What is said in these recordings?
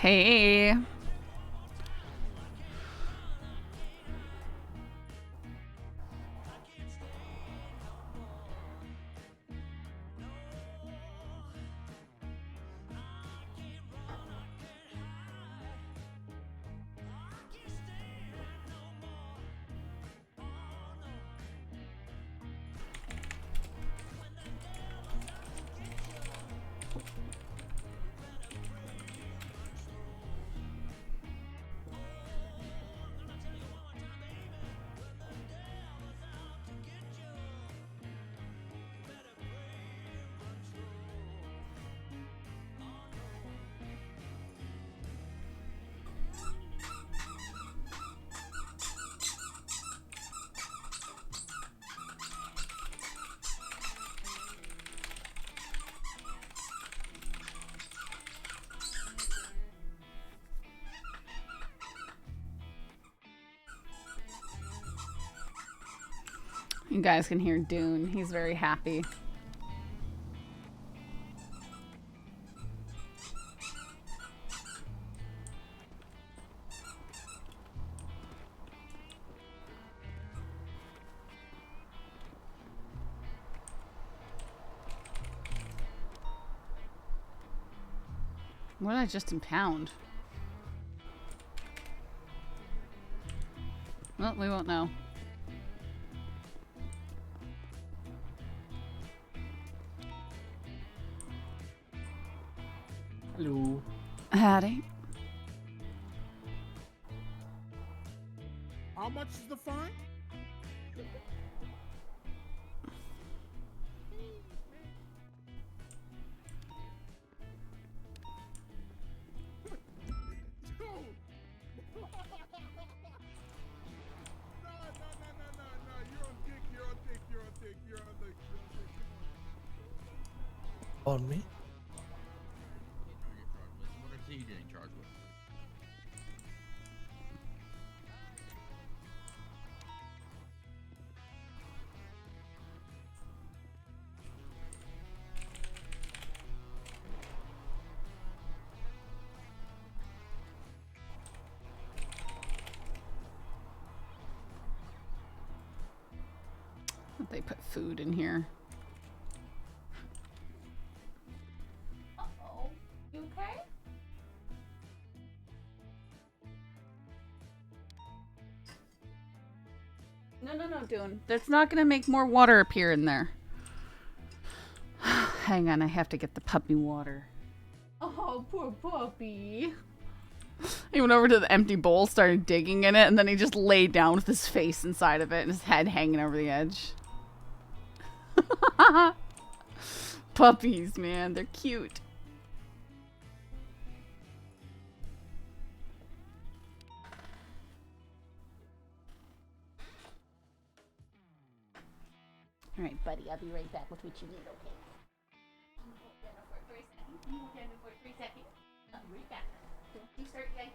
Hey. You guys can hear Dune. He's very happy. What did I just impound? Well, we won't know. Hello. Howdy. How much is the fine? On me? What is he getting charged with? They put food in here. Uh-oh. You okay? No, Dune. That's not gonna make more water appear in there. Hang on, I have to get the puppy water. Oh, poor puppy. He went over to the empty bowl, started digging in it, and then he just laid down with his face inside of it and his head hanging over the edge. Puppies, man, they're cute. All right, buddy, I'll be right back with what you need, okay? Hold down for a second. Hold down for 3 seconds. I'll be right back. Don't you start yet.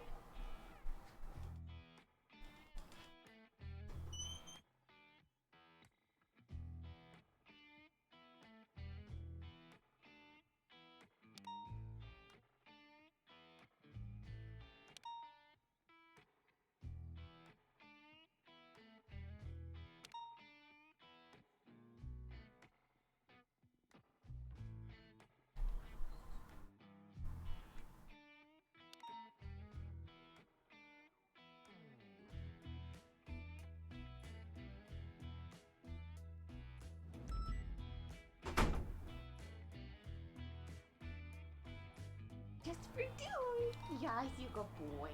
Just for Dune. Yes, you good boy.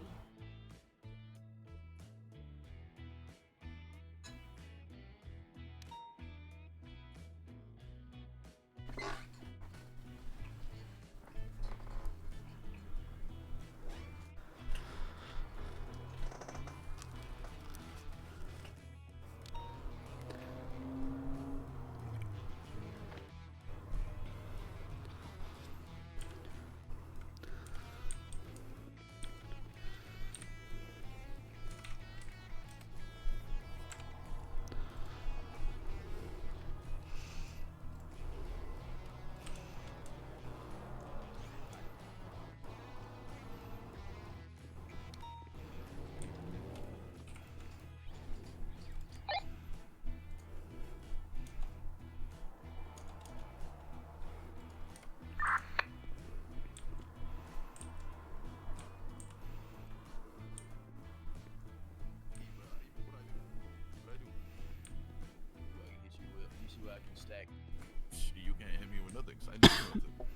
You can't hit me with nothing. 'Cause I didn't do nothing.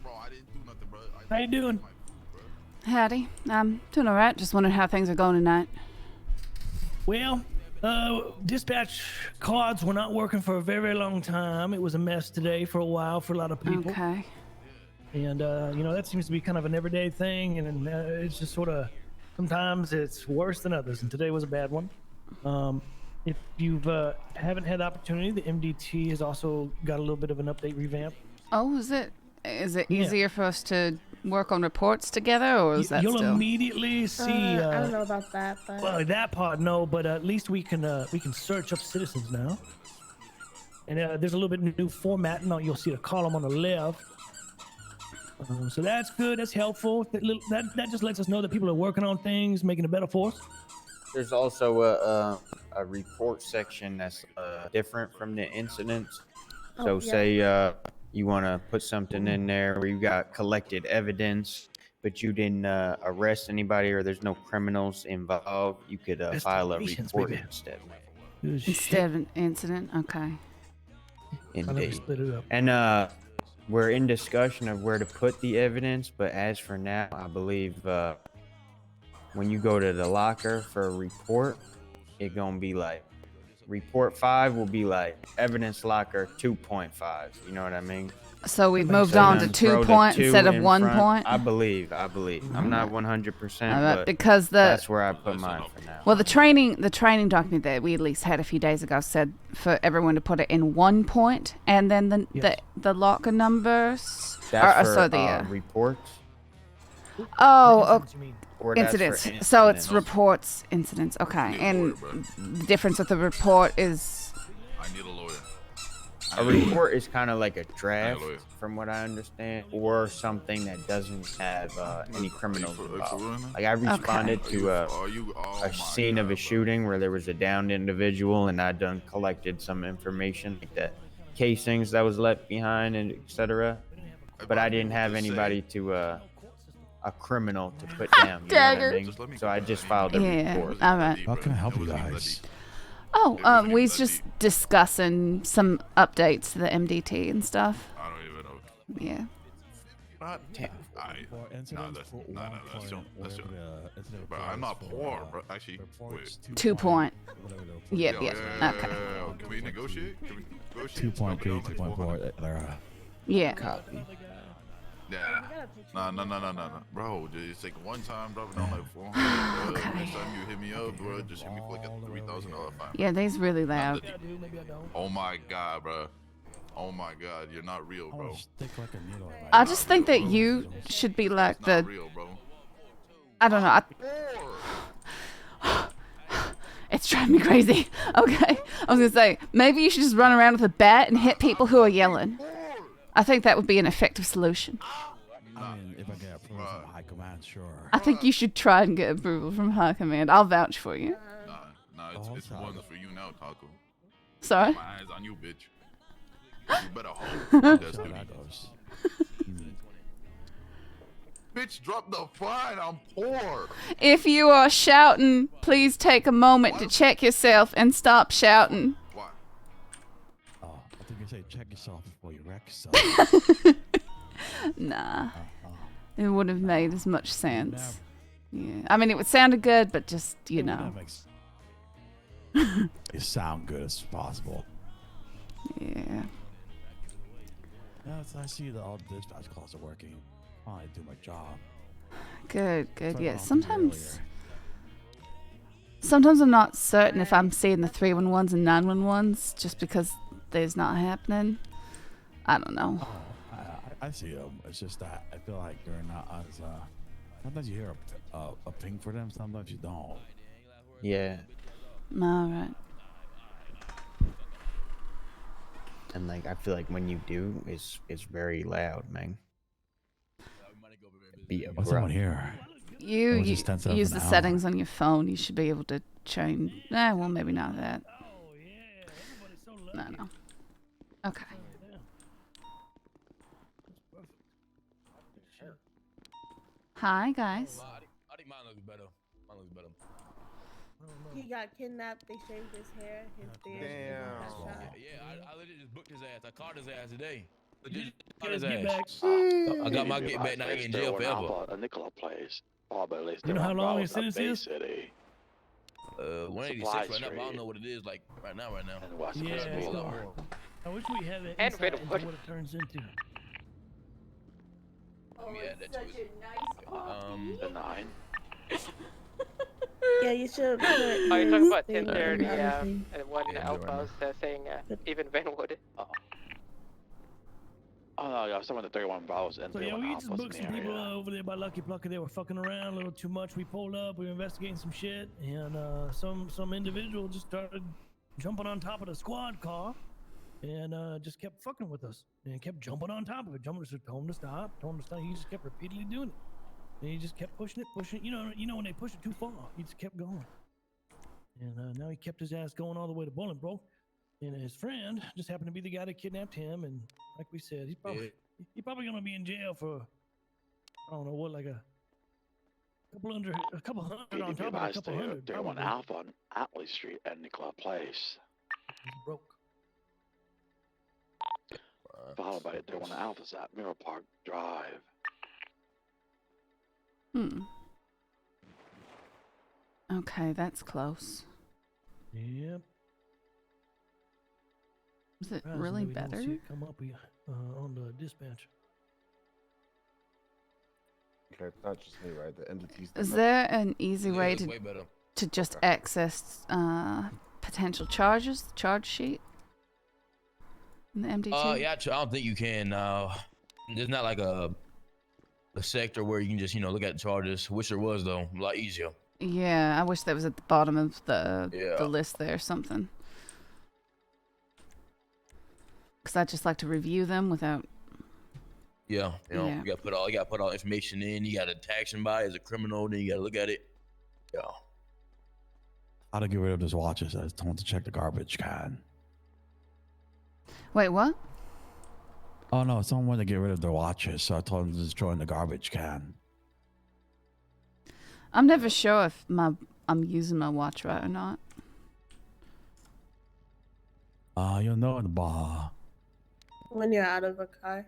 Bro, I didn't do nothing, bro. How you doing? My food, bro. Howdy. I'm doing alright. Just wondering how things are going tonight. Well, dispatch cards were not working for a very long time. It was a mess today for a while for a lot of people. Okay. And, you know, that seems to be kind of an everyday thing. And it's just sort of, sometimes it's worse than others. And today was a bad one. If you haven't had the opportunity, the MDT has also got a little bit of an update revamp. Oh, is it? Is it Yeah. easier for us to work on reports together, or is that You'll still? immediately see. I don't know about that, but Well, that part, no, but at least we can search up citizens now. And there's a little bit new format. Now you'll see the column on the left. So that's good. That's helpful. That just lets us know that people are working on things, making it better for us. There's also a report section that's different from the incidents. So yeah. say you want to put something in there where you got collected evidence, but you didn't arrest anybody or there's no criminals involved, you could file a Investigations, report baby. instead. Good Instead shit. of an incident? Okay. I never Indeed. split it up. And we're in discussion of where to put the evidence, but as for now, I believe when you go to the locker for a report, it's gonna be like report 5 will be like evidence locker 2.5. You know what I mean? So we've makes moved sense. on to Then 2 throw the point 2 instead of in 1 front. point. I believe. I'm not 100%, but Because that's where I put mine for now. well, the training document that we at least had a few days ago said for everyone to put it in 1 point, and then Yes. the locker numbers. That's for so the reports. oh, What you mean? Or that's for incidents. So it's incidents. reports, incidents. Okay, Need a and lawyer, bro. the difference with the report is I need a lawyer. A report is kind of like a draft, lawyer. from what I understand, or something that doesn't have any criminals Are you for involved. real now? Like I responded to Oh a my scene of God, a bro. shooting where there was a downed individual, and I done collected some information like the casings that was left behind and etc. But I didn't have anybody to a criminal to put down. You know what I Dagger. mean? Just let me So I go. just filed a Yeah. report. All right. How can I help you guys? oh, It wasn't we even was that just deep. discussing some updates to the MDT and stuff. I don't even know. Yeah. God damn. For incidents, that's put no, 1 that's point, too- that's whatever too- the incident Bro, report I'm not is poor, for, bro. Actually, reports, wait. 2 point. whatever the report Yep, is. yep. Okay. Can we negotiate? Can we negotiate? 2.3, Spell me 2.4, Yeah. Copy. Yeah. No. Bro, just like one time drop it down like 400. Okay. Next time you hit me up, bro, just hit me for like a $3,000 fine. Yeah, they's really loud. Oh my God, bro. Oh my God, you're not real, I bro. want to stick like a needle in I my just think that you should be like It's not the. real, bro. I don't know. It's driving me crazy. Okay. I was gonna say maybe you should just run around with a bat and hit people who are yelling. I think that would be an effective solution. I mean, if I get approval from high command, sure. I think you should try and get approval from high command. I'll vouch for you. Nah, it's one for you now, Taco. Sorry. My eyes on you, bitch. You better hope my That's how destiny. that goes. Bitch, drop the fine. I'm poor. If you are shouting, please take a moment to check yourself and stop shouting. Why? Oh, I think you say check yourself before you wreck yourself. Nah. It would have made as much sense. Yeah. I mean, it would sounded good, but just, you know. It sound good as possible. Yeah. Yeah, it's nice to see that all the dispatch calls are working. I do my job. Good, good. Sorry Yeah. about Sometimes. earlier. Sometimes I'm not certain if I'm seeing the 311s and 911s just because there's not happening. I don't know. Oh, I see them. It's just that I feel like they're not as. Sometimes you hear a ping for them, sometimes you don't. Yeah. All right. And like I feel like when you do, it's very loud, man. Be What's someone abrupt. here? You, was you just 10 cents use an the hour. settings on your phone. You should be able to change. Well, maybe not that. No. Okay. Hi, guys. I think mine looks better. Mine looks better. He got kidnapped. They shaved his hair, his beard. and he got shot. I literally just booked his ass. I caught his ass today. Legit caught Get his his get ass. back. I got my get back. Now he in jail forever. A Nicola place. Probably You know how long his sentence is? City. 186 right now, but I don't know what it is like right now. Yeah, it's gonna, I wish we had an And insight into Redwood. what it turns into. Yeah, that's Such a nice The 9. Yeah, you should. Put Oh, you're talking about thing 1030, and yeah. everything. And one Yeah, Alpha right was saying even Vanwood. Oh no, yeah, some of the 31 Bravos and So yeah, 31 we just Alphas booked in some the people area. over there by Lucky Plucker. They were fucking around a little too much. We pulled up. We were investigating some shit, and some individual just started jumping on top of the squad car, and just kept fucking with us, and kept jumping on top of it. Jumping, just told him to stop. Told him to stop. He just kept repeatedly doing it, and he just kept pushing it. You know when they push it too far, he just kept going, and now he kept his ass going all the way to Bolingbroke. And his friend just happened to be the guy that kidnapped him, and like we said, he's probably gonna be in jail for I don't know what, like a couple hundred on top of a couple hundred. 31 probably. Alpha on Atlee Street at Nicola Place. He's broke. Followed by 31 Alphas at Mirror Park Drive. Okay, that's close. Yep. Is it Surprising really that we don't better? see it come up on the dispatch. Okay, it's not just me, right? The entities. Is there an easy Yeah, way it's way better. to just access potential charges, charge sheet in the MDT? Yeah, I don't think you can. There's not like a sector where you can just look at the charges. Wish there was though, a lot easier. Yeah, I wish that was at the bottom of the Yeah. list there or something. Because I'd just like to review them without. Yeah, Yeah. you gotta put all the information in. You gotta tax somebody as a criminal, then you gotta look at it. Yeah. How to get rid of his watches? I told him to check the garbage can. Wait, what? Oh no, someone wanted to get rid of their watches, so I told him to just throw in the garbage can. I'm never sure if I'm using my watch right or not. You'll know in the bar. When you're out of a car.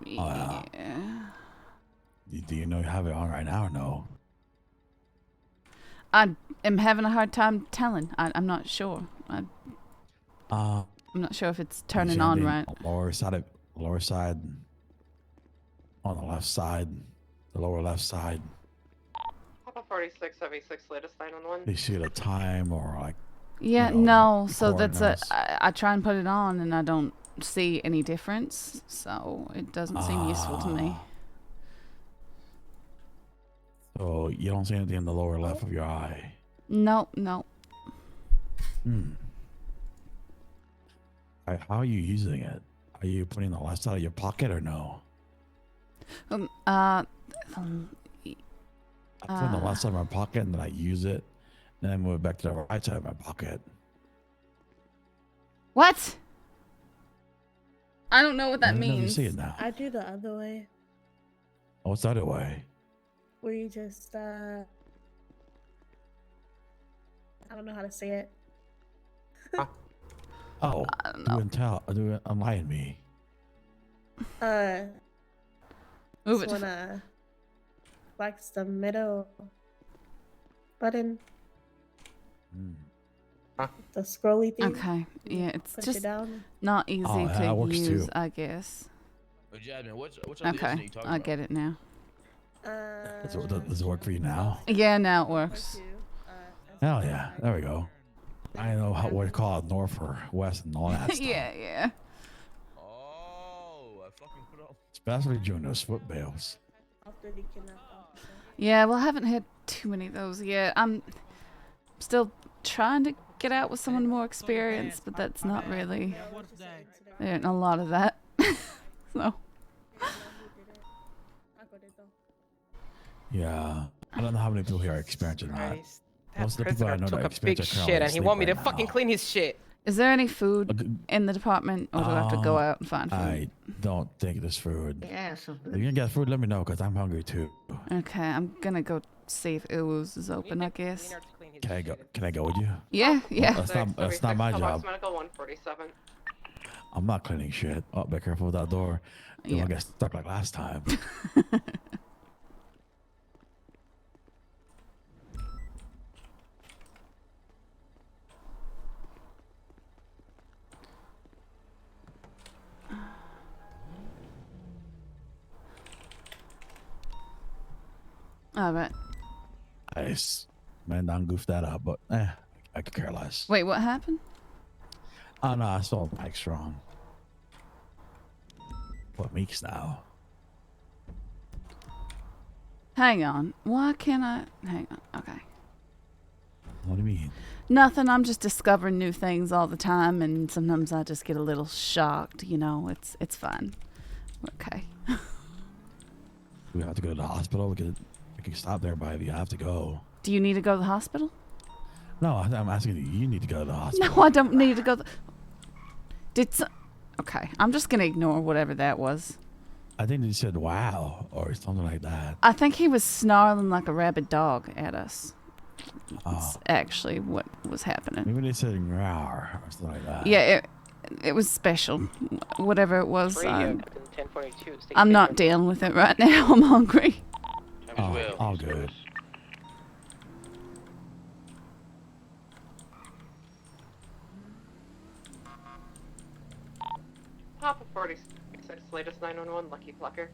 yeah. Yeah. Do you know you have it on right now or no? I am having a hard time telling. I'm not sure. I'm not sure if it's turning It's gonna on be right. Lower side, on the left side, the lower left side. Papa 4676 latest 911. You see the time or like. Yeah, you know, no. So that's a. coordinates. I try and put it on, and I don't see any difference. So it doesn't seem useful to me. So you don't see anything in the lower left of your eye. No. How are you using it? Are you putting the left side of your pocket or no? Uh, I put it in the left side of my pocket and then I use it, and then move it back to the right side of my pocket. What? I don't know what that Let me means. see it now. I do the other way, What's the other way? where you just I don't know how to say it. Oh, I don't know. Enlighten me. Move Just it. wanna flex the middle button, the scrolly thing. Okay. Yeah, it's Push just it down. not easy Oh, yeah, to that works use, too. I guess. But Jasmine, what's other incident Okay, you talking I about? get it now. Does it work for you now? Yeah, now it works. Hell yeah, there we go. I know what to call it, north or west and all that stuff. Yeah. Oh, I fucking put up. Especially during those foot bails. After the kidnapped officer. Yeah, well, I haven't had too many of those yet. I'm still trying to get out with someone more experienced, but that's not really. There ain't a lot of that. So. Yeah, I don't know how many people here are experienced or not. Most of the people I know that took are a big experienced are shit, and he asleep want me to right fucking now. clean his shit. Is there any food in the department, or do I have to go out and find food? I don't think there's food. Yeah, If you can get food, let me know, because I'm hungry too. Okay, I'm gonna go see if Ooze is open, I guess. Can I go with you? Yeah, yeah. That's not my job. Medical 147. I'm not cleaning shit. Oh, be careful with that door. You won't get stuck like last time. All right. Nice. Man, don't goof that up, but I could care less. Wait, what happened? Oh no, I saw Mike strong. What Meeks now? Hang on. Why can't I? Hang on. Okay. What do you mean? Nothing. I'm just discovering new things all the time, and sometimes I just get a little shocked. You know, it's fun. Okay. We have to go to the hospital. We can stop there by if you have to go. Do you need to go to the hospital? No, I'm asking you. You need to go to the hospital. No, I don't need to go. Okay, I'm just gonna ignore whatever that was. I think he said "wow" or something like that. I think he was snarling like a rabid dog at us. Oh. That's actually what was happening. Maybe they said "rawr" or something like that. Yeah, it was special. Whatever it was. 1042. I'm not dealing with it right now. I'm hungry. Oh, all good. Papa 46, latest 911, Lucky Plucker.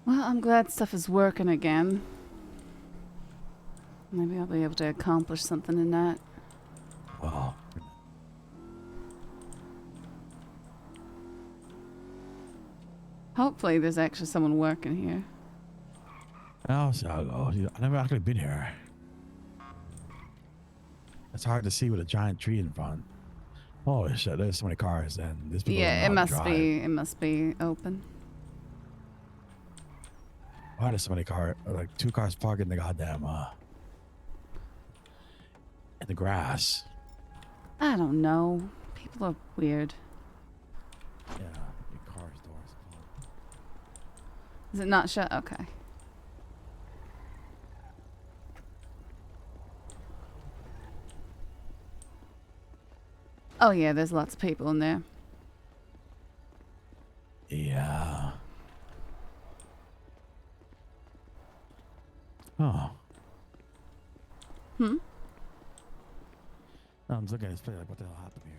Well, I'm glad stuff is working again. Maybe I'll be able to accomplish something in that. Well. Hopefully there's actually someone working here. I'll see how it goes. I've never actually been here. It's hard to see with a giant tree in front. Holy shit, there's so many cars and there's people Yeah, that it know how to must be open. Why there's so many cars? Like 2 cars parked in the goddamn in the grass. I don't know. People are weird. Yeah, your car's doors. Is it not shut? Okay. Oh yeah, there's lots of people in there. Yeah. Oh. Hmm? I'm just looking at this place like, what the hell happened here?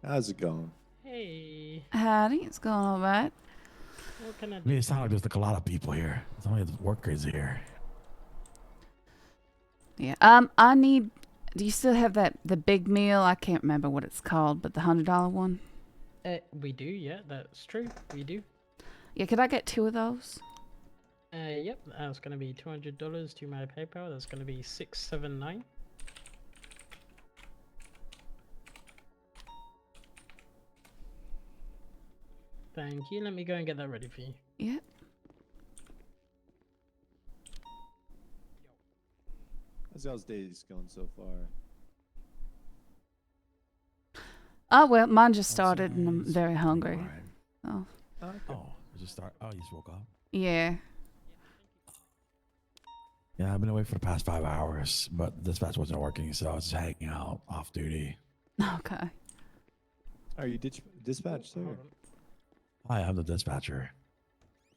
How's it going? Hey. Howdy, it's going all right. What can I I do? mean, it sounds like there's like a lot of people here. There's only the workers here. Yeah. I need. Do you still have the big meal? I can't remember what it's called, but the $100 one. We do, yeah, that's true. We do. Yeah, could I get 2 of those? Yep, that's gonna be $200 to my PayPal. That's gonna be $679. Thank you. Let me go and get that ready for you. Yep. How's y'all's days going so far? Oh well, mine just started, and I'm very hungry. Oh. Okay. Oh, you just start. Oh, you just woke up. Yeah. Yeah, I've been away for the past 5 hours, but dispatch wasn't working, so I was just hanging out off duty. Okay. Are you dispatch, sir? Hi, I'm the dispatcher.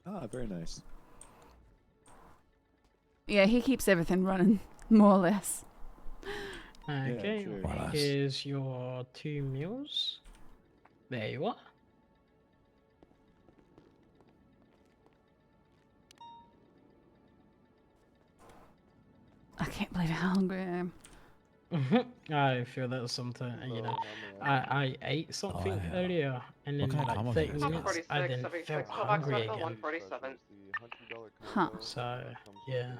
Ah, very nice. Yeah, he keeps everything running, more or less. Okay, sure. Well, here's your 2 meals. There you are. I can't believe how hungry I am. I feel that sometimes, you know, I ate something earlier, and then What kind of like combo 30 is this? minutes, I then felt hungry again. 147. Huh. So yeah,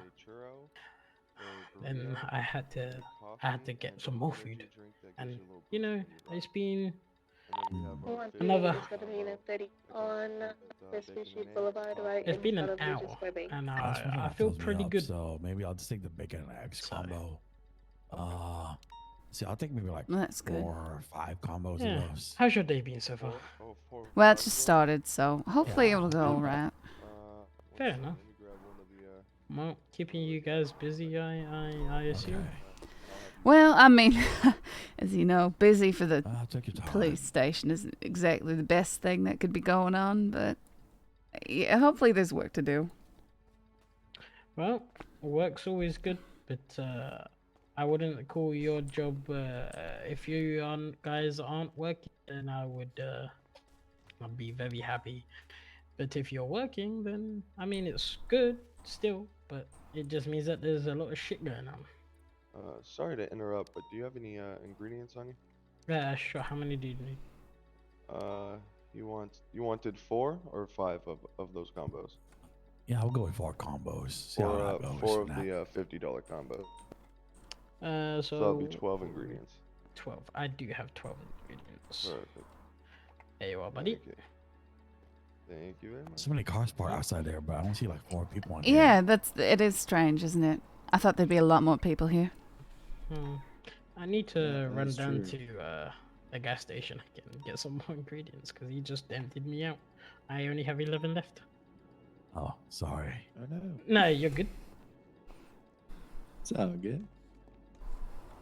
then I had to get some more food, and you know, it's been Another. It's gonna be in a 30 on Vespucci Boulevard, right? It's been in an front of Regis hour, Square Bay. and That's what I that feel fills me pretty up, good. So maybe I'll just take the bacon and eggs combo. See, I'll take maybe like That's good. 4 or 5 combos Yeah. of those. How's your day been so far? Well, it just started, so hopefully it'll go alright. Fair enough. Well, keeping you guys busy, I assume. Well, I mean, as you know, busy for the Take your time. police station isn't exactly the best thing that could be going on, but yeah, hopefully there's work to do. Well, work's always good, but I wouldn't call your job if you guys aren't working, then I'd be very happy. But if you're working, then I mean it's good still, but it just means that there's a lot of shit going on. Sorry to interrupt, but do you have any ingredients on you? Yeah, sure. How many do you need? You wanted 4 or 5 of those combos? Yeah, I'll go with 4 combos. See how that goes. 4 of the $50 combos. So that'll be 12 ingredients. 12. I do have 12 ingredients. Perfect. There you are, buddy. Thank you very much. So many cars parked outside there, but I don't see like 4 people on Yeah, it is strange, isn't it? I thought there'd be a lot more people here. I need to run that's down true. to the gas station again and get some more ingredients because he just emptied me out. I only have 11 left. Oh, sorry. Oh no. No, you're good. It's all good.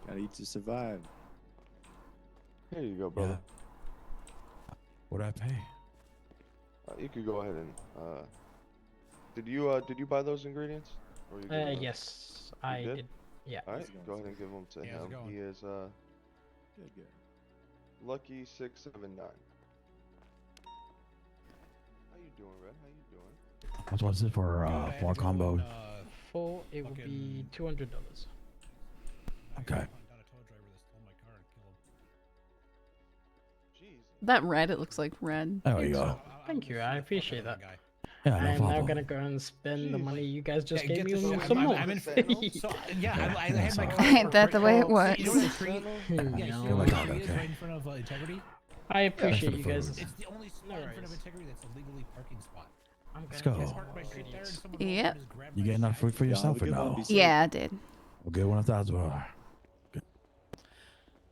Gotta eat to survive. Here you go, brother. What do I pay? You could go ahead and. Did you buy those ingredients? Or you giving those? Yes, You I did? did. Yeah. All right, go ahead and give them to him. He is Good. Lucky 679. How you doing, Red? How you doing? What's it for 4 combos? 4, it would be $200. Okay. That red, it looks like red. There you go. Thank you, I appreciate that. Yeah, no I'm now problem. gonna go and spend the money you guys just Yeah, gave get me this- on some more. I'm in so, yeah, I had my car Ain't that the way it parked- You know works? the tree? Yeah, No. you know Feel like the that, tree is okay. right in front of Integrity? I appreciate for you the guys. food. It's the only spot in front of Integrity that's a legally parking spot. I'm Let's gonna go. get Park my shit there and someone Yep. just grab You my get enough food for Y'all yourself have or a good one. no? Be safe. Yeah, I did. Well, good one if that's well. Good.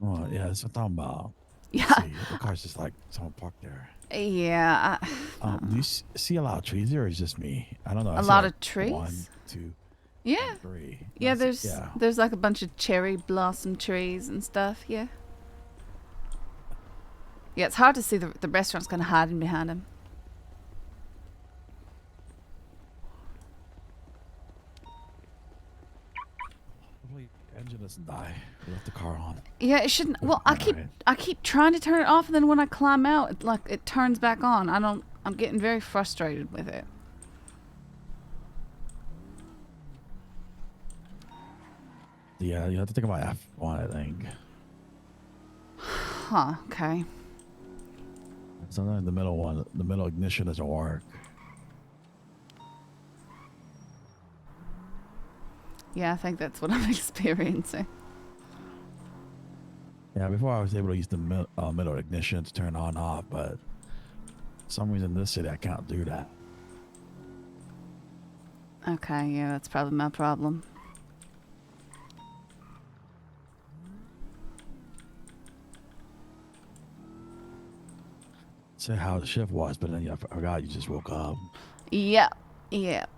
Well, yeah, that's what I'm talking about. Yeah. See, the car's just like someone parked there. Yeah. Do you see a lot of trees there, or is it just me? I don't know. I A see lot like of trees? 1, 2, Yeah. 3. Yeah, That's- there's like a bunch of cherry blossom trees and stuff, yeah. Yeah, it's hard to see the restaurant's kind of hiding behind them. Hopefully, the engine doesn't die. We left the car on. Yeah, it shouldn't. Well, Alright. I keep trying to turn it off, and then when I climb out, it turns back on. I'm getting very frustrated with it. Yeah, you have to think about F1, I think. Huh, okay. Sometimes the middle one, the middle ignition doesn't work. Yeah, I think that's what I'm experiencing. Yeah, before I was able to use the middle ignition to turn on off, but for some reason in this city I can't do that. Okay, yeah, that's probably my problem. Say how the shift was, but then I forgot you just woke up. Yep, yep.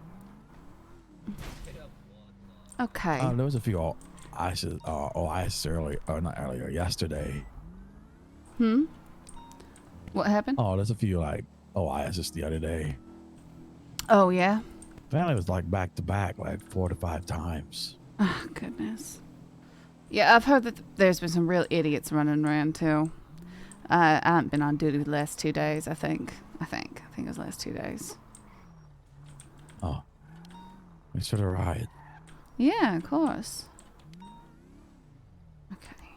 Okay. There was a few ISIS earlier, or not earlier, yesterday. What happened? Oh, there's a few like ISIS the other day. Oh, yeah? Apparently it was like back to back, like 4 to 5 times. Oh, goodness. Yeah, I've heard that there's been some real idiots running around, too. I haven't been on duty the last 2 days, I think. I think it was the last 2 days. Oh, thanks for the ride. Yeah, of course. Okay.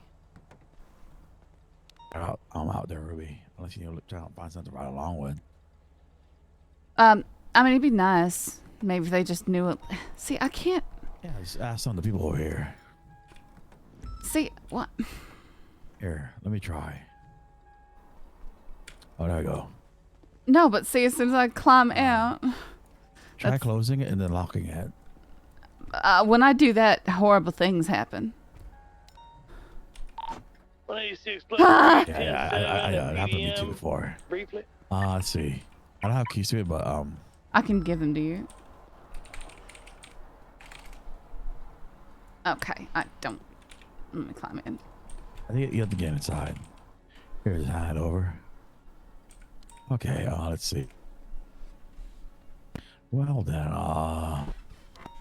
I'm out there, Ruby. Unless you try to find something to ride along with. I mean, it'd be nice. Maybe if they just knew it. See, I can't. Yeah, just ask some of the people over here. See, what? Here, let me try. Oh, there we go. No, but see, as soon as I climb out, Try closing it and then locking it. when I do that, horrible things happen. 186 Ah! Yeah, it happened to me too before. Briefly. Let's see. I don't have keys to it, but I can give them to you. Okay, I don't. Let me climb in. I think you have to get inside. Here's hand over. Okay, let's see. Well then,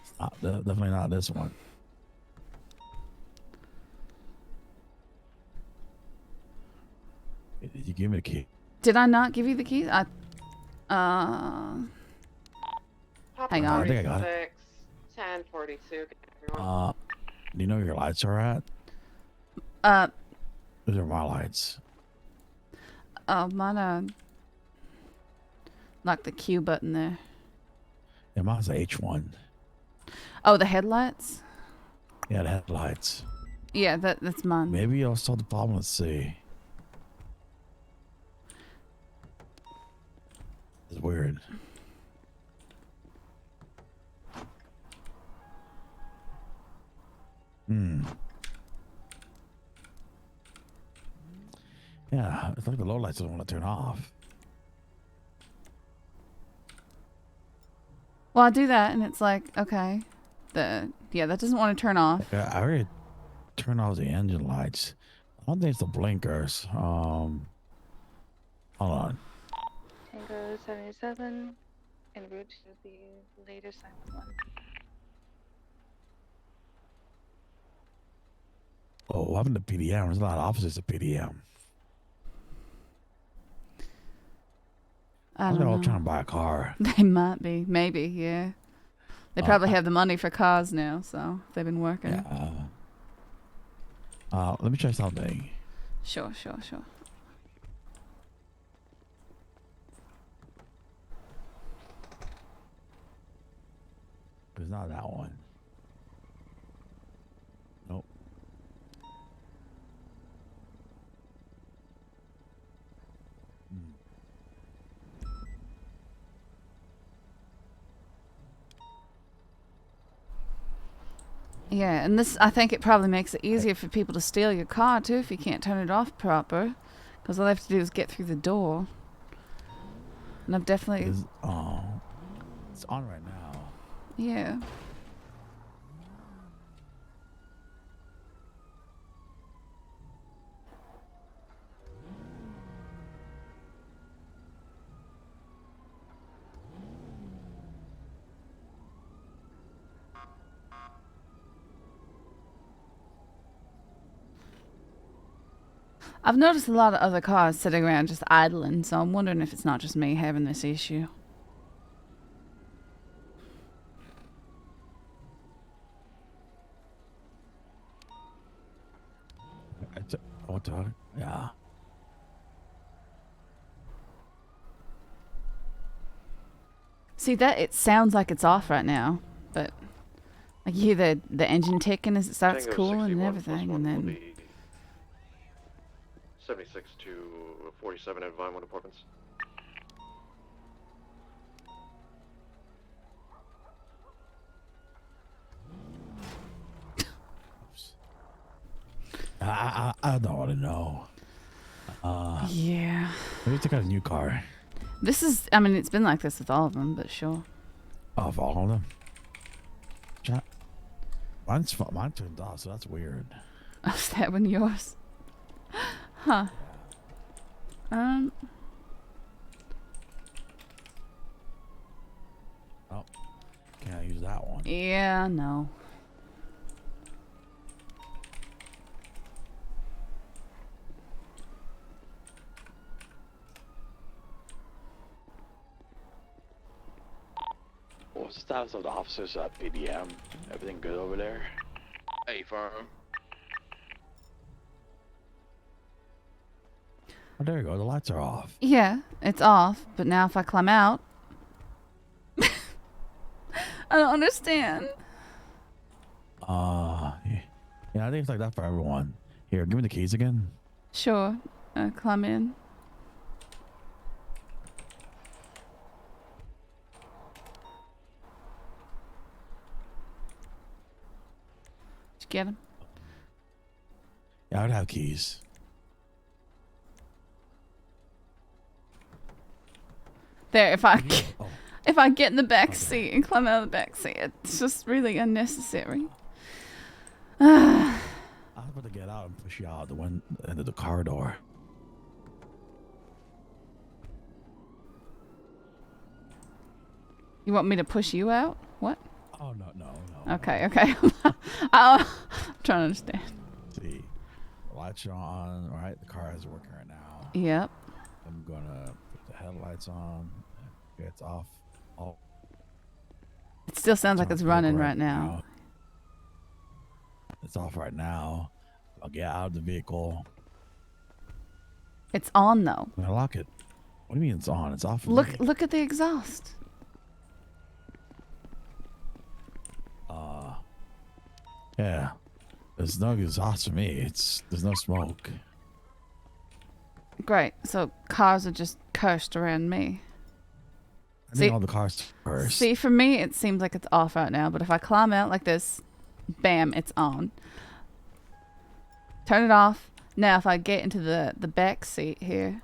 it's not, definitely not this one. Did you give me the key? Did I not give you the keys? Hang on. I think I got it. 1042. Everyone. Do you know where your lights are at? Those are my lights. Mine like the Q button there. Yeah, mine's H1. Oh, the headlights? Yeah, the headlights. Yeah, that's mine. Maybe I'll solve the problem. Let's see. It's weird. Yeah, it's like the low lights don't want to turn off. Well, I do that, and it's like, okay. That doesn't want to turn off. I already turned off the engine lights. I don't think it's the blinkers. Hold on. Tango 77 en route to the latest 911. Oh, what happened to PDM? There's a lot of officers at PDM. I don't They're all know. trying to buy a car. They might be. Maybe, yeah. They probably have the money for cars now, so they've been working. Yeah. Let me try something. Sure. It's not that one. Nope. Yeah, and this, I think it probably makes it easier for people to steal your car, too, if you can't turn it off proper. Because all they have to do is get through the door. And I've definitely... It's on right now. Yeah. I've noticed a lot of other cars sitting around just idling, so I'm wondering if it's not just me having this issue. What the? Yeah. See, that it sounds like it's off right now, but like you hear the engine ticking as it starts Tango cooling and 61 everything, +1 and will then... be 76 to 47 at Vinewood Apartments. I don't want to know. Yeah. Maybe take out a new car. This is, I mean, it's been like this with all of them, but sure. Of all of them? Mine turned off, so that's weird. Oh, is that one yours? Huh. Oh, can't use that one. Yeah, no. What's the status of the officers at PDM? Everything good over there? Hey, firm. Oh, there you go. The lights are off. Yeah, it's off, but now if I climb out... I don't understand. Yeah, I think it's like that for everyone. Here, give me the keys again. Sure. Climb in. get him? Yeah, I would have keys. There, if I get in the back seat and climb out of the back seat, it's just really unnecessary. I was about to get out and push you out the one end of the car door. You want me to push you out? What? Oh no. Okay. I'm trying to understand. See, the lights are on. All right, the car is working right now. Yep. I'm gonna put the headlights on. Okay, it's off. Oh. It still sounds like it's running right now. It's off right now. I'll get out of the vehicle. It's on though. I'm gonna lock it. What do you mean it's on? It's off. for Look me. at the exhaust. Yeah. There's no exhaust for me. There's no smoke. Great. So cars are just cursed around me. I think all the cars first. See, for me, it seems like it's off right now. But if I climb out like this, bam, it's on. Turn it off. Now, if I get into the back seat here,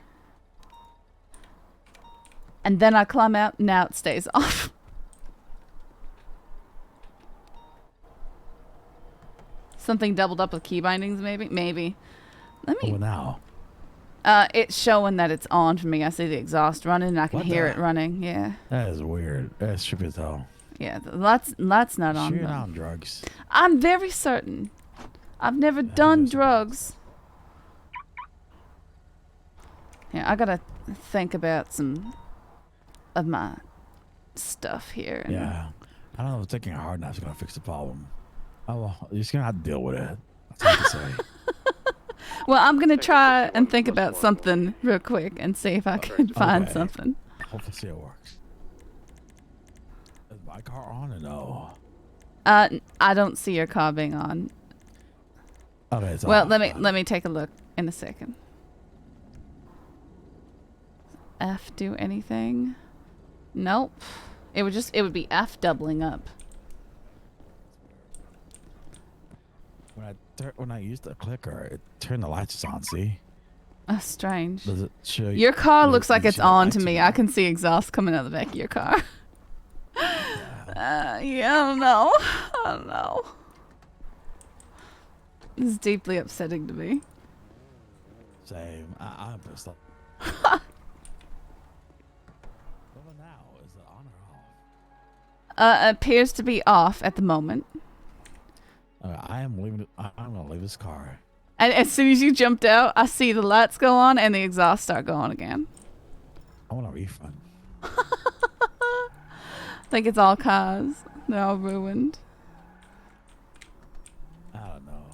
and then I climb out, now it stays off. Something doubled up with key bindings, maybe? Maybe. Let me... Oh, now? It's showing that it's on for me. I see the exhaust running, and I can hear it running. Yeah. That is weird. That's trippy as hell. Yeah, that's not on. Sure, you're though. not on drugs. I'm very certain. I've never done drugs. Yeah, I gotta think about some of my stuff here. Yeah. I don't know if taking a hard knife's gonna fix the problem. Oh, well, you're just gonna have to deal with it. That's all I can say. Well, I'm gonna try and think about something real quick and see if I can find something. Hopefully, see it works. Is my car on or no? I don't see your car being on. Okay, it's well, off. let me take a look in a second. F do anything? Nope. It would be F doubling up. When I used the clicker, it turned the lights on. See? That's strange. Does it show you? Your car looks like does it it's show the on to lights me. on? I can see exhaust coming out of the back of your car. Yeah, I don't know. This is deeply upsetting to me. Same. I'm pissed off. What now? Is it on or off? Appears to be off at the moment. I am leaving. I'm gonna leave this car. And as soon as you jumped out, I see the lights go on and the exhaust start going again. I want a refund. I think it's all cars. They're all ruined. I don't know.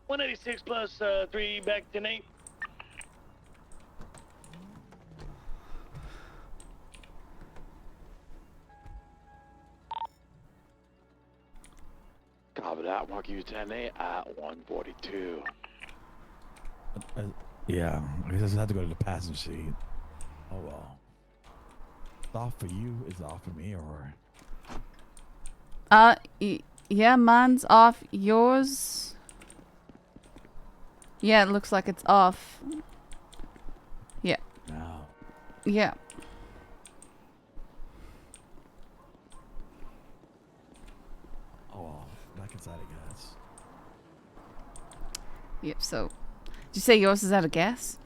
186 plus 3 back to 8. Copy that. Mark you 10-8 at 142. Yeah, I guess I have to go to the passenger seat. Oh well. It's off for you. Is it off for me or? Yeah, mine's off. Yours? Yeah, it looks like it's off. Yeah. No. Yeah. Oh well. Back inside, I guess. Yep. So, did you say yours is out of gas?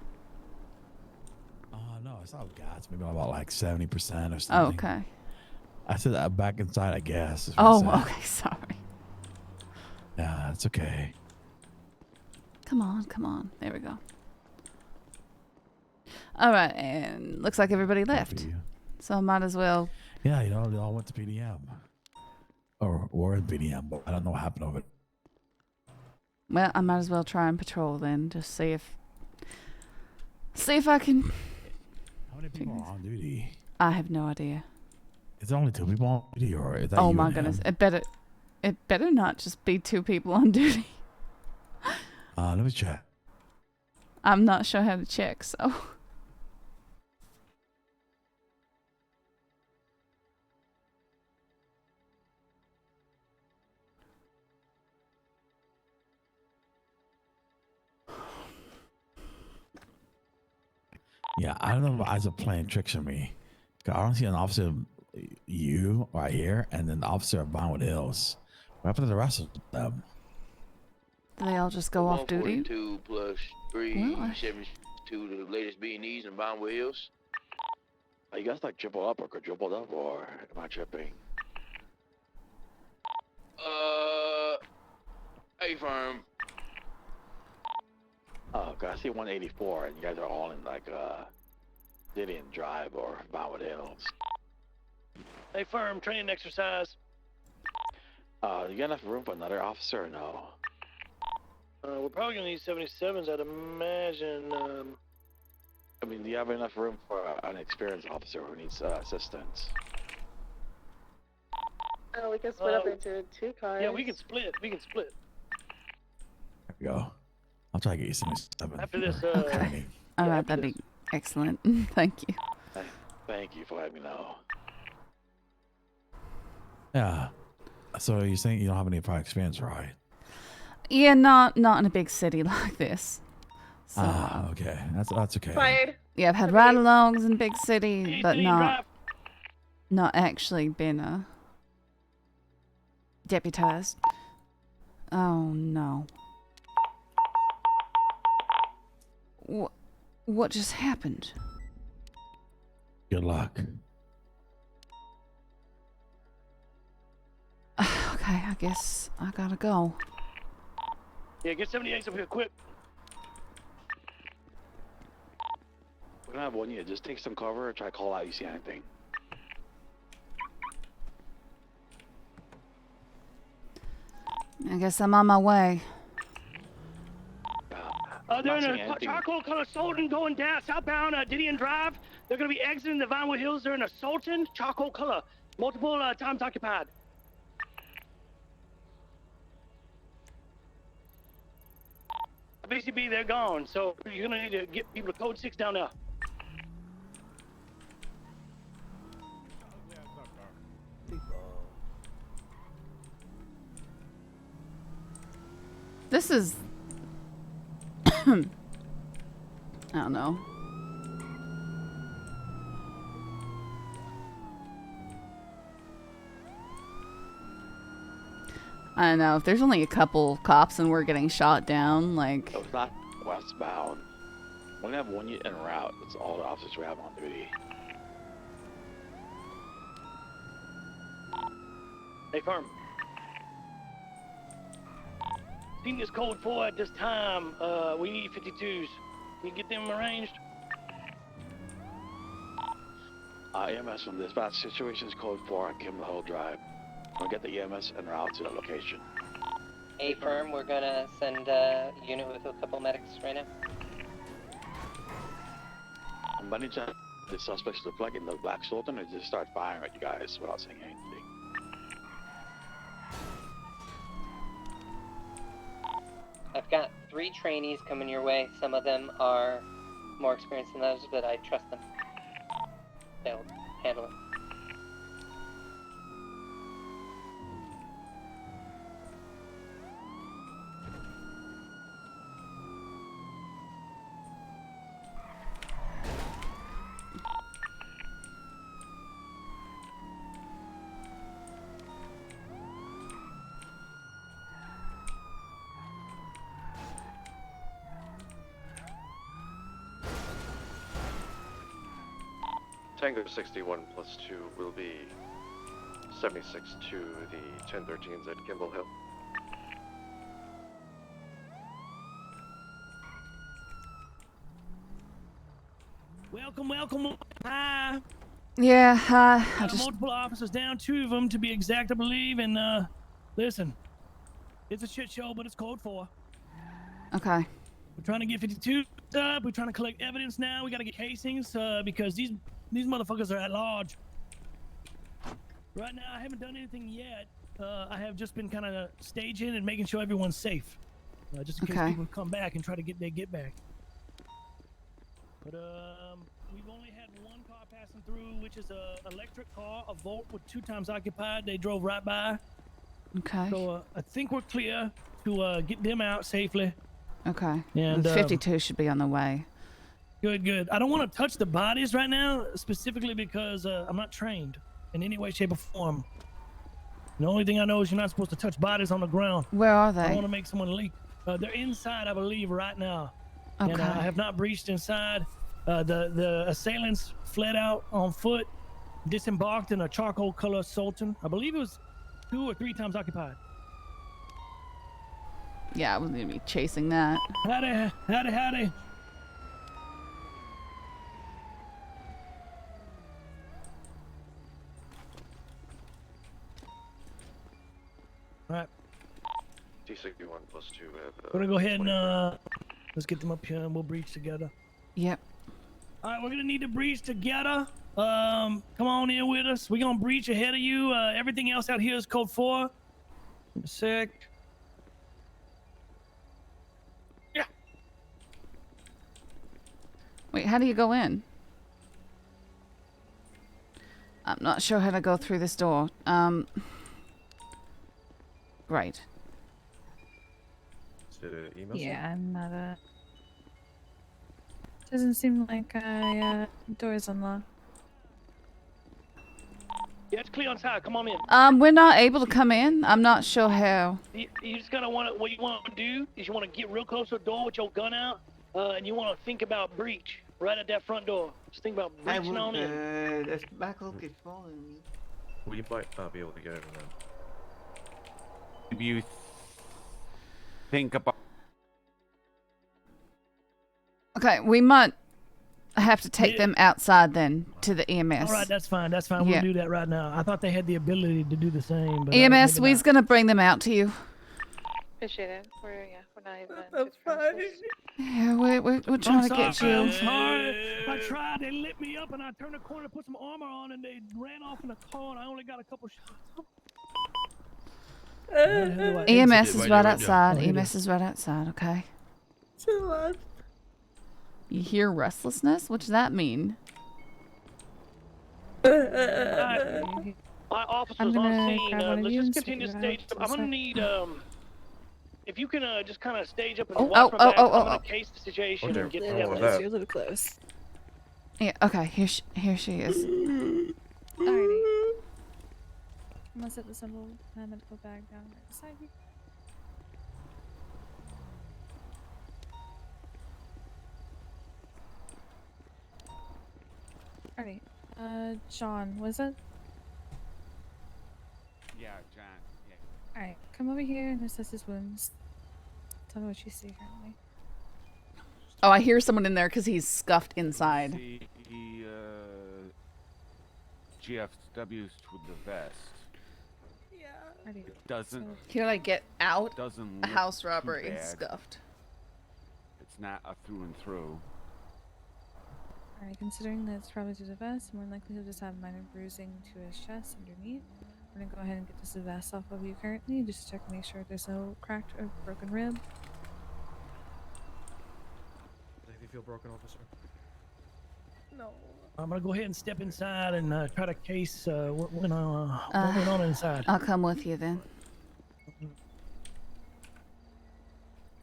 No, it's not gas. Maybe about like 70% or something. Oh, okay. I said that back inside, I guess. is what I said. Oh, okay. Sorry. Yeah, it's okay. Come on. There we go. All right, and looks like everybody left. So I might as well. Yeah, they all went to PDM. Or were in PDM, but I don't know what happened over it. Well, I might as well try and patrol then, just see if I can. How many people are on duty? I have no idea. Is there only 2 people on duty, or is that Oh you my and goodness! him? It better not just be 2 people on duty. Let me check. I'm not sure how to check, so. Yeah, I don't know if you guys are playing tricks on me. 'Cause I don't see an officer, you right here, and then the officer of Vinewood Hills. What happened to the rest of them? Do they all just go off duty? 142 plus 372, the latest B&Es in Vinewood Hills. Are you guys like tripled up or quadrupled up, or am I tripping? A firm. Oh, God, I see 184, and you guys are all in like Gideon Drive or Vinewood Hills. Hey, firm, training exercise. You got enough room for another officer or no? We're probably gonna need 77s, I'd imagine. I mean, do you have enough room for an experienced officer who needs assistance? Oh, we can split up into 2 cars. Yeah, we can split. We can split. There we go. I'll try to get you 77. After this, Okay. All right, that'd be excellent. Thank you. Thank you for letting me know. Yeah. So you're saying you don't have any prior experience, right? Yeah, not in a big city like this. So, Okay. That's okay. Fired. yeah, I've had ride-alongs in big city, but not actually been deputized. Oh no. What just happened? Good luck. Okay, I guess I gotta go. Yeah, get 78s up here quick. We don't have one yet. Just take some cover and try to call out if you see anything. I guess I'm on my way. They're in Not a seeing anything. charcoal color Sultan going down southbound Didion Drive. They're gonna be exiting the Vinewood Hills. They're in a Sultan charcoal color. Multiple times occupied. BCB, they're gone. So you're gonna need to get people to code 6 down there. This is... I don't know. I don't know. If there's only a couple cops and we're getting shot down, like... Oh, it's not westbound. We only have one unit en route. That's all the officers we have on duty. Hey, firm. Senior's code 4 at this time. We need 52s. Can you get them arranged? EMS from dispatch situations code 4 on Kimble Hill Drive. We'll get the EMS en route to the location. A firm, we're gonna send a unit with a couple medics right now. By any chance, the suspects look like in the black Sultan or just start firing at you guys without saying anything? I've got 3 trainees coming your way. Some of them are more experienced than others, but I trust them. They'll handle it. Tango 61 plus 2 will be 76 to the 1013s at Gimble Hill. Welcome. Hi. Yeah, I Got just... multiple officers down, 2 of them to be exact, I believe. And listen, it's a shit show, but it's code 4. Okay. We're trying to get 52 up. We're trying to collect evidence now. We got to get casings because these motherfuckers are at large. Right now, I haven't done anything yet. I have just been kind of staging and making sure everyone's safe, just in case people come back and try to get their get back. But we've only had one car passing through, which is a electric car, a Volt with 2 times occupied. They drove right by. Okay. So I think we're clear to get them out safely. Okay. And 52 should be on the way. Good, good. I don't want to touch the bodies right now, specifically because I'm not trained in any way, shape, or form. The only thing I know is you're not supposed to touch bodies on the ground. Where are I they? don't want to make someone leak. They're inside, I believe, right now. Okay. And I have not breached inside. The assailants fled out on foot, disembarked in a charcoal color Sultan. I believe it was 2 or 3 times occupied. Yeah, I was gonna be chasing that. Howdy, howdy, howdy. All right. T61 plus 2. We're gonna go ahead and let's get them up here and we'll breach together. Yep. All right, we're gonna need to breach together. Come on in with us. We're gonna breach ahead of you. Everything else out here is code 4. A sec. Yeah. Wait, how do you go in? I'm not sure how to go through this door. Right. Yeah, I'm not doesn't seem like door is unlocked. Yeah, it's clear on side. Come on in. We're not able to come in. I'm not sure how. You just gotta what you want to do is you want to get real close to the door with your gun out, and you want to think about breach right at that front door. Just think about breaching on in. The backhook is following me. Well, you might not be able to get over then. Do you think about? Okay, we might have to take them outside then to the EMS. All right, that's fine. That's fine. Yeah. We'll do that right now. I thought they had the ability to do the same. But EMS, maybe we're not. gonna bring them out to you. Appreciate it. We're not even. Yeah, we're trying to get you. I'm sorry. I tried. They lit me up, and I turned the corner to put some armor on, and they ran off in a car, and I only got a couple shots. EMS is right outside. EMS is right outside. Okay. You hear restlessness? What does that mean? Officers I'm on gonna scene. grab one of Let's you just and continue to stick it stage out up. I'm to the gonna side. need if you can just kind of stage up and Oh, watch oh, my back. oh, I'm oh, gonna oh. case the situation Okay. and get Oh, together. that. You're a little close. Yeah. Okay. Here she is. Alrighty. I'm gonna set the symbol medical bag down right beside you. Alright. John, was it? Yeah, John. Yeah. Alright, come over here and assess his wounds. Tell me what you see currently. Oh, I hear someone in there because he's scuffed inside. The GFW's with the vest. Alrighty. It doesn't. Can I get out? Doesn't A look house too robbery bad. scuffed. It's not a through and through. Alright, considering that it's probably through the vest, more likely he'll just have minor bruising to his chest underneath. We're gonna go ahead and get this vest off of you currently, just to check to make sure there's no cracked or broken rib. Does he feel broken, officer? No. I'm gonna go ahead and step inside and try to case what went on inside. I'll come with you then.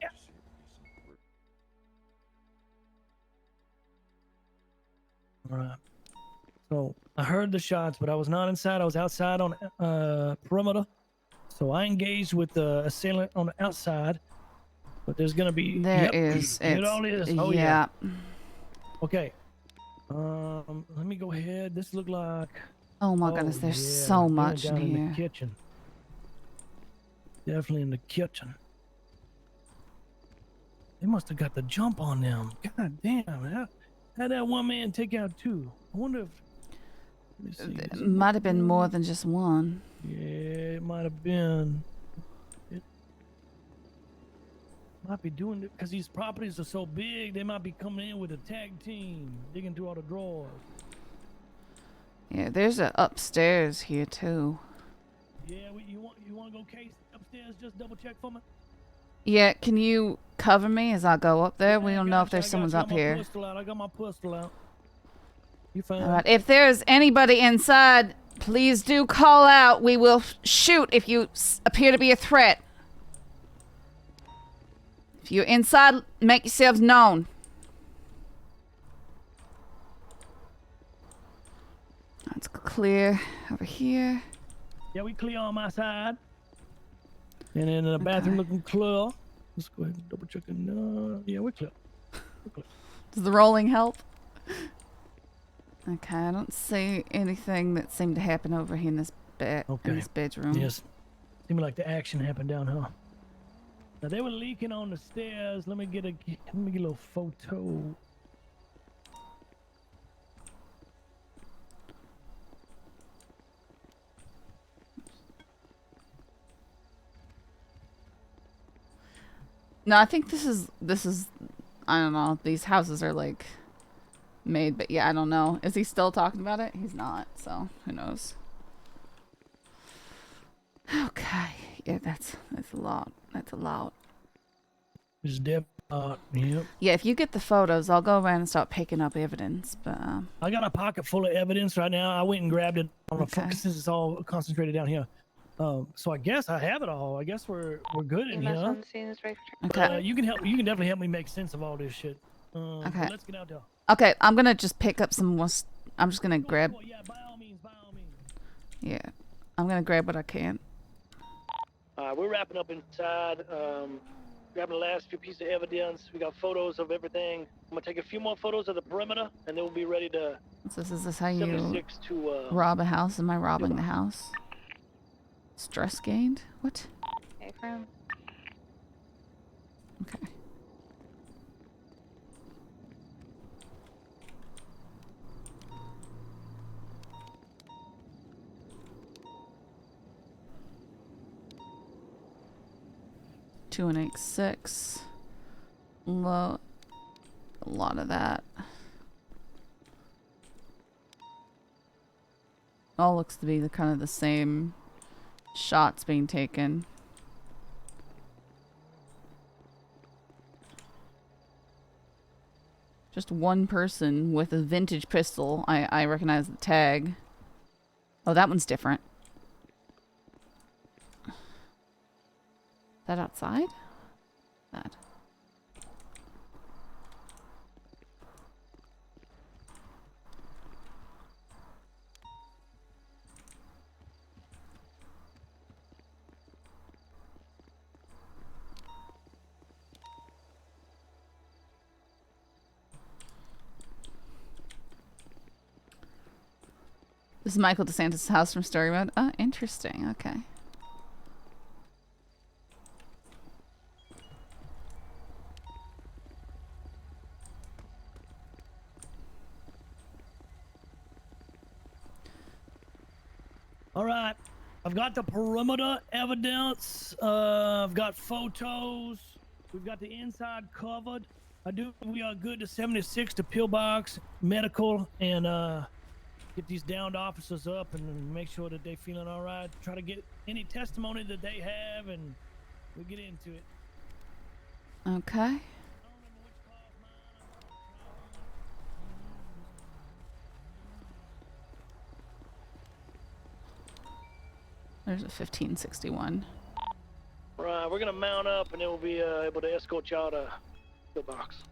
Yeah. All right. So I heard the shots, but I was not inside. I was outside on perimeter. So I engaged with the assailant on the outside. But there's gonna be There is. It all is. Oh yeah. Okay. Let me go ahead. This look like. Oh my goodness, there's yeah, so they went much down in in here. the kitchen. Definitely in the kitchen. They must have got the jump on them. God damn. How'd that one man take out 2? I wonder if. Let me see. It might have been more than just one. Yeah, it might have been. It might be doing it because these properties are so big. They might be coming in with a tag team, digging through all the drawers. Yeah, there's a upstairs here too. Yeah, you want to go case upstairs? Just double check for me. Yeah, can you cover me as I go up there? We don't know if Gotcha, I there's got someone's you. I up got my here. pistol out. I got my pistol out. You fine? All right, if there's anybody inside, please do call out. We will shoot if you appear to be a threat. If you're inside, make yourselves known. That's clear over here. Yeah, we clear on my side. And then the bathroom looking clear. Let's go ahead and double check. Yeah, we're clear. Does the rolling help? Okay, I don't see anything that seemed to happen over here in this in this bedroom. Yes. Seemed like the action happened down here. Now they were leaking on the stairs. Let me get a little photo. No, I think this is I don't know. These houses are like made, but yeah, I don't know. Is he still talking about it? He's not, so who knows. Okay. Yeah, that's a lot. That's a lot. It's yep. Yeah, if you get the photos, I'll go around and start picking up evidence, but I got a pocket full of evidence right now. I went and grabbed it on the phone since it's all concentrated down here. So I guess I have it all. I guess we're good in EMS here. on the scene is ready for Okay. You can definitely help me make sense of all this shit. Okay. Let's get out there. Okay, I'm gonna just pick up some more. I'm just gonna grab. Yeah, by all means. Yeah, I'm gonna grab what I can. We're wrapping up inside. Grabbing the last few pieces of evidence. We got photos of everything. I'm gonna take a few more photos of the perimeter, and then we'll be ready to. So is this how you 76 to rob a house? Am I robbing the house? Stress gained? What? Okay, from. Okay. Two and 8-6. Low. A lot of that. All looks to be the kind of the same shots being taken. Just one person with a vintage pistol. I recognize the tag. Oh, that one's different. Is that outside? That. This is Michael DeSantis' house from Story Mode. Oh, interesting. Okay. All right. I've got the perimeter evidence. I've got photos. We've got the inside covered. We are good to 76 to pillbox, medical, and get these downed officers up and make sure that they're feeling all right. Try to get any testimony that they have, and we'll get into it. Okay. There's a 1561. Right, we're gonna mount up, and then we'll be able to escort y'all to the box.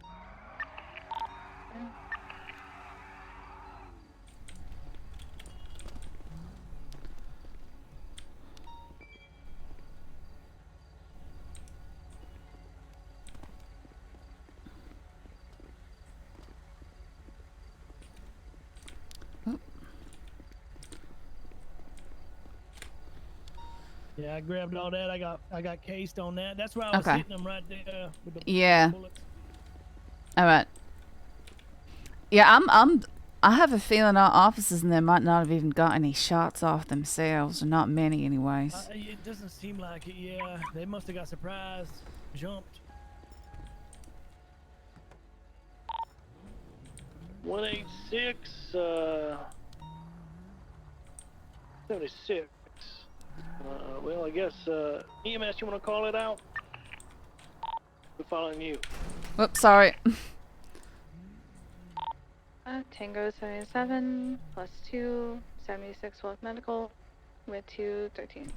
Yeah, I grabbed all that. I got cased on that. That's where I was Okay. hitting them right there with the Yeah. bullets. All right. Yeah, I have a feeling our officers in there might not have even got any shots off themselves, or not many anyways. It doesn't seem like it. Yeah, they must have got surprised, jumped. 186, 76. Well, I guess, EMS, you want to call it out? We're following you. Whoops, sorry. Tango 77 plus 2, 76 with medical with 2 13s.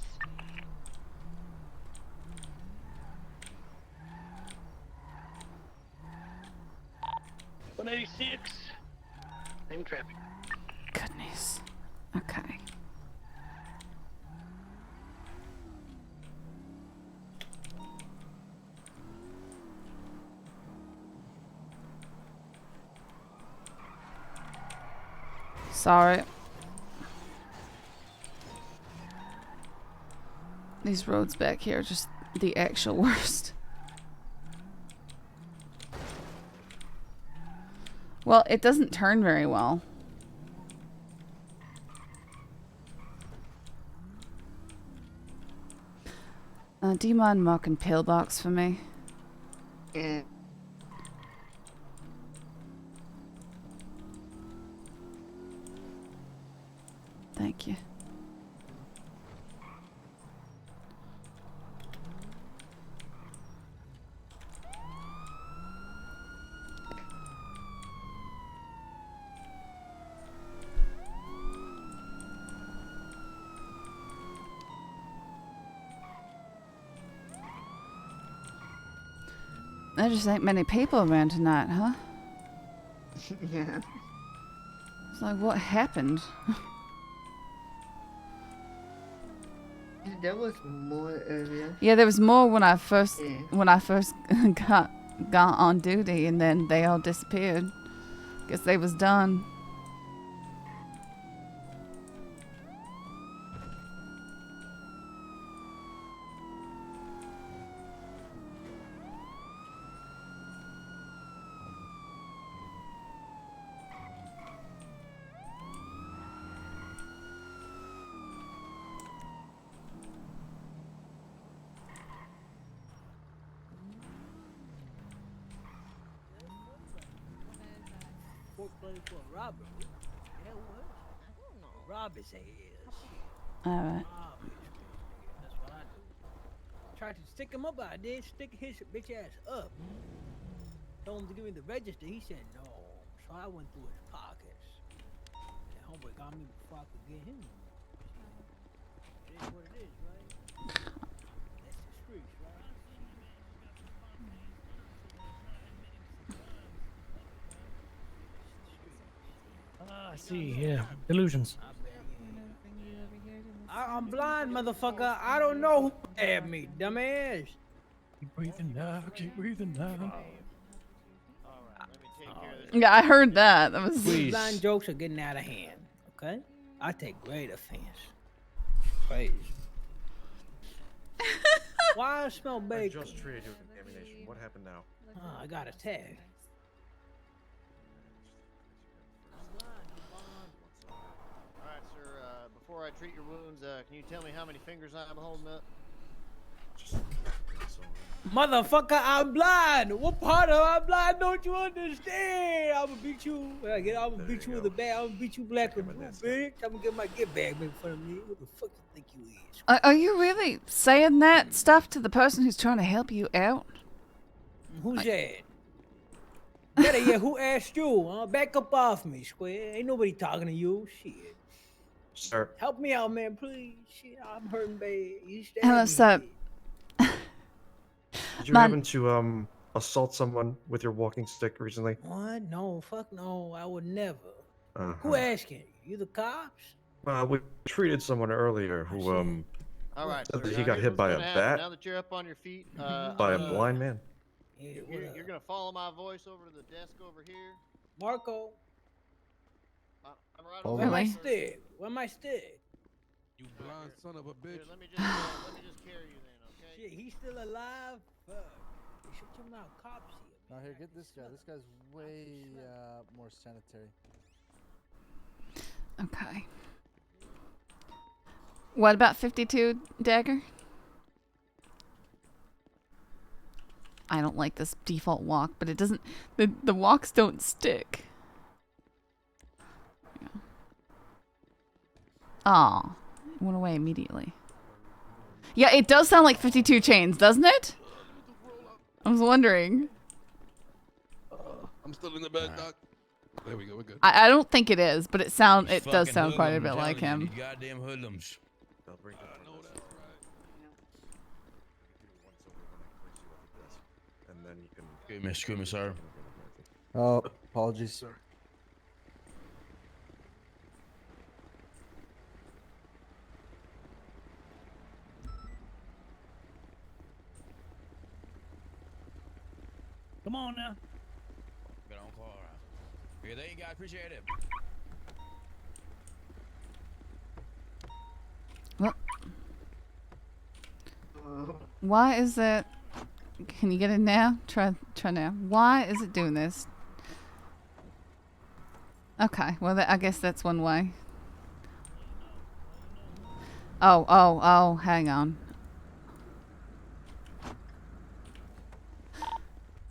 $186. Name traffic. Goodness. Okay. Sorry. These roads back here are just the actual worst. Well, it doesn't turn very well. Do you mind marking pillbox for me? Yeah. Thank you. There just ain't many people around tonight, huh? Yeah. It's like, what happened? There was more earlier. Yeah, there was more when I first Yeah. got on duty, and then they all disappeared. Guess they was done. Foreplay for a robbery. Yeah, what? I don't know. Rob his ass. Alright. Rob his nigga. That's what I do. Tried to stick him up, I did. Stick his bitch ass up. Told him to give me the register. He said no. So I went through his pockets. And homeboy got me before I could get him. It is what it is, right? That's the streets, right? Ah, I see. Yeah, illusions. I'm blind, motherfucker. I don't know who stabbed me, dumbass. Keep breathing now. Keep breathing now. Yeah, I heard that. That was. These blind jokes are getting out of hand. Okay, I take great offense. Crazy. Why I smell bacon? I just treated you with contamination. What happened now? I got a tag. Alright, sir, before I treat your wounds, can you tell me how many fingers I'm holding up? Motherfucker, I'm blind. What part of I'm blind don't you understand? I'ma beat you. When I get out, I'ma beat you with a bat. I'ma beat you black and blue, bitch. I'ma get my get bag made fun of me. What the fuck you think you is? Are you really saying that stuff to the person who's trying to help you out? Who's that? Better yet, who asked you? Back up off me, square. Ain't nobody talking to you. Shit. Sir. Help me out, man, please. Shit, I'm hurting bad. You stabbed Hello, me. sir. Did you happen to assault someone with your walking stick recently? What? No, fuck no. I would never. Uh-huh. Who asking? You the cops? We treated someone earlier who Alright, said sir, that now he got here's hit what's by a gonna happen. bat Now that you're up on your feet, by a blind man. Yeah, you're gonna follow my voice over to the desk over here. Marco. I'm right Where over my here. stick? Where my stick? You blind son of a bitch. Here, let me just carry you then, okay? Shit, he's still alive? Fuck. Hey, shut your mouth, cops here. Now here, get this guy. This guy's way more sanitary. Okay. What about 52, Dagger? I don't like this default walk, but it doesn't. The walks don't stick. Aw, it went away immediately. Yeah, it does sound like 52 chains, doesn't it? I was wondering. I'm still in the bed, Doc. There we go. We're good. I don't think it is, but it does Fucking sound quite a hoodlums, bit like telling you, him. these goddamn hoodlums. They'll bring I know that's right. and then you can. Excuse me, sir. Oh, apologies. Come on now. Get on call. Yeah, there you go. Appreciate it. What? Why is that? Can you get it now? Try now. Why is it doing this? Okay, well, I guess that's one way. Oh, hang on.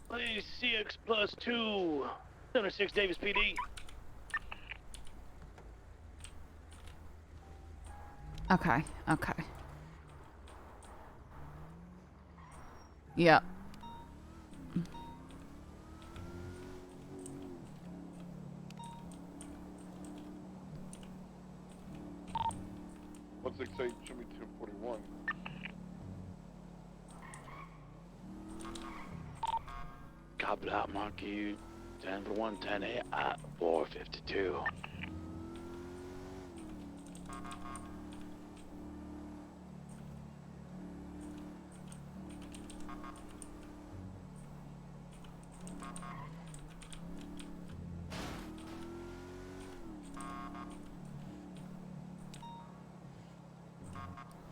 Please, CX plus 2, 76 Davis PD. Okay. Yep. What's 68, show me 241. Copy that, Monkey. 10 for 110 at 452.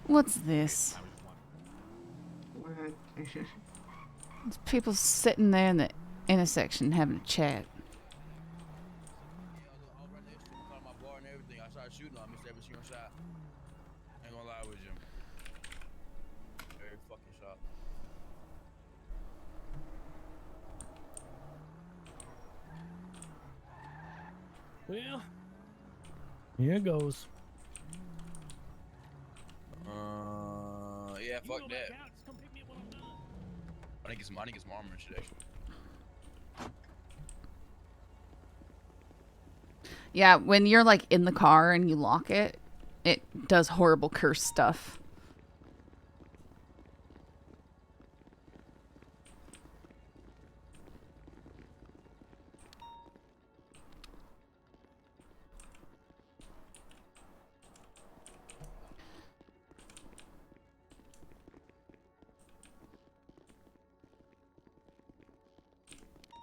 What's this? What? It's people sitting there in the intersection having a chat. My bar and everything. I started shooting. I missed every single shot. Ain't gonna lie with you. Every fucking shot. Well, here goes. Yeah, fuck that. I need some armor and shit, actually. Yeah, when you're like in the car and you lock it, it does horrible curse stuff.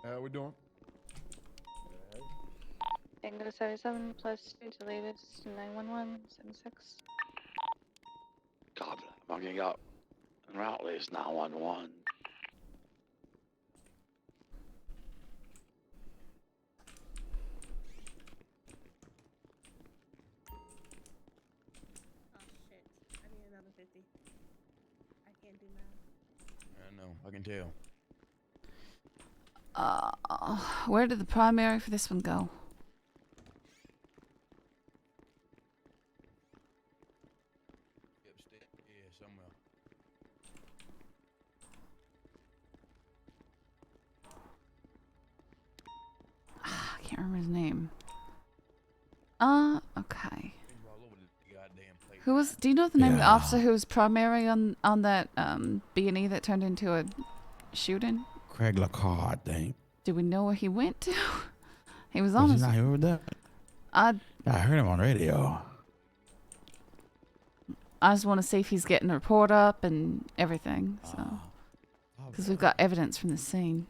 How we doing? Tango 77 plus 2 to latest 911 76. Copy that. Monkey got en route list 911. Oh shit. I need another 50. I can't do now. I know. I can tell. Where did the primary for this one go? Yeah, somewhere. I can't remember his name. Okay. Who was? Do you know the name of the officer who was primary on that B&E that turned into a shooting? Craig Lacard, I think. Do we know where he went to? He was Was on he his. not here with that? I heard him on radio. just want to see if he's getting a report up and everything. So, because we've got evidence from the scene.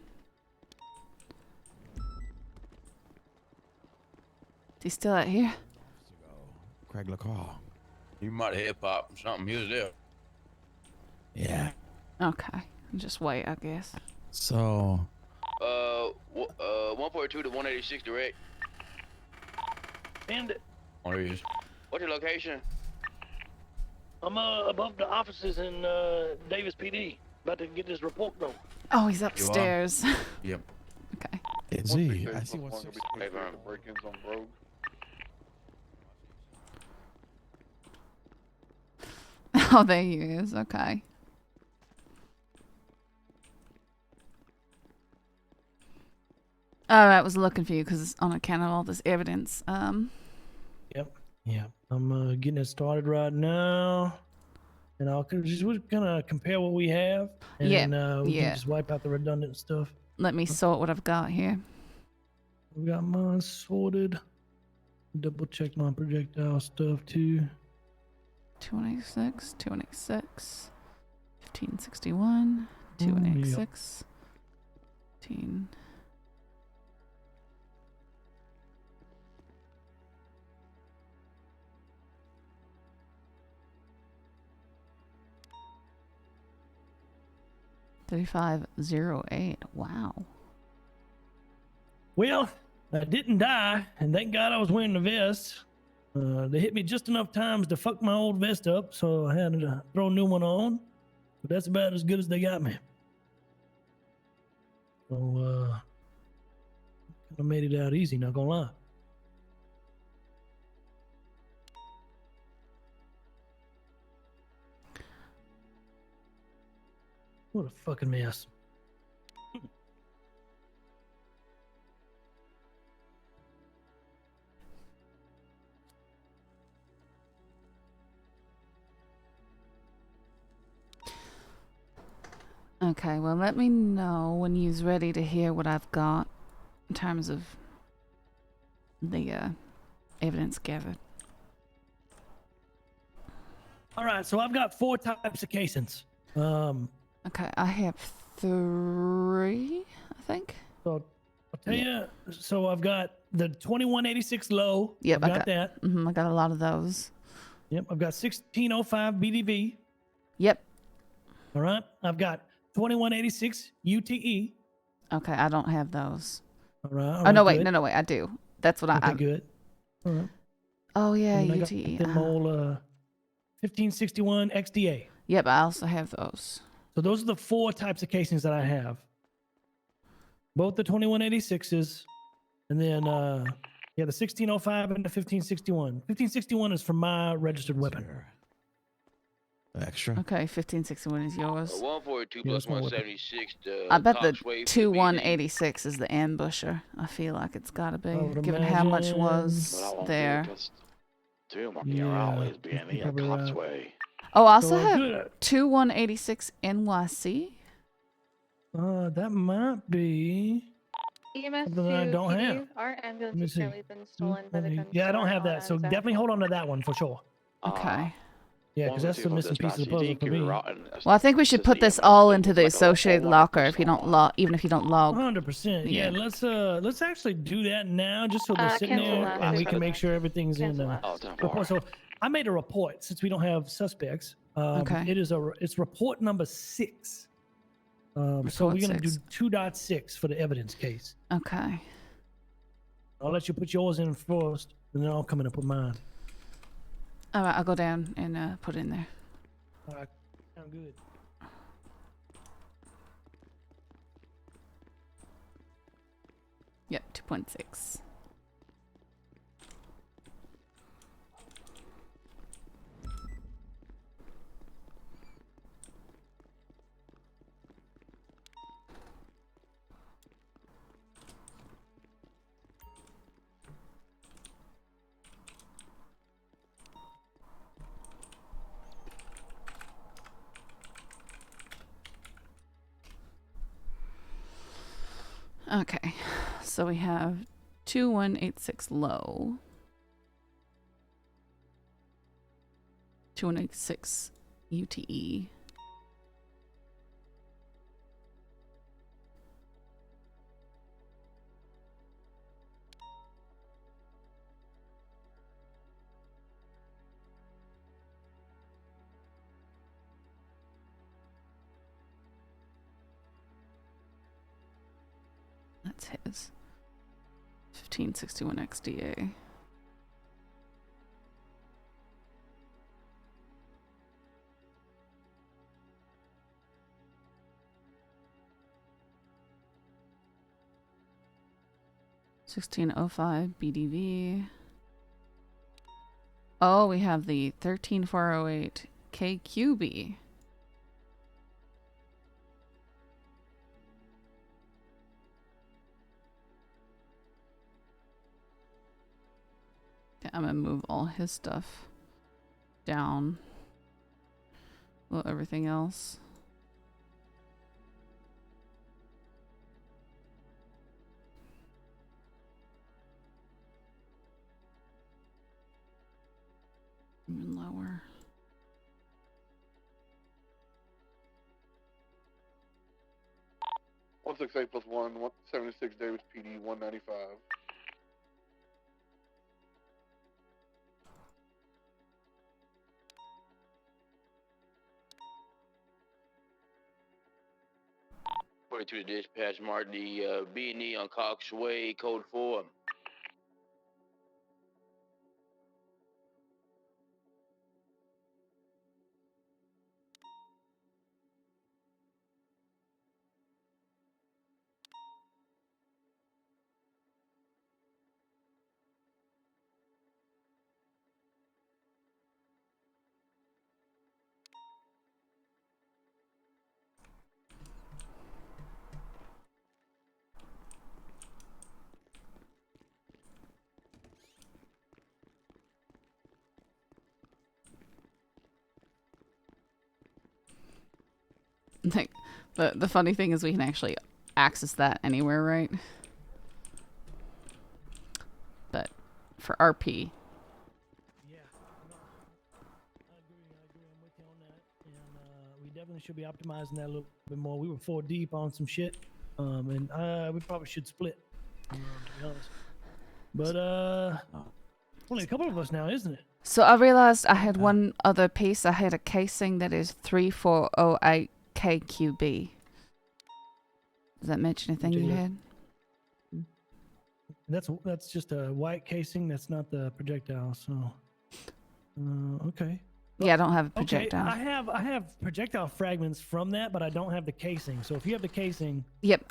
Is he still out here? Craig Lacard. You might have hip hop or something. He was there. Yeah. Okay. Just wait, I guess. So. 142 to 186 direct. And Oh, there he is. what's your location? I'm above the offices in Davis PD. About to get this report done. Oh, he's upstairs. Yep. Okay. Is he? I see what's break-ins on Rogue. Oh, there he is. Okay. All right, was looking for you because on account of all this evidence. Yep. I'm getting it started right now, and we're gonna compare what we have, and then we can just wipe out the redundant stuff. Let me sort what I've got here. We got mine sorted. Double check my projectile stuff too. 286, 286, 1561, 286, 15. $35.08. Wow. Well, I didn't die, and thank God I was wearing the vest. They hit me just enough times to fuck my old vest up, so I had to throw a new one on. But that's about as good as they got me. So, kind of made it out easy, not gonna lie. What a fucking mess. Okay, well, let me know when you's ready to hear what I've got in terms of the evidence gathered. All right, so I've got 4 types of casings. Okay, I have 3, I think. So I'll tell you. So I've got the 2186 low. Yep, I've got that. I got a lot of those. Yep, I've got 1605 BDV. Yep. All right, I've got 2186 UTE. Okay, I don't have those. All right. Oh no, wait, no, wait, I do. That's what Okay, good. All right. Oh yeah, And I got UTE. them all 1561 XDA. Yep, I also have those. So those are the 4 types of casings that I have. Both the 2186s, and then the 1605 and the 1561. 1561 is for my registered weapon. Extra. Okay, 1561 is yours. 142 plus 176. I bet the 2186 is the ambusher. I feel like it's got to be, given how much was there. 2 marking your always be in the cops way. Oh, I also have 2186 NYC. That might be EMS something that I don't PD, have. our ambulance Let me has see. currently been stolen by the gun Yeah, I don't store have that. on So Anzac. definitely hold on to that one for sure. Okay. Yeah, because that's the missing piece of the puzzle for me. Well, I think we should put this all into the associated locker if you don't log, even if you don't log. 100%. Yeah, let's actually do that now, just so they're sitting there and we can make sure everything's in report. So I made a report since we don't have suspects. Okay. It's report number 6. So we're gonna do 2.6 for the evidence case. Okay. I'll let you put yours in first, and then I'll come in and put mine. All right, I'll go down and put it in there. All right, sound good. Yep, 2.6. Okay, so we have 2186 low, 2186 UTE, that's his. 1561 XDA. $16.05 BDV. Oh, we have the 13408 KQB. I'm gonna move all his stuff down. Well, everything else. Even lower. 168 plus 176 Davis PD 195. To the dispatch, mark the B&E on Cox Way, code 4. Like, the funny thing is we can actually access that anywhere, right? But for RP, Yeah, no, I agree. I'm with you on that. And we definitely should be optimizing that a little bit more. We were 4 deep on some shit, and we probably should split. To be honest. But only a couple of us now, isn't it? so I realized I had one other piece. I had a casing that is 3408 KQB. Does that mention anything you had? That's just a white casing. That's not the projectile. So, okay. Yeah, I don't have a Okay, projectile. I have projectile fragments from that, but I don't have the casing. So if you have the casing, Yep,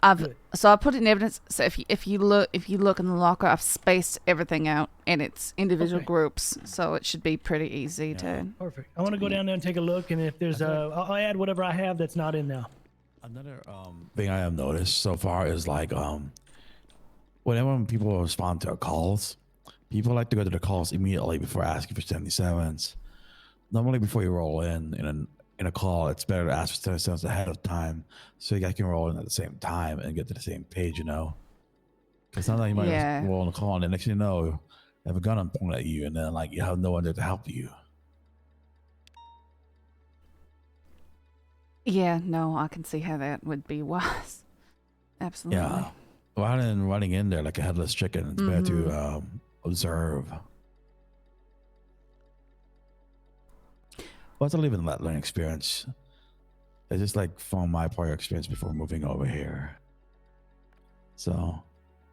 so I put it in evidence. So if you look in the locker, I've spaced everything out in its individual groups, so it should be pretty easy to. Perfect. I want to go down there and take a look, and if there's I'll add whatever I have that's not in now. Another thing I have noticed so far is like whenever people respond to our calls, people like to go to the calls immediately before asking for 77s. Normally, before you roll in a call, it's better to ask for 77s ahead of time so you guys can roll in at the same time and get to the same page, you know? Because sometimes you might just roll in a call and the next thing you know, you have a gun pointed at you and then like you have no one there to help you. Yeah, no, I can see how that would be wise. Absolutely. Yeah. Rather than running in there like a headless chicken, it's better to observe. But to live in that learning experience, it's just like from my prior experience before moving over here. So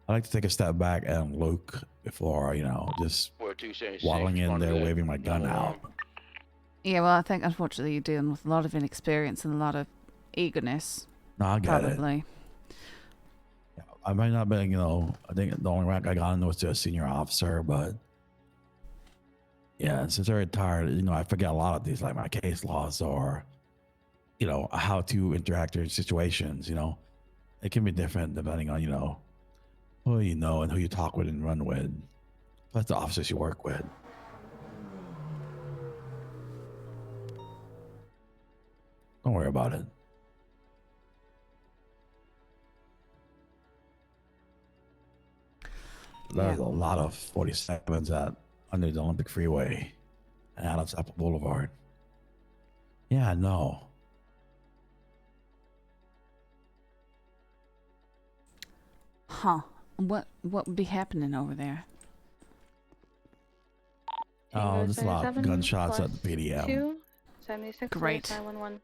I like to take a step back and look before, just waddling in there, waving my gun out. Yeah, well, I think unfortunately you're dealing with a lot of inexperience and a lot of eagerness. No, I get it. Probably. Yeah, I might not be, I think the only rank I got in was to a senior officer, but yeah, since I'm retired, I forget a lot of these, like my case laws or, how to interact in situations, It can be different depending on, who you know and who you talk with and run with, plus the officers you work with. Don't worry about it. There's a lot of 47s under the Olympic Freeway and Adams Apple Boulevard. Yeah, I know. Huh. What would be happening over there? Oh, there's a lot of gunshots at the PDM. 276 Great. 911.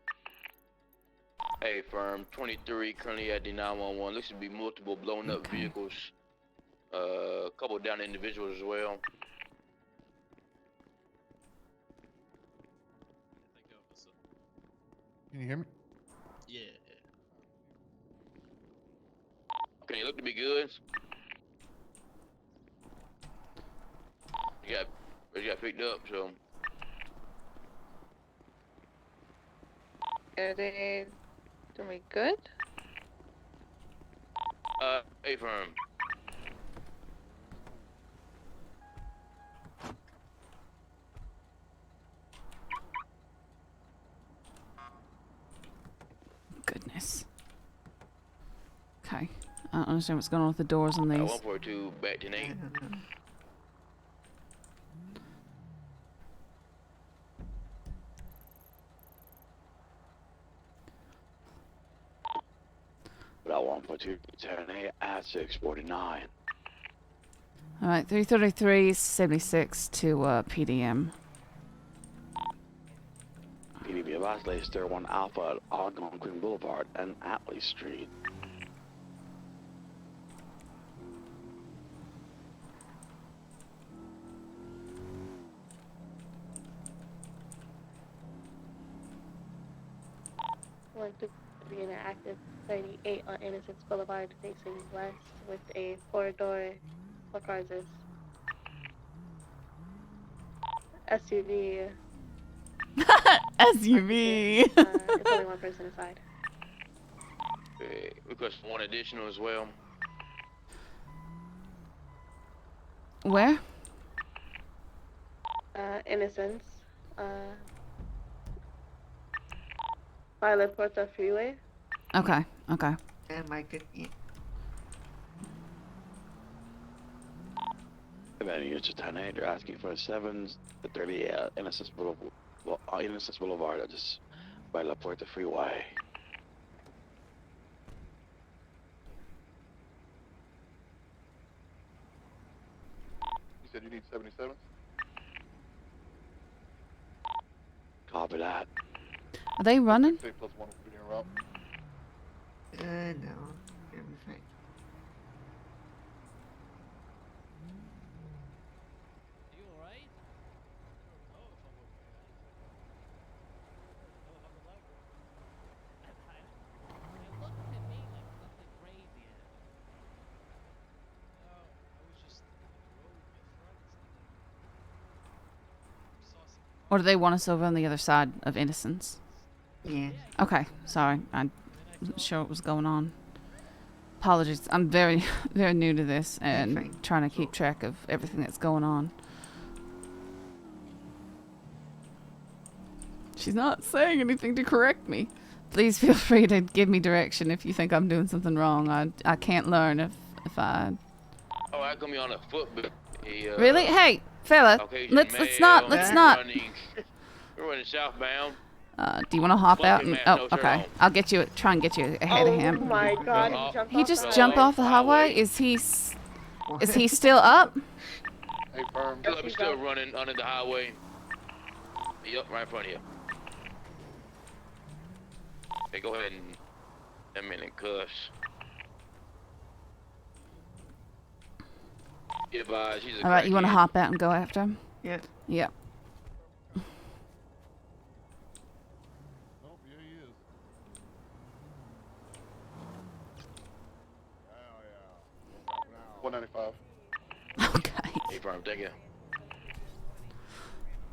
Hey, firm 23 currently at the 911. Looks to be multiple blown up vehicles. A couple down individuals as well. Can you hear me? Yeah. Okay, you look to be good. You got picked up, so. Are they good? Hey, firm. Goodness. Okay. I don't understand what's going on with the doors on these. 142 back to 8. 142 10A at 649. All right, 333 76 to PDM. PDB advised Leicester 1 Alpha at Algonquin Boulevard and Atlee Street. One to be in an active 38 on Innocence Boulevard facing west with a 4-door. What car is this? SUV. SUV. It's only one person inside. Request one additional as well. Where? Innocence. Violet Porta Freeway. Okay, okay. And my good. Yeah. And then units to 10A, they're asking for 7s, the 30 Innocence Boulevard, Innocence Boulevard, just by La Puerta Freeway. You said you need 77? Copy that. Are they running? Say plus 1 will be en route. No. It'll be fine. Or do they want us over on the other side of Innocence? Yeah. Okay, sorry. I wasn't sure what was going on. Apologies. I'm very, very new to this and trying to keep track of everything that's going on. She's not saying anything to correct me. Please feel free to give me direction if you think I'm doing something wrong. I can't learn if I... Oh, I come on a foot, but Really? Hey, fella, let's not. We're running southbound. Do you want to hop out? And, oh, okay. I'll get you. Try and get you ahead of him. Oh my God! He just jumped off the highway. Is he still up? Hey, firm. I'm still running under the highway. Yep, right in front of you. Hey, go ahead and come in and cuss. All right, you want to hop out and go after him? Yeah. Yep. Oh, yeah, he is. Oh, yeah. 195. Okay. Hey, firm, take it.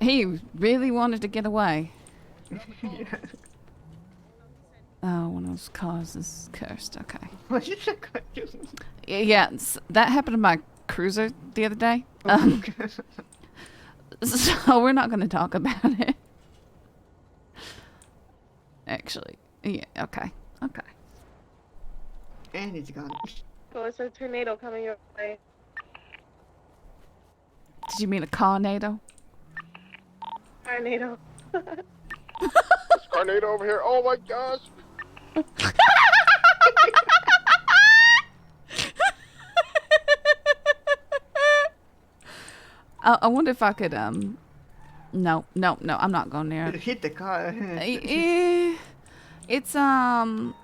He really wanted to get away. Yeah. Oh, one of those cars is cursed. Okay. What is that? Yeah, that happened to my cruiser the other day. So we're not going to talk about it. Actually, yeah. Okay. Okay. And it's gone. So it's a tornado coming your way. Did you mean a carnado? Tornado. It's Carnado over here. Oh my gosh. I wonder if I could no, I'm not going near it. Hit the car. It's so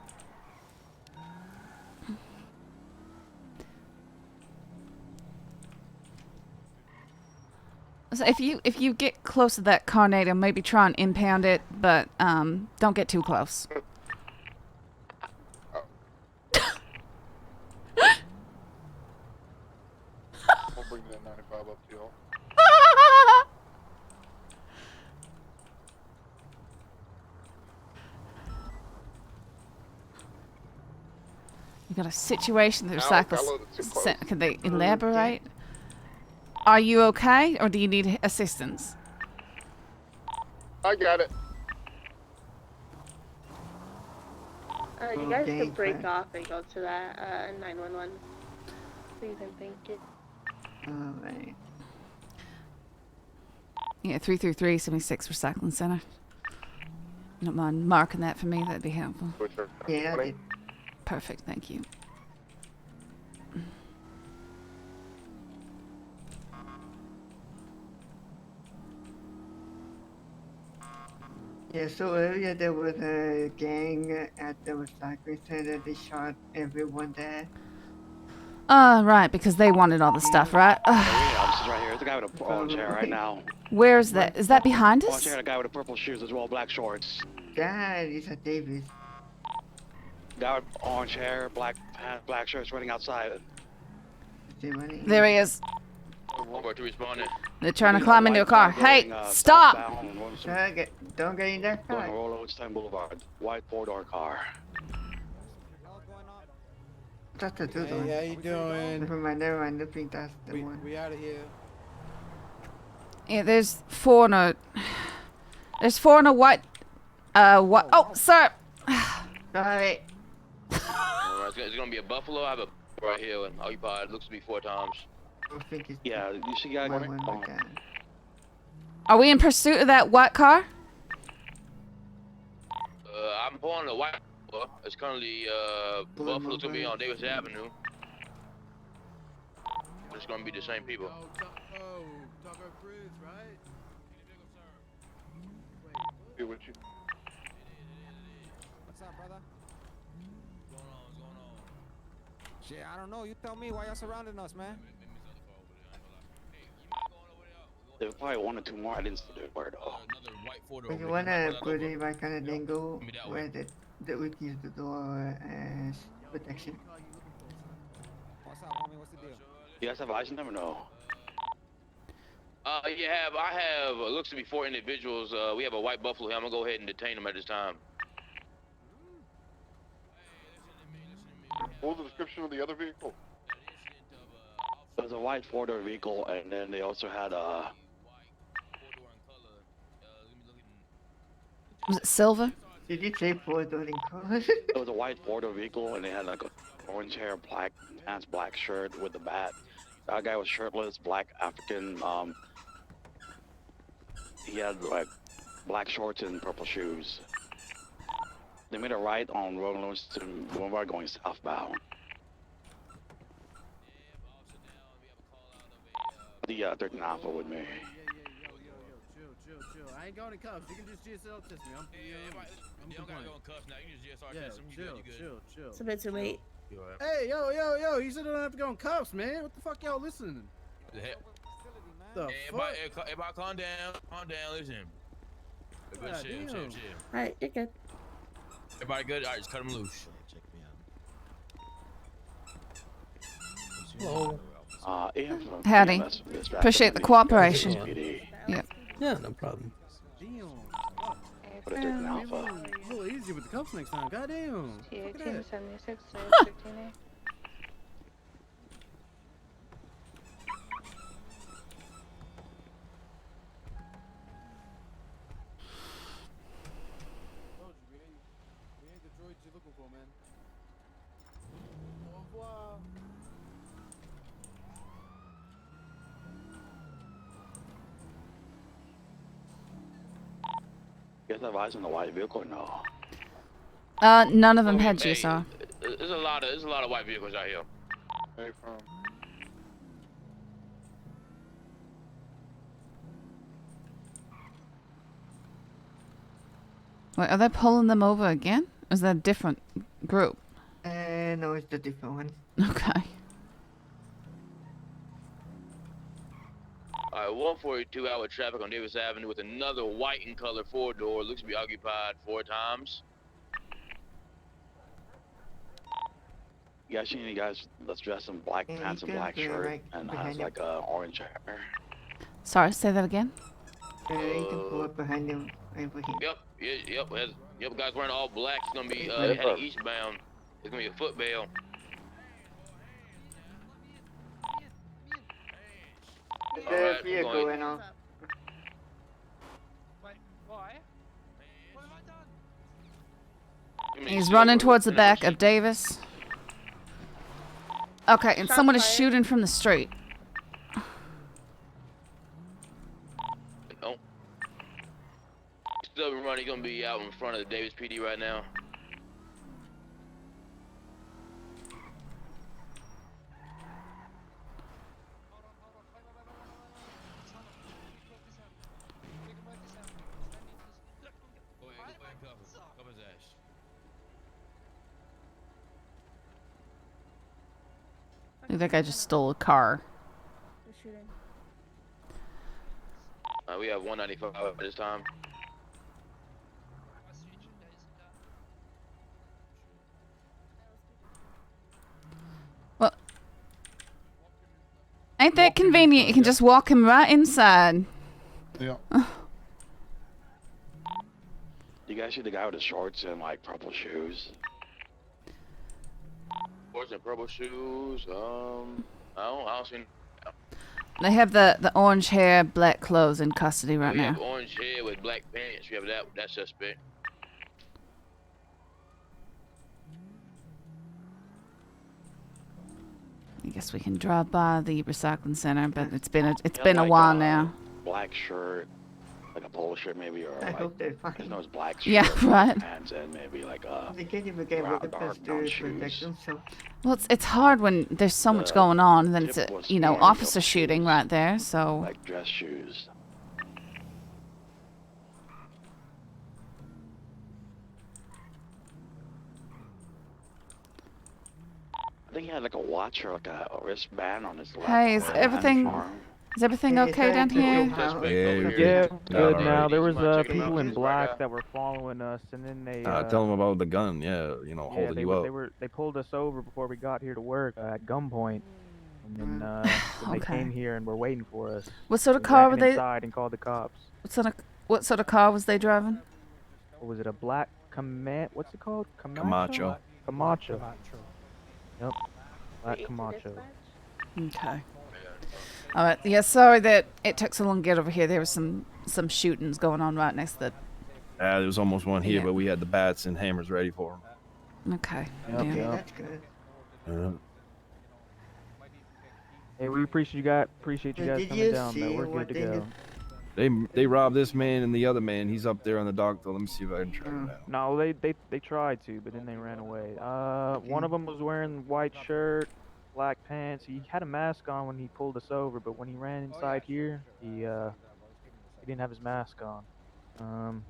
if you get close to that carnado, maybe try and impound it, but don't get too close. I'll bring that 95 up to y'all. You got a situation with Ow, cyclists. fellow, that's too close. Can they elaborate? Are you okay, or do you need assistance? I got it. You guys could break off and go to that 911. Please and thank you. Alright. Yeah, 333 76 Recycling Center. You don't mind marking that for me? That'd be helpful. Yeah, I did. Perfect, thank you. Yeah, so earlier there was a gang at the recycling center. They shot everyone there. Right, because they wanted all the stuff, right? Hey, officers right here. There's a guy with a orange hair right now. Where's that? Is that behind Orange us? hair, a guy with the purple shoes as well, black shorts. That is a Davis. Guy with orange hair, black pants, black shirts running outside. There he is. Over to responding. They're trying to climb into a car. Hey, stop! Don't get in that car. Going Roleplay Boulevard. White four-door car. That's the two Hey, how you doing? Never mind, I think that's the one. We out of here. Yeah, there's four in a white, what? Oh, sir! Sorry. Alright, it's gonna be a Buffalo. I have a right here and occupied. Looks to be 4 times. Yeah, you see guy going. Are we in pursuit of that white car? I'm pulling the white. It's currently Buffalo's gonna be on Davis Avenue. It's gonna be the same people. Tucker Bridge, right? Here with you. What's up, brother? What's going on? Shit, I don't know. You tell me why y'all surrounding us, man. There's probably 1 or 2 more. I didn't see the word. You wanna put it right kind of angle where we can use the door as protection. What's up, homie? What's the deal? You guys have eyes? You never know. I have, looks to be 4 individuals. We have a white Buffalo here. I'm gonna go ahead and detain them at this time. What was the description of the other vehicle? It was a white four-door vehicle, and then they also had a. Was it silver? Did you say 4-door in color? It was a white four-door vehicle, and they had like a orange hair, black pants, black shirt with the bat. That guy was shirtless, black African. He had like black shorts and purple shoes. They made a right on Roland Livingston Boulevard going southbound. The 13 Alpha with me. Chill. I ain't going in cuffs. You can just GSL test me. I'm compliant. Chill. It's a bit too late. Hey, yo, you said I don't have to go in cuffs, man. What the fuck y'all listening? The fuck? Everybody calm down, listen. Chill. Alright, you're good. Everybody good? Alright, just cut them loose. Hello. Howdy. Appreciate the cooperation. Yeah. Yeah, no problem. Damn. A little easy with the cuffs next time. Goddamn. T1876, 13A. We ain't the droids you're looking for, man. Au revoir. You guys have eyes on the white vehicle or no? None of them had GSR. There's a lot of white vehicles out here. Hey, from. Wait, are they pulling them over again? Or is that a different group? No, it's the different one. Okay. Alright, 142-hour traffic on Davis Avenue with another white and color 4-door. Looks to be occupied 4 times. You guys see any guys that's dressed in black pants and black shirt and has like orange hair? Sorry, say that again. You can pull up behind him over here. Yep, guys wearing all black. It's gonna be heading eastbound. It's gonna be a foot bail. There's a vehicle going on. He's running towards the back of Davis. Okay, and someone is shooting from the street. Oh. Still running. He's gonna be out in front of the Davis PD right now. That guy just stole a car. The shooting. We have 195 at this time. Well, ain't that convenient? You can just walk him right inside. Yeah. You guys see the guy with the shorts and like purple shoes? Shorts and purple shoes. I don't see. They have the orange hair, black clothes in custody right We now. have orange hair with black pants. We have that suspect. I guess we can drive by the recycling center, but it's been He a had, while like, now. Black shirt, like a polo shirt maybe, or I like hope they're fine. his nose black shirt, Yeah, right. pants, and maybe like They can't even get dark weapons brown to shoes. protect themselves. Well, it's hard when there's so much going on, and then it's a tip was orange officer up shooting shoes, right there. So like dress shoes. I think he had like a watch or like a wristband on his left. hey, is everything okay down here? Yeah, good now. There was people in black that were following us, and then they tell them about the gun. Yeah, holding you up. they pulled us over before we got here to work at gunpoint, and then they Okay. came here and were waiting for us. What sort of We car ran were they? inside and called the cops. What sort of car was they driving? What was it? A black What's it called? Camacho. Camacho. Yep. Black Camacho. Okay. All right. Yeah. Sorry that it took so long to get over here. There was some shootings going on right next to the. There was almost one here, Yeah. but we had the bats and hammers ready for them. Okay. Yep. Yeah. Yep. That's good. Hey, we appreciate you guys Did coming you down. see Though. We're what good to they go. They robbed this man and the other man. He's up there on the dock. Let me see if I can track him down. No, they tried to, but then they ran away. One of them was wearing white shirt, black pants. He had a mask on when he pulled us over, but when he ran inside here, he didn't have his mask on.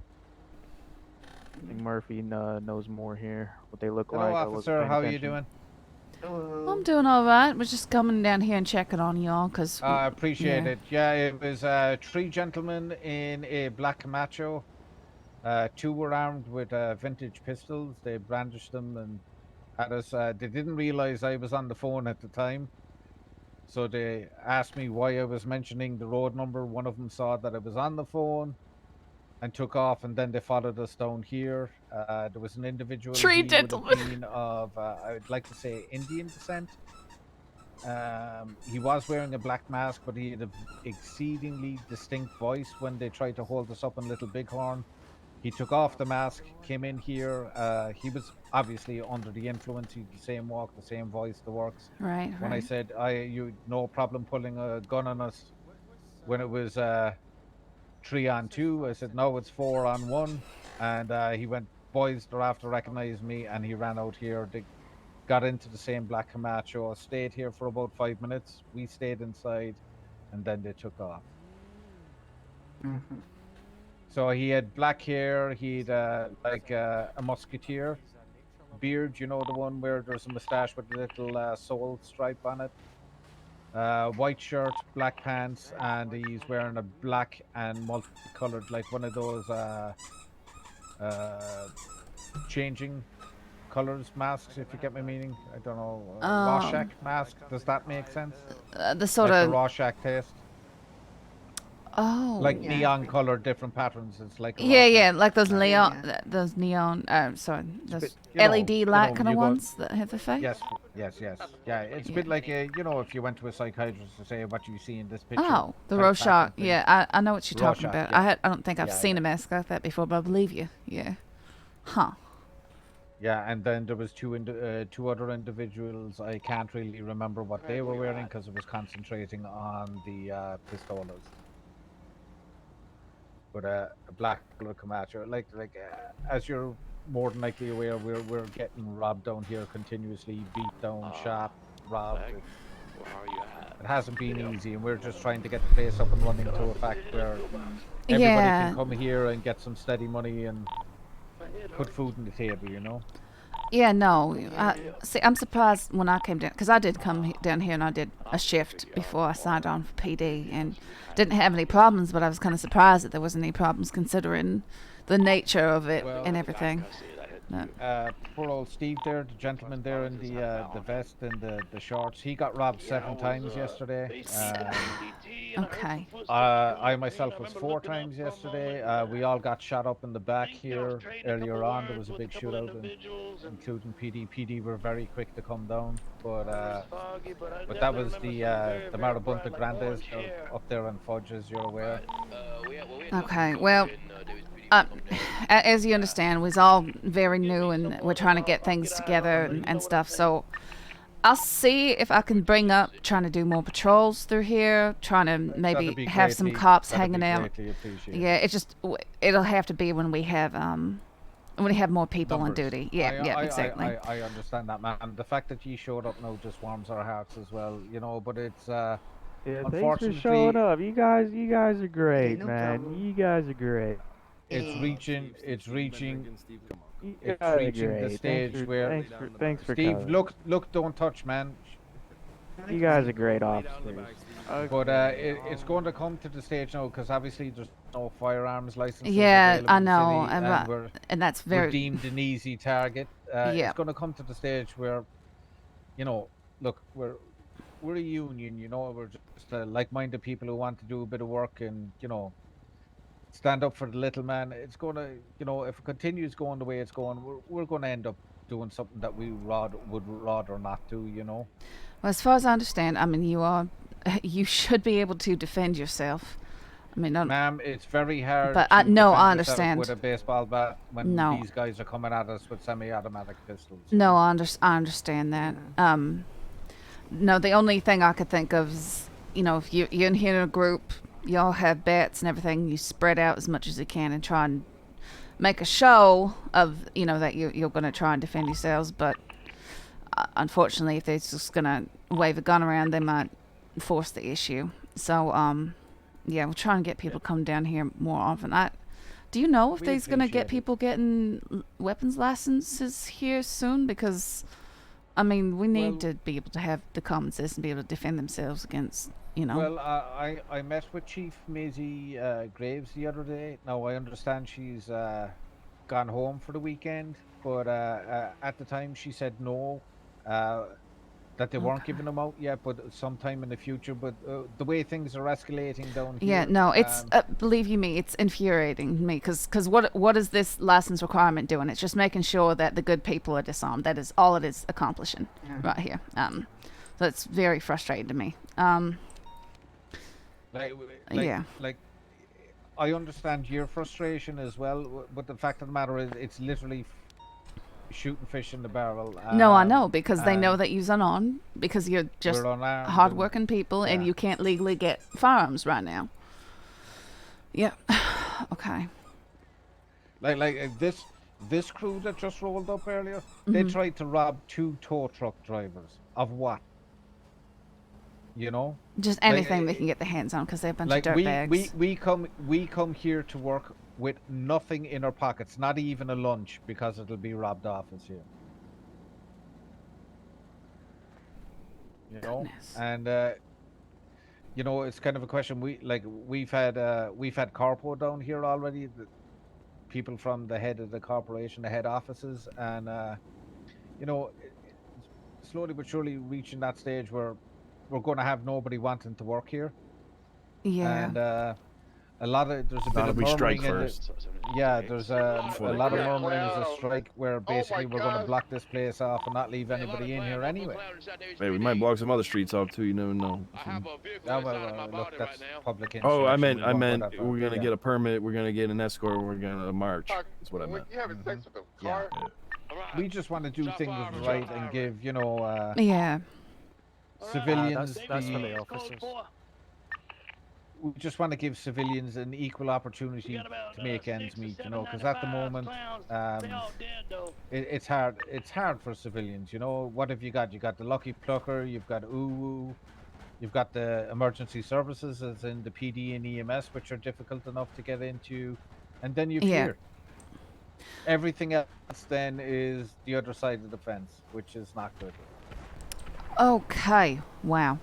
I think Murphy knows more here. What they look Hello, like. I wasn't officer. paying How are you attention. doing? I'm doing all right. We're just coming down here and checking on y'all because. I appreciate it. Yeah, it was 3 gentlemen in a black Camacho. 2 were armed with vintage pistols. They brandished them and had us. They didn't realize I was on the phone at the time. So they asked me why I was mentioning the road number. One of them saw that I was on the phone and took off, and then they followed us down here. There was an individual. Three he would have gentlemen. been of, I would like to say, Indian descent. He was wearing a black mask, but he had an exceedingly distinct voice when they tried to hold us up in Little Bighorn. He took off the mask, came in here. He was obviously under the influence. He had the same walk, the same voice, the works. Right. When I Right. said, you no problem pulling a gun on us, when it was 3 on 2, I said, no, it's 4 on 1. And he went, boys, they're after recognizing me, and he ran out here. They got into the same black Camacho, stayed here for about 5 minutes. We stayed inside, and then they took off. So he had black hair, he'd like a musketeer beard, you know, the one where there's a mustache with a little soul stripe on it. White shirt, black pants, and he's wearing a black and multicolored, like one of those changing colors masks, if you get my meaning. I don't know. Rorschach mask. Does that make sense? The sort like of. the Rorschach test. Oh. Like neon colored, different patterns. It's like a Yeah, Rorschach. yeah, like those those neon. Sorry, those You know, LED light kind you of go- ones that have the face. Yes, yes. Yeah, it's a bit like you know, if you went to a psychiatrist to say what you see in this picture. Oh, the type Rorschach. pattern thing. Yeah, I know what you're talking Rorschach, about. yeah. I don't think I've Yeah, seen yeah. a mask like that before, but I believe you. Yeah. Huh. Yeah, and then there was two other individuals. I can't really remember what they were wearing because it was concentrating on the pistolas. But a black color Camacho, like as you're more than likely aware, we're getting robbed down here continuously, beat down, shot, robbed. Where are you at? It hasn't been easy, and we're just trying to get the place up and running to a fact where everybody Yeah. can come here and get some steady money and put food on the table, you know. Yeah, no. See, I'm surprised when I came down, because I did come down here and I did a shift before I signed on for PD and didn't have any problems, but I was kind of surprised that there wasn't any problems considering the nature of it and everything. Poor old Steve there, the gentleman there in the vest and the shorts, he got robbed 7 times yesterday. Okay. I myself was 4 times yesterday. We all got shot up in the back here earlier on. There was a big shootout, including PD. PD were very quick to come down, but that was the Marabunta Grandes up there on Fudge, as you're aware. Okay, well, as you understand, we're all very new and we're trying to get things together and stuff, so I'll see if I can bring up trying to do more patrols through here, trying to maybe have some cops hanging out. Yeah, it'll have to be when we have more people on duty. Yeah, exactly. I understand that, man. And the fact that you showed up now just warms our hearts as well, you know, but it's Yeah, thanks for unfortunately showing up. You guys are great, no man. problem. You guys are great. it's reaching You it's guys are reaching the great. stage where Thanks for Steve, coming. look, don't touch, man. You guys are great officers. But it's going to come to the stage now because obviously there's no firearms licenses Yeah, available I in the know, city, and that's we're very deemed an easy target. Yeah. It's going to come to the stage where, you know, look, we're a union, you know, we're just like-minded people who want to do a bit of work and, you know, stand up for the little man. It's going to, you know, if it continues going the way it's going, we're going to end up doing something that we would rather not do, you know. Well, as far as I understand, I mean, you should be able to defend yourself. I mean, ma'am, it's very hard. But to I defend understand. with a baseball bat when No. these guys are coming at us with semi-automatic pistols. No, I understand that. No, the only thing I could think of is, you know, if you're in here in a group, y'all have bats and everything, you spread out as much as you can and try and make a show of, you know, that you're going to try and defend yourselves. But unfortunately, if they're just going to wave a gun around, they might force the issue. So, yeah, we're trying to get people to come down here more often. Do you know if they's going to get people getting weapons licenses here soon? Because, I mean, we need to be able to have the common sense and be able to defend themselves against, you know. Well, I met with Chief Maisie Graves the other day. Now, I understand she's gone home for the weekend, but at the time she said no, that they weren't giving them out yet, but sometime in the future. But the way things are escalating down here... Yeah, no, it's, believe you me, it's infuriating me, because what is this license requirement doing? It's just making sure that the good people are disarmed. That is all it is accomplishing right here. So it's very frustrating to me. Yeah. Like, I understand your frustration as well, but the fact of the matter is, it's literally shooting fish in the barrel. No, I know, because they know that you're unarmed, because you're just hard-working people, and you can't legally get firearms right now. Yeah. Okay. Like this crew that just rolled up earlier, they tried to rob 2 tow truck drivers. Of what? You know? Just anything they can get their hands on, because they're a bunch of dirtbags. We come here to work with nothing in our pockets, not even a lunch, because it'll be robbed off us here. You know, and you know, it's kind of a question. We've had corpo down here already. The people from the head of the corporation, the head offices, and you know, slowly but surely reaching that stage where we're going to have nobody wanting to work here. Yeah. And there's a bit of murmuring there's a lot of murmuring as a strike where basically we're going to block this place off and not leave anybody in here anyway. Hey, we might block some other streets off too. You never know. Look, that's public interest. Oh, I meant we're gonna get a permit. We're gonna get an escort. We're gonna march. That's what I meant. Yeah. We just want to do things right and give, you know, civilians. That's for the officers. We just want to give civilians an equal opportunity to make ends meet, you know, because at the moment, it's hard. It's hard for civilians, you know. What have you got? You got the Lucky Plucker, you've got UWU, you've got the emergency services, as in the PD and EMS, which are difficult enough to get into, and then you've here. Everything else then is the other side of the fence, which is not good. Okay. Wow.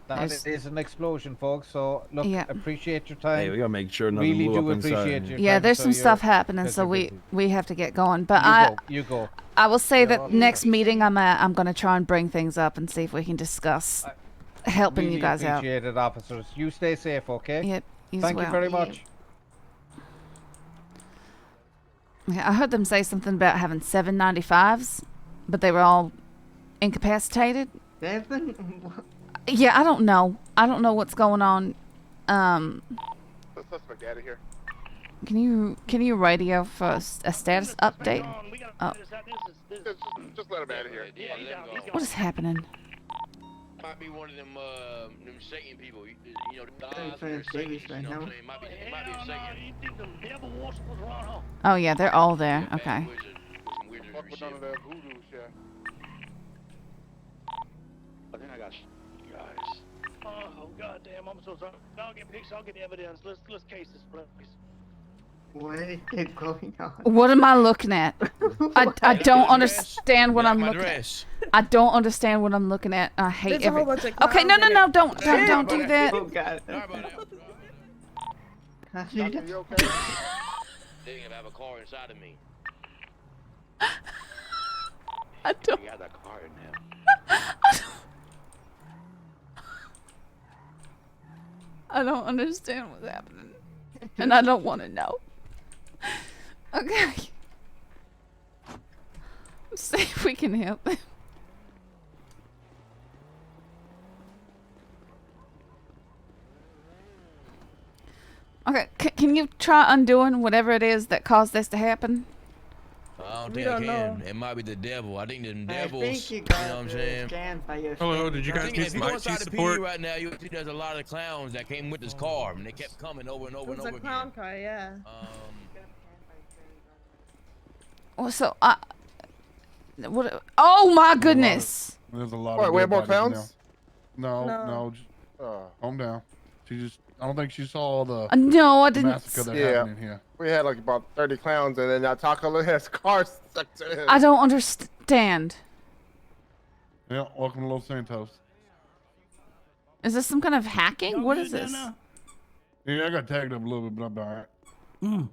That There's- is an explosion, folks. So look, Yeah. appreciate your time. Hey, we gotta make sure nothing really blew do up inside. appreciate your Yeah, time. there's so some you're- stuff happening, 'cause so you're we busy. have to get going. But You go. I will say You're that all next yours. meeting I'm gonna try and bring things up and see if we can discuss helping Really you guys out. appreciate it, officers. You stay safe, okay? Yep. You as Thank you well. very much. Yeah, I heard them say something about having 795s, but they were all incapacitated. 7? Yeah, I don't know. I don't know what's going on. The suspect out of here. Can you radio for a status update? Oh, Just let him out of here. Yeah, let him go. what is happening? Might be one of them Satan people. You know, the I'm gods, trying they're to save Satanists, us you right know what now. I'm saying? It might be a Satan. Oh yeah, they're all there. Okay. Fuck with none of that voodoo shit. I think I got you guys. Oh goddamn! I'm so sorry. I'll get pictures. I'll get evidence. Let's case this, please. What is it going on? What am I looking at? I don't understand what I'm looking at. I don't understand what I'm looking at. I hate There's a whole bunch of Okay, no, clowns no, in no, it. don't do that. Oh god. Doctor, you okay? They have a car inside of me. I don't. You got that car in him. I don't understand what's happening, and I don't want to know. Okay. See if we can help them. Okay, can you try undoing whatever it is that caused this to happen? I don't We think I don't can. know. It might be the devil. I think them I devils. think you You got know what I'm saying? scanned by your Hello, did you I guys think need if you some go IT inside the support? PD right now, you'll see there's a lot of clowns that came with this car, and they kept coming over and over It and was over a clown again. car, yeah. Well, so what? Oh my goodness! There's a lot What, of we dead have more bodies clowns? No, No. no. Calm down. She just, I don't think she saw all the No, I the didn't. massacre that's happening here. We had like about 30 clowns, and then that taco has cars stuck to him. I don't understand. Yeah, welcome to Los Santos. Is this some kind of hacking? What is this? Yeah, I got tagged up a little bit, but I'm alright.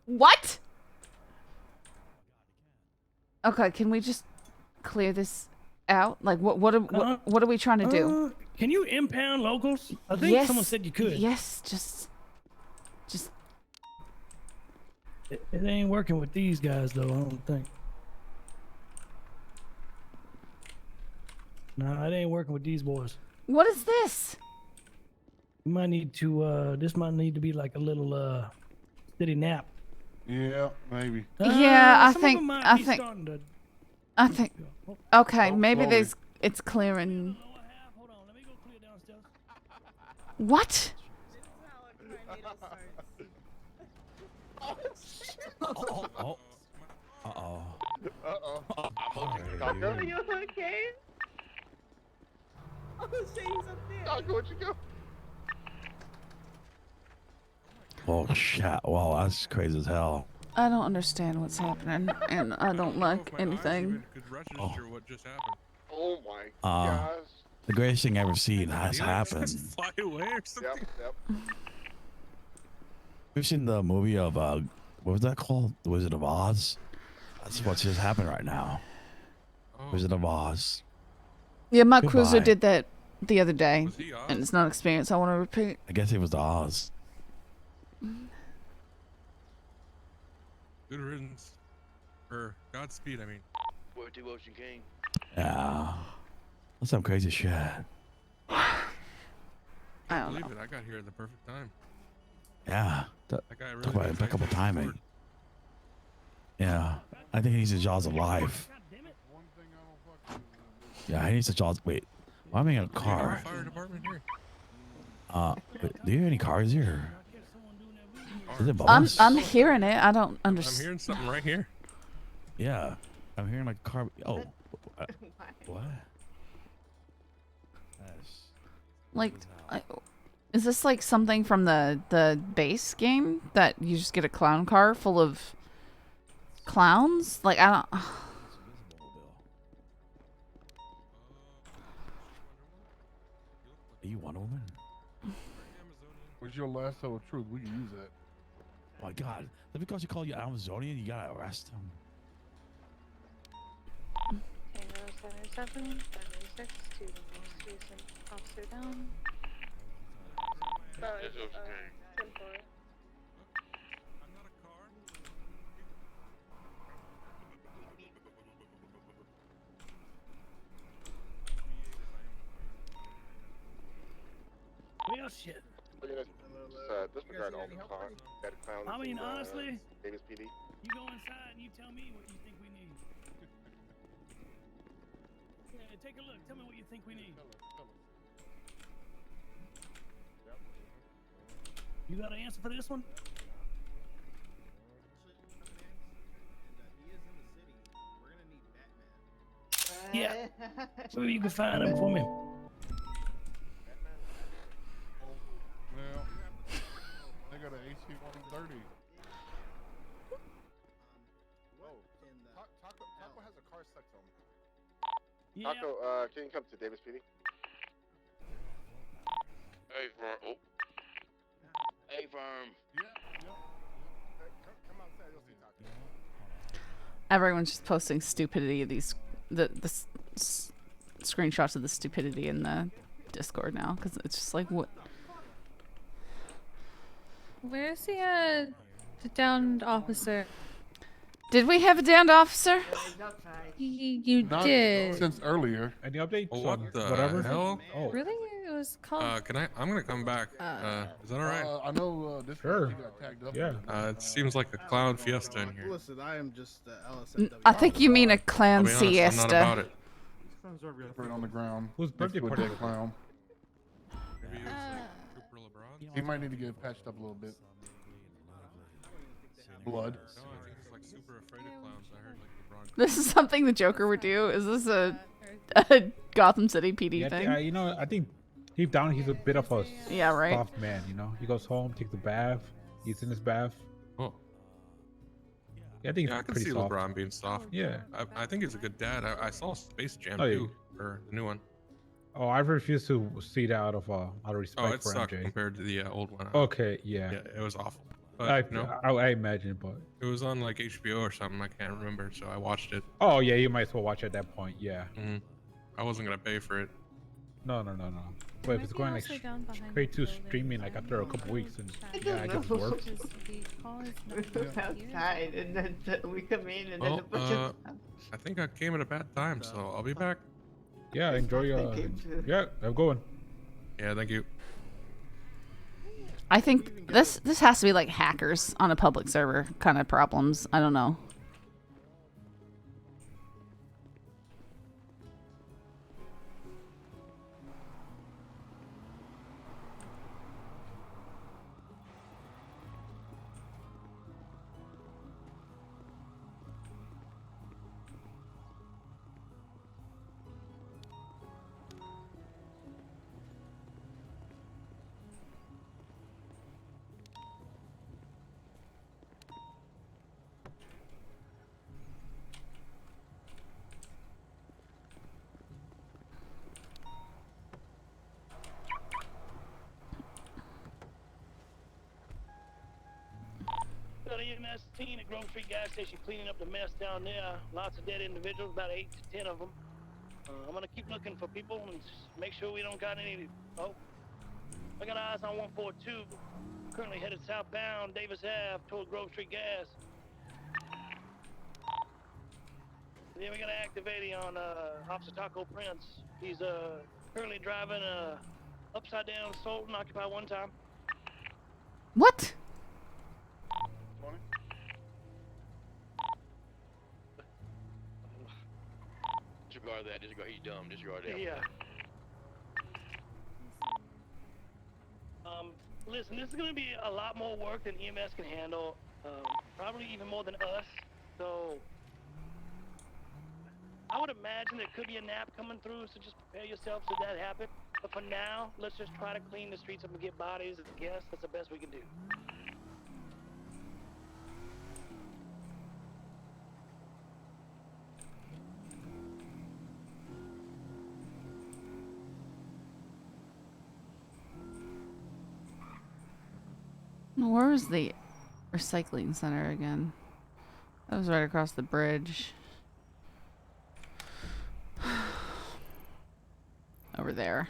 What? Okay, can we just clear this out? Like, what are we trying to do? Can you impound locals? I think Yes. someone said you could. Yes, just. It ain't working with these guys though. I don't think. Nah, it ain't working with these boys. What is this? We might need to. This might need to be like a little city nap. Yeah, maybe. Yeah, I some of think. them might I be think. starting to- I think. Okay, Oh, maybe slowly. it's clearing. What? Uh-oh. Are you okay? Oh shit, he's up there. Taco, where'd you go? Oh shit! Wow, that's crazy as hell. I don't understand what's happening, and I don't like anything. What just happened? Oh my Uh, gosh. The greatest thing I've ever seen has happened. Fly away or something? Yep. You've seen the movie of what was that called? The Wizard of Oz. That's what's just happened right now. Wizard of Oz. Yeah, my cruiser Goodbye. did that the other day, Was he Oz? and it's not an experience I want to repeat. I guess it was Oz. Good riddance. Or Godspeed, I mean. Word to Ocean King. Yeah. That's some crazy shit. I I don't believe know. it. I got here at the perfect time. Yeah. That guy really Talk about knows impeccable how to use timing. sword. Yeah. I think he needs the jaws of life. Yeah, he needs the jaws. Wait. Why am I in a car? Fire department here. Wait, do you have any cars here? Is it I'm bus? hearing it. I don't I'm understand. hearing something right here. Yeah. I'm hearing like a car. Oh. What? Like, Is this like something from the base game that you just get a clown car full of clowns? Like I don't. Are you Wonder Woman? What's your lasso of truth? We can use that. Oh my God! Just because you call you Amazonian, you gotta arrest him. Tango 77, 76 to the most recent officer down. Sorry, 10-4. Well, shit. Disregard all the clowns. I mean, honestly, Davis PD. you go inside and you tell me what you think we need. Yeah, take a look. Tell me what you think we need. You got an answer for this one? Yeah. So maybe you can find him for me. Well, they got an AC 130. Taco has a car stuck to him. Yeah. Taco, can you come to Davis PD? Hey, firm. Oh. Hey, firm. Come outside, you'll see Taco. Everyone's just posting stupidity of these screenshots of the stupidity in the Discord now because it's just like what. Where's the downed officer? Did we have a downed officer? You Not did. since earlier. Any updates? Oh, what the whatever? hell? Oh. Really? It was called. I'm gonna come back. Is that alright? I know this Sure. got tagged up. Yeah. It seems like a clown fiesta in here. Listen, I am just LSFW. I think you mean a clown I'll be honest, I'm not siesta. about it. Right on the ground. Whose birthday next to a party dead clown. Maybe it's like Cooper LeBron? He might need to get patched up a little bit. Blood. No, I think he's like super afraid of clowns. I heard like LeBron. This is something the Joker would do. Is this a Gotham City PD Yeah, thing? you know, I think deep down he's a bit of a Yeah, right. soft man. You know, he goes home, takes a bath, eats in his bath. Oh. Yeah, I think Yeah, I he's can pretty see soft. LeBron being soft. Yeah. I think he's a good dad. I saw Space Jam Oh, yeah. too, or the new one. Oh, I refuse to see that out of respect Oh, it for sucked MJ. compared to the old one. Okay, yeah. Yeah, it was awful. But, I imagine, but it was on like HBO or something. I can't remember, so I watched it. oh yeah, you might as well watch at that point. Yeah. I wasn't gonna pay for it. No. But if it's going like straight to streaming like after a couple weeks, and yeah, I guess it works. Outside, and then we come in, and then a bunch Well, of I think I came at a bad time, so I'll be back. Yeah, enjoy yeah, I'm going. Yeah, thank you. I think this has to be like hackers on a public server kind of problems. I don't know. Got an EMS team at Grove Street gas station cleaning up the mess down there. Lots of dead individuals, about 8 to 10 of them. I'm gonna keep looking for people and make sure we don't got any. Oh, I got eyes on 142. Currently headed southbound Davis Ave toward Grove Street gas. Then we got activating on Officer Taco Prince. He's currently driving upside down Sultan, occupy one time. What? Disregard that. Disregard. He's dumb. Disregard that. Yeah. Listen, this is going to be a lot more work than EMS can handle. Probably even more than us. So, I would imagine there could be a nap coming through, so just prepare yourself should that happen. But for now, let's just try to clean the streets up and get bodies. I guess that's the best we can do. Where is the recycling center again? That was right across the bridge. Over there.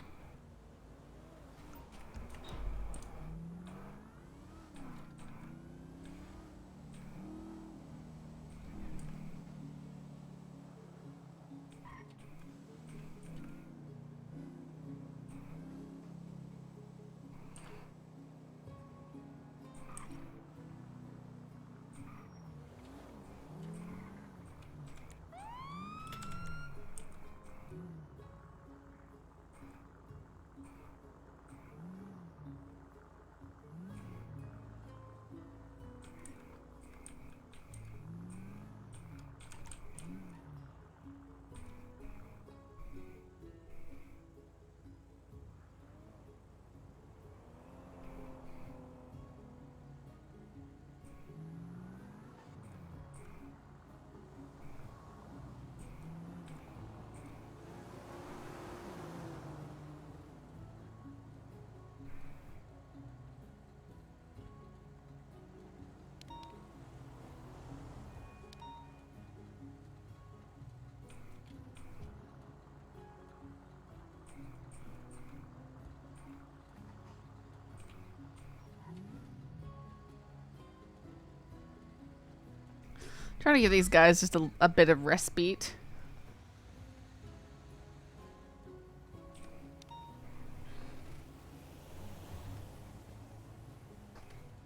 Trying to give these guys just a bit of respite.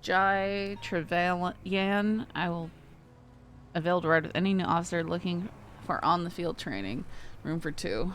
Jai Trevelyan, I will avail to ride with any new officer looking for on-the-field training. Room for 2.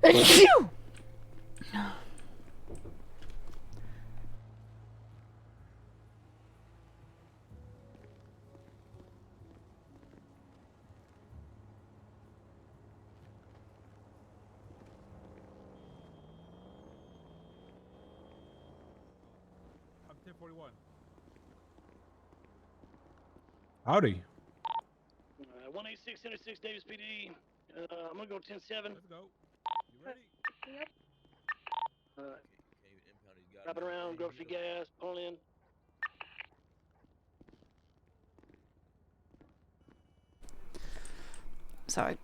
Phew! I'm 1041. Howdy. 186 Interstate Davis PD. I'm gonna go 10-7. Let's go. You ready? Yep. Wrapping around, grocery gas, pull in. Sorry.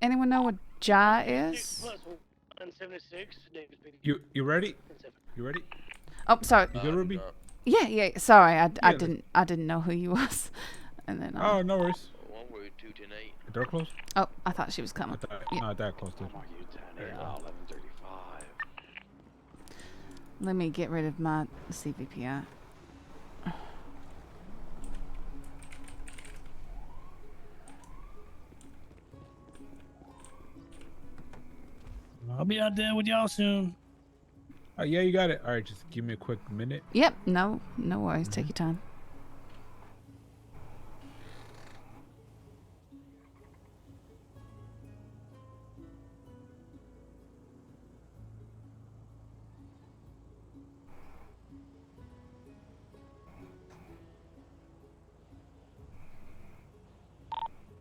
Anyone know what Ja is? Plus 176 Davis PD. You ready? You ready? Oh, sorry. You good, Ruby? Yeah. Sorry, I didn't know who you was. And then. Oh, no worries. One word, 210-8. The door closed? Oh, I thought she was coming. Not that close to. There you go. 1135. Let me get rid of my CVPI. I'll be out there with y'all soon. Oh, yeah, you got it. All right, just give me a quick minute. Yep. No worries. Take your time.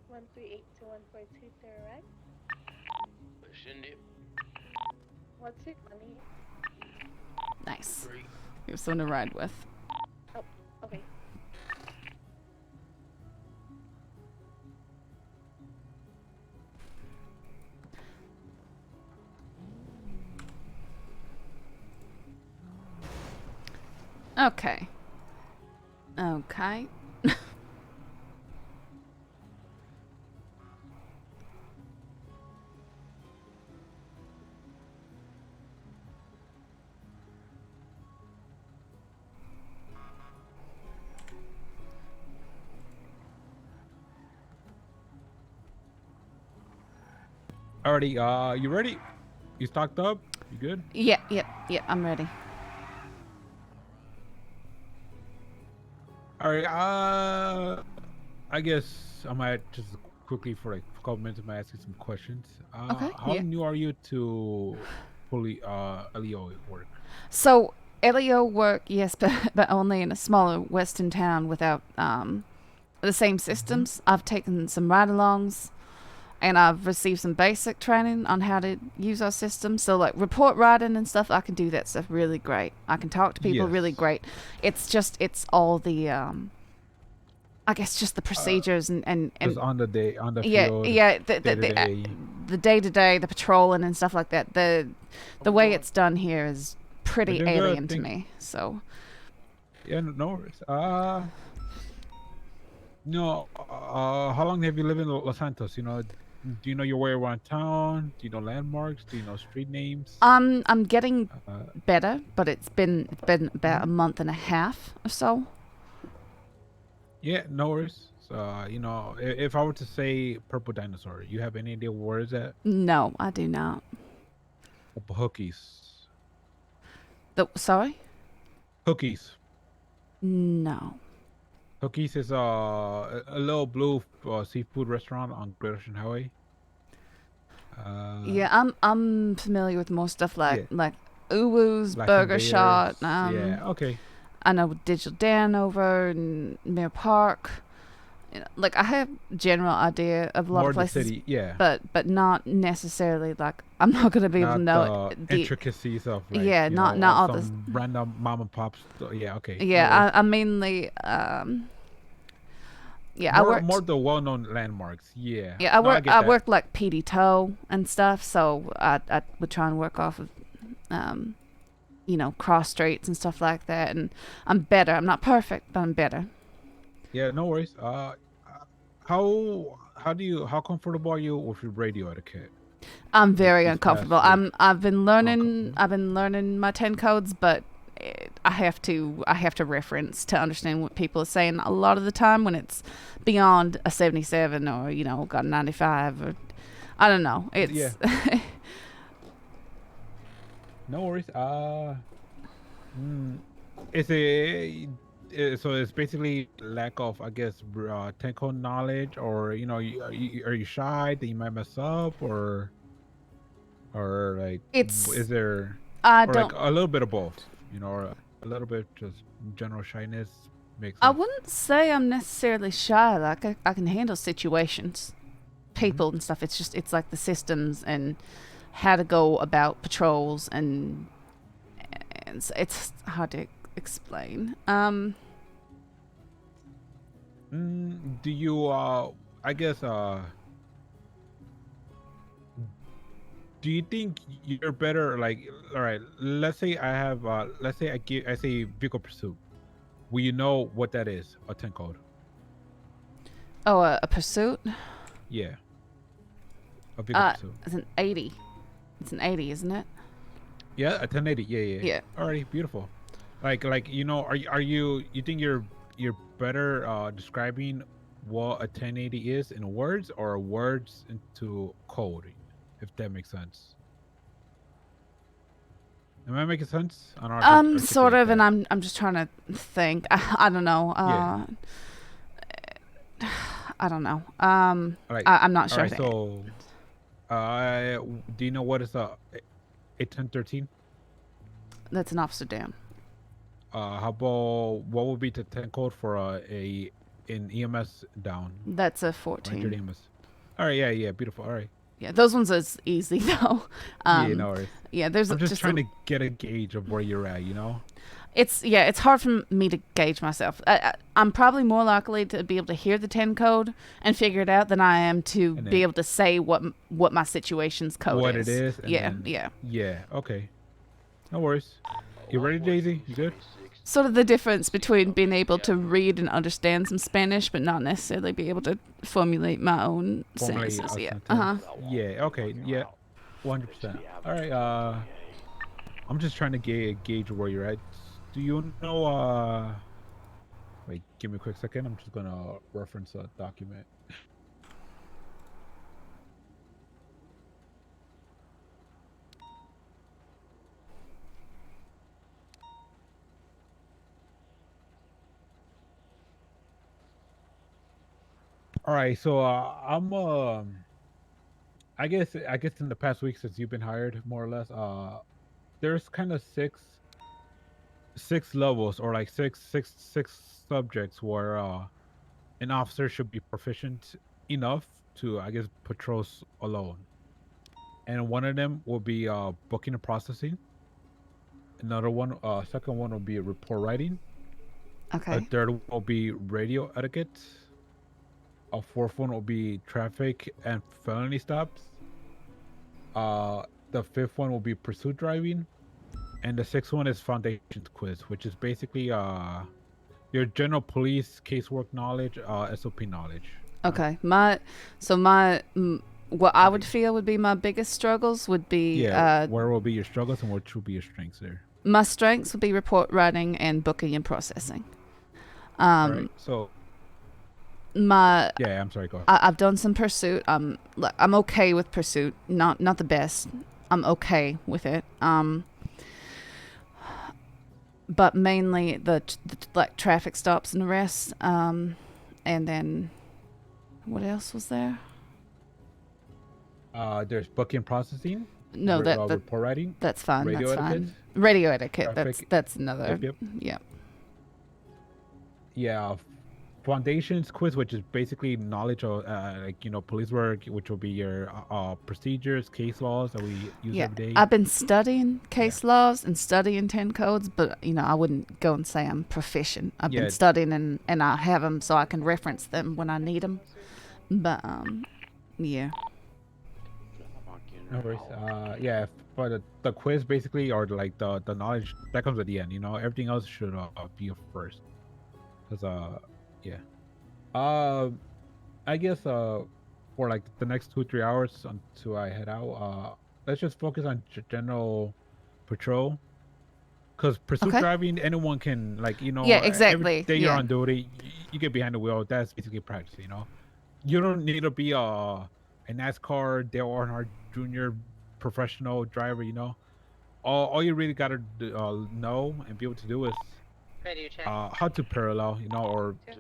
One 138 to 142 direct. Send it. What's your money? Nice. You have someone to ride with. Oh, okay. Okay. Okay. Alrighty, you ready? You stocked up? You good? Yeah, I'm ready. Alright, I guess I might just quickly for like a couple minutes, I might ask you some questions. Okay, How yeah. new are you to fully LEO work? So LEO work, yes, but only in a smaller western town without the same systems. I've taken some ride-alongs, and I've received some basic training on how to use our system. So like report writing and stuff, I can do that stuff really great. I can talk to people really great. It's all the I guess just the procedures and Just on the field. the day-to-day, the patrolling and stuff like that. The way it's done here is pretty alien to me. So yeah, no worries. How long have you lived in Los Santos? You know, do you know your way around town? Do you know landmarks? Do you know street names? I'm getting better, but it's been about a month and a half or so. Yeah, no worries. So, if I were to say purple dinosaur, you have any idea where is that? No, I do not. Hookies. Sorry? Hookies. No. Hookies is a little blue seafood restaurant on Great Ocean Highway. Yeah, I'm familiar with more stuff like Uwu's, Burger Shot. Yeah, okay. I know Digital Dan over in Mirror Park. Like I have general idea of a lot of places, the city, yeah. but not necessarily like I'm not gonna be able to know the intricacies of not all the random mom and pops. Yeah, okay. Yeah, I mainly I worked more the well-known landmarks. Yeah. Yeah, I worked like PD Toe and stuff, so I would try and work off of cross streets and stuff like that, and I'm better. I'm not perfect, but I'm better. Yeah, no worries. How comfortable are you with your radio etiquette? I'm very uncomfortable. I've been learning my 10 codes, but I have to reference to understand what people are saying a lot of the time when it's beyond a 77 or got a 95 or I don't know. It's No worries. So it's basically lack of, I guess, technical knowledge, or are you shy that you might mess up, or like is there like a little bit of both, or a little bit just general shyness makes sense? I wouldn't say I'm necessarily shy. Like I can handle situations, people and stuff. It's like the systems and how to go about patrols, and it's hard to explain. Do you I guess do you think you're better, like, all right, let's say I have let's say I say vehicle pursuit. Will you know what that is? A 10 code. Oh, a pursuit? Yeah. A vehicle pursuit. It's an 80. It's an 80, isn't it? Yeah, a 1080. Yeah. Alrighty, beautiful. Like are you think you're better describing what a 1080 is in words, or words into code, if that makes sense? Am I making sense? Sort of, and I'm just trying to think. I don't know. I don't know. I'm not sure. Right, so, do you know what is a 1013? That's an officer down. How about what would be the 10 code for an EMS down? That's a 14. EMS. All right, yeah, beautiful. All right. Yeah, those ones is easy though. Yeah, no worries. Yeah, I'm just trying to get a gauge of where you're at, It's hard for me to gauge myself. I'm probably more likely to be able to hear the 10 code and figure it out than I am to be able to say what my situation's code is. What it is. Yeah. Yeah. Okay. No worries. You ready, Daisy? You good? sort of the difference between being able to read and understand some Spanish, but not necessarily be able to formulate my own sentences. Yeah. Yeah. Okay. Yeah. 100%. All right. I'm just trying to gauge where you're at. Do you know? Wait. Give me a quick second. I'm just gonna reference a document. All right. So I'm I guess in the past week since you've been hired, more or less, there's kind of six levels or like six subjects where an officer should be proficient enough to, I guess, patrols alone. And one of them will be booking and processing. Another one, second one will be report writing. Okay. A third will be radio etiquette. A fourth one will be traffic and felony stops. The fifth one will be pursuit driving. And the sixth one is foundations quiz, which is basically your general police casework knowledge, SOP knowledge. Okay. What I would feel would be my biggest struggles would be where will be your struggles and what will be your strengths there? My strengths would be report writing and booking and processing. All right, so I'm sorry, go ahead. I've done some pursuit. I'm okay with pursuit. Not the best. I'm okay with it. But mainly the like traffic stops and arrests. And then what else was there? There's booking processing. No, report writing. That's fine. Radio that's etiquette. fine. Radio etiquette. Traffic. That's another. Yep. Yeah. Yeah. Foundations quiz, which is basically knowledge of police work, which will be your procedures, case laws that we use every day. I've been studying case laws and studying 10 codes, but I wouldn't go and say I'm proficient. I've been studying and I have them so I can reference them when I need them. But yeah. No worries. For the quiz basically, or like the knowledge that comes at the end. Everything else should be first. Cause I guess for like the next 2-3 hours until I head out, let's just focus on general patrol. Cause pursuit driving, anyone can Yeah, exactly. Every day you're on duty, you get behind the wheel. That's basically practice. You don't need to be a NASCAR, Dale Earnhardt Jr. professional driver. All you really gotta know and be able to do is how to parallel,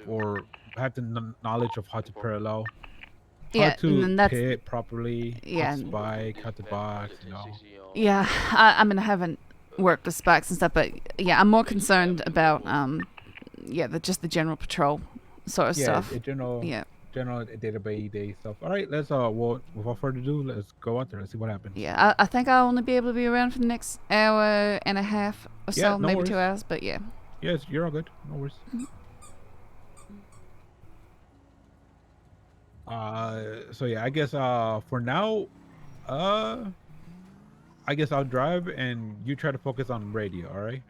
or have the knowledge of how to parallel, how to pit properly, how to spike, how to box, Yeah, I mean I haven't worked with spikes and stuff, but yeah, I'm more concerned about just the general patrol sort of stuff. General day stuff. All right, let's without further ado, let's go out there. Let's see what happens. Yeah, I think I'll only be able to be around for the next hour and a half or so, maybe worries. 2 hours, but yeah. Yes, you're all good. No worries. So yeah, I guess for now, I guess I'll drive and you try to focus on radio. All right.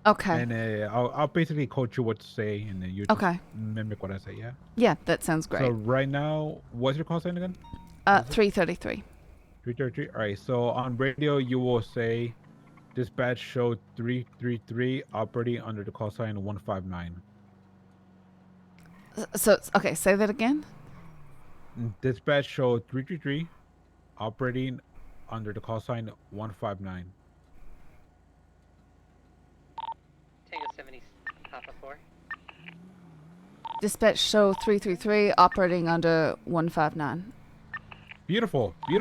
Okay. And I'll basically coach you what to say, and then you just mimic what I say. Yeah. Yeah, that sounds great. So right now, what's your call sign again? 333. 333. All right. So on radio, you will say, "Dispatch show 333 operating under the call sign 159." So okay, say that again. Dispatch show 333 operating under the call sign 159. Tango 70 Papa 4. Dispatch show 333 operating under 159. Beautiful. I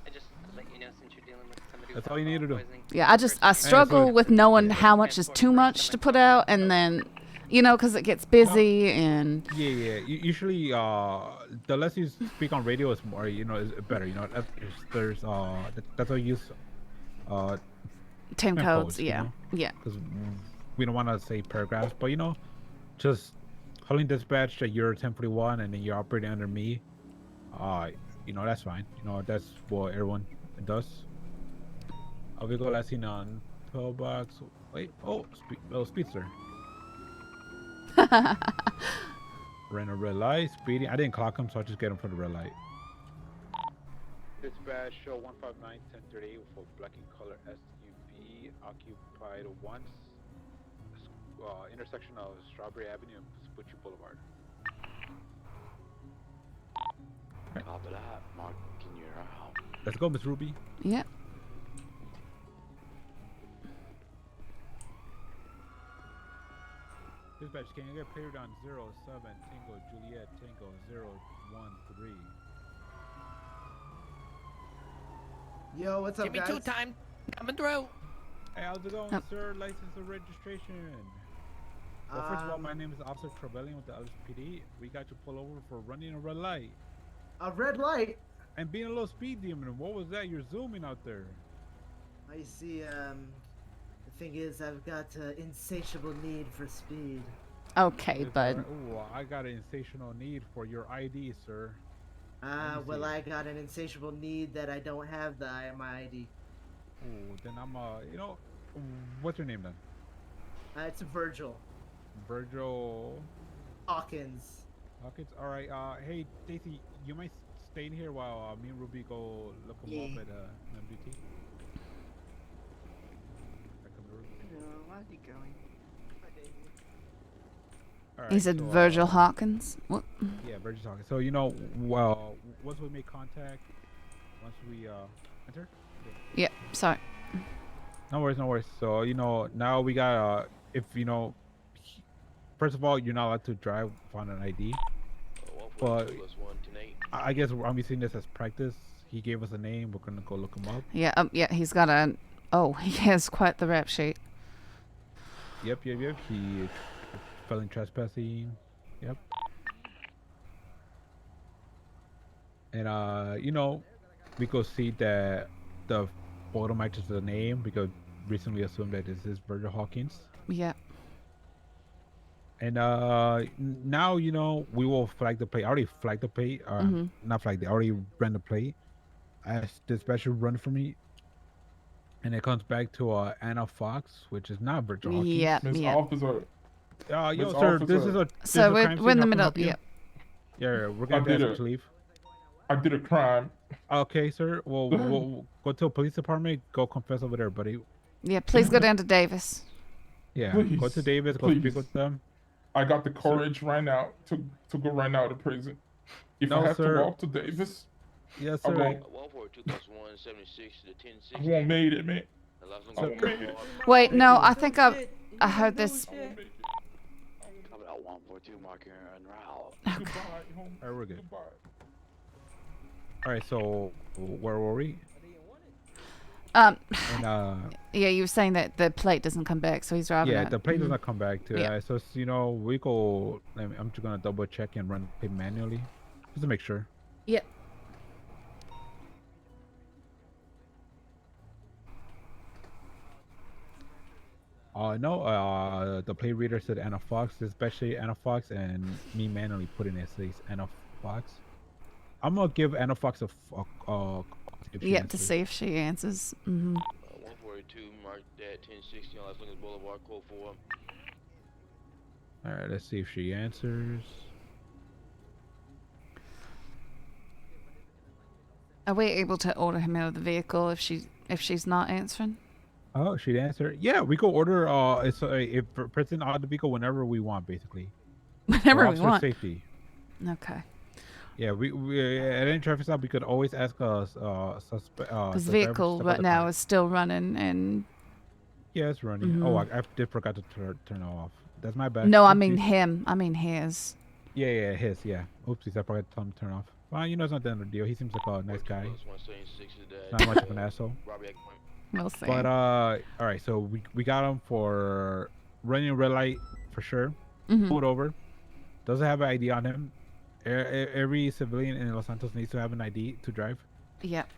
just let you know since you're dealing with somebody. That's all you need to do. Yeah, I struggle with knowing how much is too much to put out, and then because it gets busy and usually the less you speak on radio is more is better. There's that's why you use 10 codes. Yeah. Because we don't want to say paragraphs, but just calling dispatch that you're 1041 and then you're operating under me. That's fine. That's what everyone does. We go last seen on 12 box. Wait. Oh, speedster. Ran a red light, speeding. I didn't clock him, so I just get him for the red light. Dispatch show 159 1038 for black and color SUV occupied once intersection of Strawberry Avenue and Vespucci Boulevard. Copy that. Marking your out. Let's go, Miss Ruby. Yep. Dispatch, can you get cleared on 07 Tango Juliet Tango 013? Yo, what's up, Give me guys? 2 time. Coming through. Hey, how's it going, sir? License and registration. Well, first of all, my name is Officer Trevelyan with the LSPD. We got you pulled over for running a red light. A red light? And being a little speed demon. What was that? You're zooming out there. I see, the thing is, I've got an insatiable need for speed. Okay, bud. Ooh, I got an insatiable need for your ID, sir. Well, I got an insatiable need that I don't have my ID. Ooh, then I'm, you know, what's your name then? It's Virgil. Virgil Hawkins. Hawkins. All right. Hey, Stacy, you might stay in here while me and Ruby go look him up at MBT. Where's he going? All right, He said so, Virgil Hawkins. What? Yeah, Virgil Hawkins. So you know, well, once we make contact, once we enter. Yep. Sorry. No worries, no worries. So you know, now we got if you know. First of all, you're not allowed to drive without an ID. But I guess I'm using this as practice. He gave us a name. We're gonna go look him up. Yeah. Yeah. He's got a. Oh, he has quite the rap sheet. Yep. He felon trespassing. Yep. And you know, we could see that the photo matches the name. We could recently assume that this is Virgil Hawkins. Yeah. And now you know we will flag the plate. I already flagged the plate. Not flagged. I already ran the plate. As dispatcher run for me, and it comes back to Anna Fox, which is not Virgil Hawkins. Yeah. Miss Yeah. Officer. Yo, sir, this is a. So we're crime in scene. the How can I middle. help you? Yep. Yeah, we're gonna ask you to leave. I did a crime. Okay, sir. Well, we'll go to a police department. Go confess over there, buddy. Yeah. Please go down to Davis. Yeah. Please, Go to Davis. Go please. speak with them. I got the courage right now to go right now to prison. If No, I have sir. to walk to Davis, Yes, I sir. won't. 142 plus 176 to 1060. I won't made it, man. I won't made it. Wait. No. I think I heard this. Coming out 142 marking en route. Goodbye, home. All right, we're good. Goodbye. All right. So where were we? And, yeah, you were saying that the plate doesn't come back, so he's driving. Yeah, it. the plate does not come back to Yeah. it. So you know, we go. I'm just gonna double check and run it manually, just to make sure. Yep. No, the plate reader said Anna Fox, especially Anna Fox, and me manually putting it says Anna Fox. I'm gonna give Anna Fox a Yep, to see if she answers. 142 marked at 1060 on Las Vegas Boulevard, code 4. All right, let's see if she answers. Are we able to order him out of the vehicle if she's not answering? Oh, she'd answer. Yeah, we could order. It's a person out of the vehicle whenever we want, basically. Whenever For we officer want. Safety. Okay. Yeah, we at any traffic stop we could always ask suspect. Because the vehicle right now is still running and. Yeah, it's running. Oh, I did forgot to turn it off. That's my bad. No, I Oopsies. mean him. I mean his. Yeah, his. Yeah. Oopsies, I forgot to tell him to turn off. Well, you know, it's not the end of the deal. He seems like a nice guy. Not much of an asshole. We'll see. But all right. So we got him for running a red light for sure. Pulled over. Doesn't have an ID on him. Every civilian in Los Santos needs to have an ID to drive. Yep.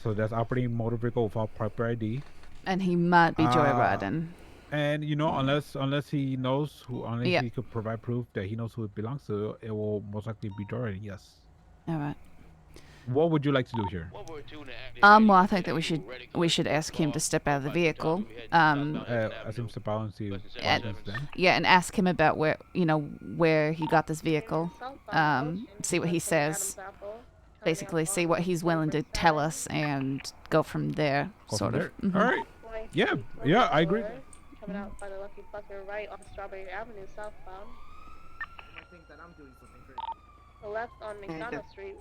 So that's operating motor vehicle without proper ID. And he might be joyriding. And you know, unless he knows who, unless he could provide proof that he knows who it belongs to, it will most likely be joyriding. Yes. All right. What would you like to do here? Well, I think that we should ask him to step out of the vehicle. Ask him to step out and see what happens then. Yeah, and ask him about where he got this vehicle. See what he says. Basically, see what he's willing to tell us and go from there. Sort of. Mm-hmm. All right. Yeah, I agree. Coming out by the Lucky Plucker right on Strawberry Avenue southbound. I think that I'm doing something crazy. Left on McDonald Street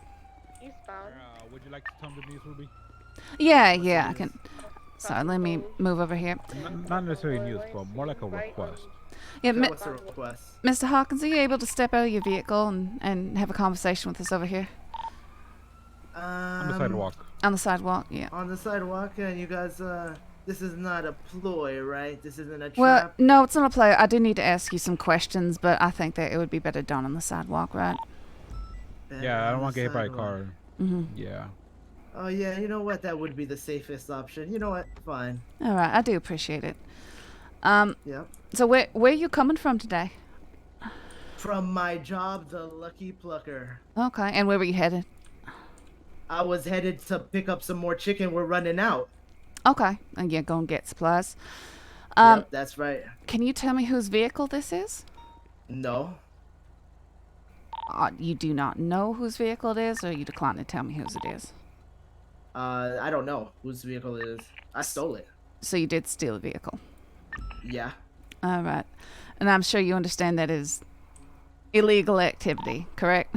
eastbound. Would you like to tell them the news, Ruby? Yeah, I can. Sorry, let me move over here. Not necessarily news, but more like a request. Yeah, What's the request? Mr. Hawkins, are you able to step out of your vehicle and have a conversation with us over here? On the sidewalk. On the sidewalk, yeah. On the sidewalk, and you guys, this is not a ploy, right? This isn't a trap? Well, no, it's not a play. I do need to ask you some questions, but I think that it would be better done on the sidewalk, right? Yeah, I don't want to get hit by a car. Mm-hmm. Yeah. Oh, yeah, you know what? That would be the safest option. You know what? Fine. All right, I do appreciate it. Yep. So where are you coming from today? From my job, the Lucky Plucker. Okay, and where were you headed? I was headed to pick up some more chicken. We're running out. Okay, and yeah, go and get supplies. Yep, that's right. Can you tell me whose vehicle this is? No. You do not know whose vehicle it is, or you decline to tell me whose it is? I don't know whose vehicle it is. I stole it. So you did steal a vehicle? Yeah. All right. And I'm sure you understand that is illegal activity, correct?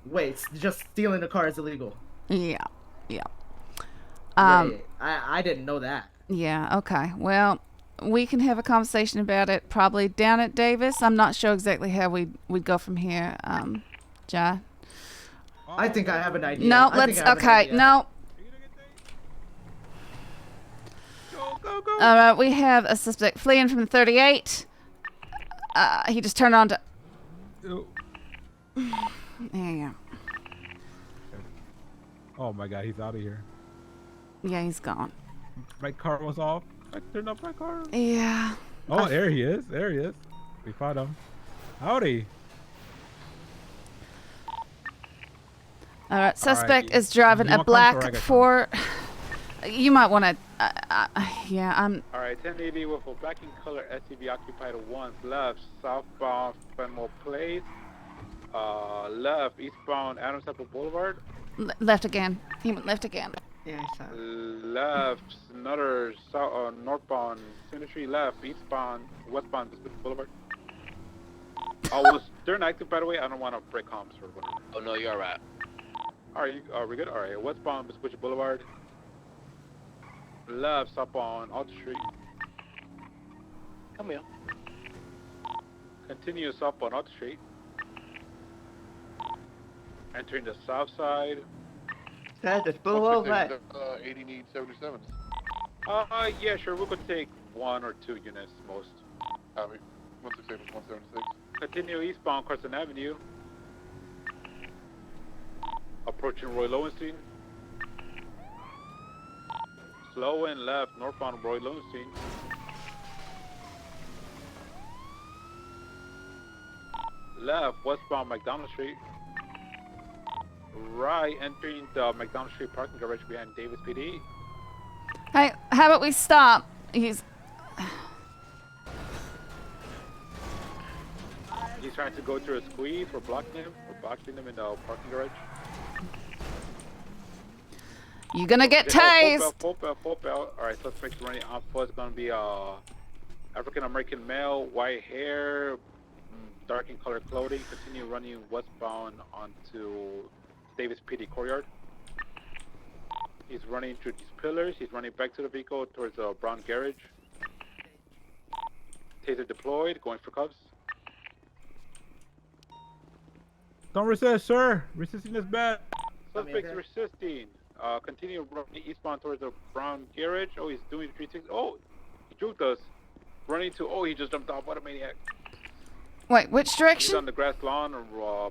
Wait, just stealing a car is illegal? Yeah. I didn't know that. Yeah, okay. Well, we can have a conversation about it probably down at Davis. I'm not sure exactly how we'd go from here, Jai. I think I have an idea. No, no. Go. All right, we have a suspect fleeing from the 38. He just turned on to... Yeah. Oh my god, he's out of here. Yeah, he's gone. My car was off. I turned off my car. Yeah. Oh, there he is. We found him. Howdy. All right, suspect is driving a black Ford. You might want to... yeah, I'm... Alright, 1080 with a black in color SUV occupied once left, southbound Fenwell Place. Left, eastbound Adams Apple Boulevard. Left again. He went left again. Yeah, I saw it. Left, another northbound Symmetry. Left, eastbound, westbound Boulevard. Was there an active, by the way? I don't want to break comms or whatever. Oh no, you're alright. Are we good? Alright, westbound Vespucci Boulevard. Left, up on Alta Street. Come here. Continuous up on Alta Street. Entering the south side. That is below that. 80 needs 77s. Yeah, sure. We could take 1 or 2 units most. 167, 176. Continue eastbound Carson Avenue. Approaching Roy Lowenstein. Slow and left northbound Roy Lowenstein. Left westbound McDonald Street. Right entering the McDonald Street parking garage behind Davis PD. Hey, how about we stop? He's trying to go through a squeeze. We're blocking him. We're boxing him in the parking garage. You're gonna get tased. Full belt. Alright, suspect running on foot is gonna be African American male, white hair, dark in color clothing. Continue running westbound onto Davis PD courtyard. He's running through these pillars. He's running back to the vehicle towards the brown garage. Taser deployed, going for cuffs. Don't resist, sir. Resisting is bad. Suspect's resisting. Continue running eastbound towards the brown garage. Oh, he's doing 360. Oh, he juked us. Running to, he just jumped off. What a maniac. Wait, which direction? He's on the grass lawn,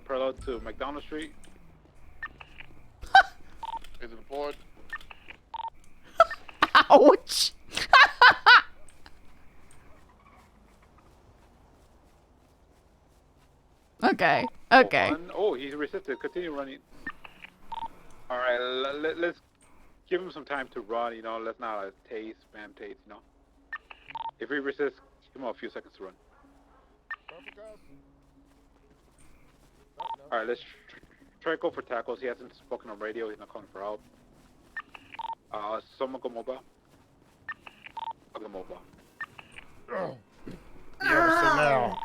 parallel to McDonald Street. Is it deployed? Ouch. Okay. Oh, he resisted. Continue running. let's give him some time to run. You know, let's not spam tase. You know, if he resists, give him a few seconds to run. All right, let's try to go for tackles. He hasn't spoken on radio. He's not calling for help. Someone go mobile. I'll go mobile.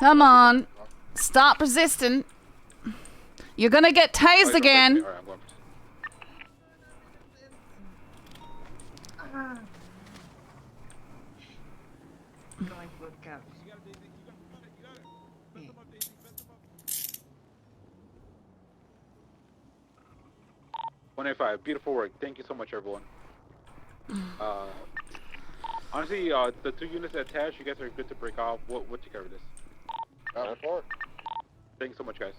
Come on. Stop resisting. You're gonna get tased again. Alright, I'm going. Going for cops. 185. Beautiful work. Thank you so much, everyone. Honestly, the 2 units attached, you guys are good to break off. We'll take care of this. Thank you so much, guys.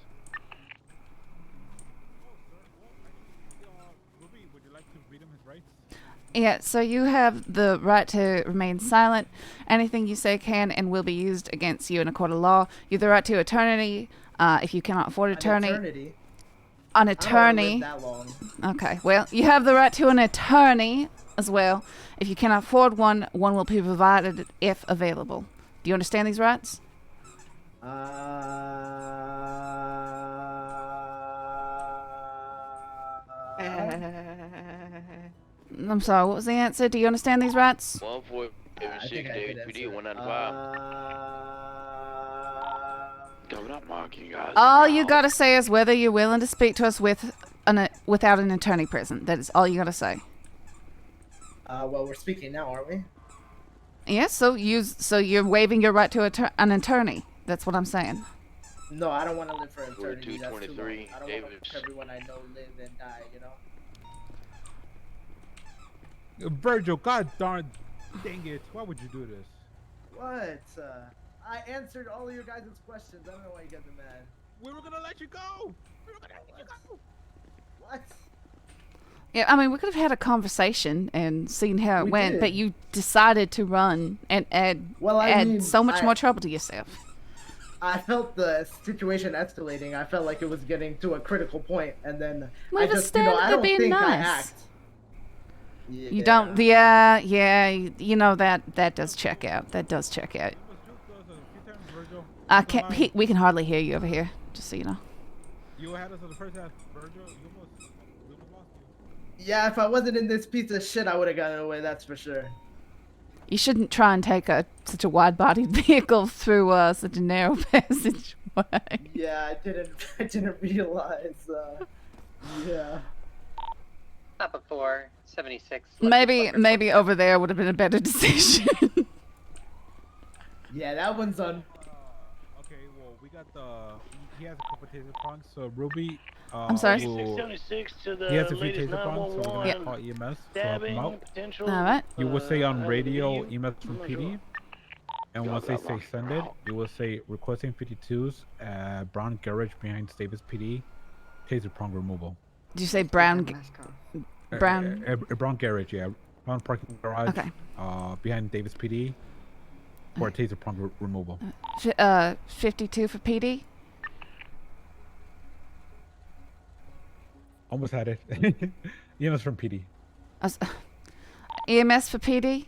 Ruby, would you like to read him his rights? Yeah, so you have the right to remain silent. Anything you say can and will be used against you in a court of law. You have the right to attorney if you cannot afford attorney. Eternity. An I don't wanna attorney. live that long. Okay, well, you have the right to an attorney as well. If you cannot afford one, one will be provided if available. Do you understand these rights? I'm sorry, what was the answer? Do you understand these rights? 146, David PD, 195. I'm not mocking you guys. All you gotta say is whether you're willing to speak to us without an attorney present. That is all you gotta say. Well, we're speaking now, aren't we? Yes, so you're waiving your right to an attorney. That's what I'm saying. No, I don't want to live for eternity. That's too long. 223, I don't want to watch everyone I know live and die, you know? Virgil, god darn dang it. Why would you do this? What? I answered all of your guys' questions. I don't know why you guys are mad. We were gonna let you go! We were gonna let you go! What? Yeah, I mean, we could have had a conversation and seen how it We went, did. but you decided to run and add so much more trouble to yourself. I felt the situation escalating. I felt like it was getting to a critical point, and then Well, I just just, you know, stand I there don't being think I nice. act. You don't, you know that does check out. That does check out. I can't. We can hardly hear you over here. Just so you know. You had us on the first half, Virgil. You almost lost you. Yeah, if I wasn't in this piece of shit, I would have gotten away. That's for sure. You shouldn't try and take such a wide-bodied vehicle through such a narrow passageway. Yeah, I didn't realize. Yeah. Top of 4, 76. Maybe over there would have been a better decision. Yeah, that one's on. Okay, well, we got he has a couple taser prongs, so Ruby. I'm sorry? 676 to the He has a few latest taser prongs, so we're 911. gonna call EMS to help him out. Potential. All right. You will say on how radio do you- EMS from PD, and once they say send it, you will say requesting 52s, brown garage behind Davis PD, taser prong removal. Did you say brown? Brown. A brown garage, yeah, brown parking garage. Okay. Behind Davis PD, for taser prong removal. 52 for PD. Almost had it. EMS from PD. EMS for PD.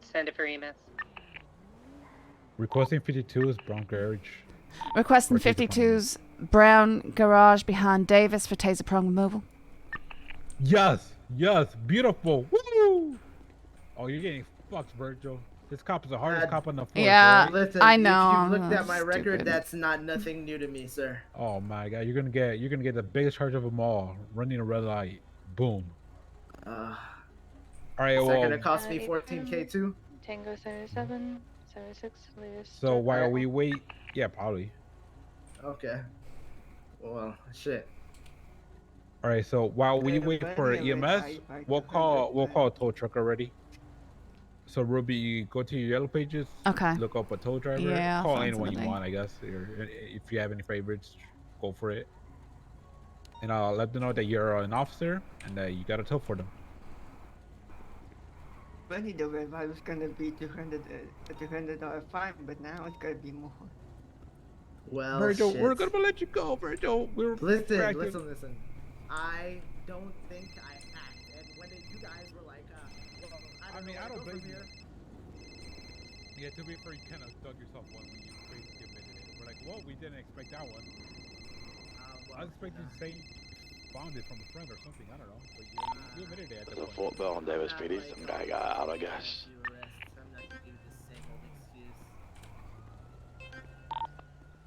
Send it for EMS. Requesting 52s, brown garage. Requesting Or taser prong. 52's brown garage behind Davis for taser prong removal. Yes, beautiful. Woo! Oh, you're getting fucked, Virgil. This cop is the hardest cop on the force. Yeah, right? Listen, I know. If you've looked at my Stupid. record, that's not nothing new to me, sir. Oh my god, you're gonna get the biggest charge of them all. Running a red light. Boom. All right, Is that well. gonna cost me 14K too? Tango 77, 76, latest. So while we wait, yeah, probably. Okay. Well, shit. All right, so while we Yeah, wait but for anyway, EMS, we'll call a tow truck already. So Ruby, you go to your yellow pages. Okay. Look up a tow driver. Yeah, I'll Call find anyone you somebody. want, I guess. Or if you have any favorites, go for it. And I'll let them know that you're an officer and that you got a tow for them. Funny though, if I was gonna be $200 fine, but now it's gonna be more. Well, Virgil, shit. we're gonna let you go, Virgil. Listen. I don't think I hacked. And when you guys were like, well, I mean, I don't blame you. Yeah, to be fair, you kind of dug yourself one when you basically admitted it. We're like, well, we didn't expect that one. I was expecting to say found it from a friend or something. I don't know, but you admitted it at There's that a point. Fort Bell and Davis PD. Some guy got out, I guess.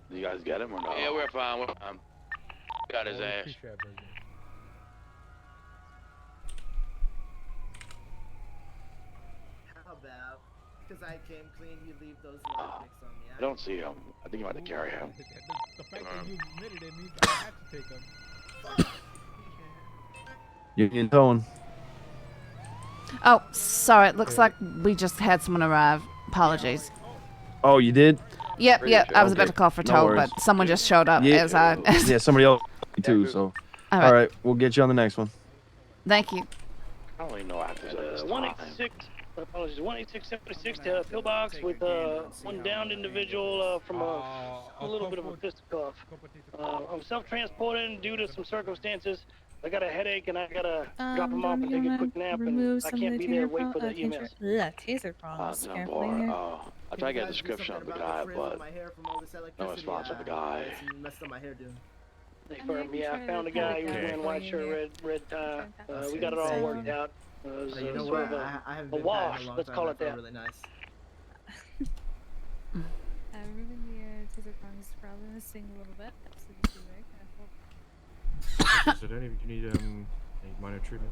Do you guys get him or no? Yeah, we're fine. We're fine. Got his ass. Appreciate it, brother. How about, because I came clean, you leave those picks on me. I don't see him. I think you might have to carry him. The fact that you admitted it means I have to take him. Union tone. Oh, sorry. It looks like we just had someone arrive. Apologies. Oh, you did? Yep, yep. I was about Okay. to call for No tow, worries. but someone just showed up Yeah, as I. yeah, somebody else too. So, all right, we'll get you on the next one. Thank you. I don't even know actors at this time. 186. Apologies. 18676 to pillbox with one downed individual from a little bit of a fisticuff. I'm self-transporting due to some circumstances. I got a headache and I gotta drop him off and take a quick nap, and I can't be there wait for the EMS. Taser prongs. I tried to get a description of the guy, but no response from the guy. Messed up my hair, dude. Yeah, I found a guy who was wearing white shirt, red tie. We got it all worked out. It was You know sort what? of I haven't a been wash, back in a long let's time. call That it felt that. really nice. Removing the taser prongs is probably gonna sting a little bit. So just be very careful. Did any of you need any minor treatment?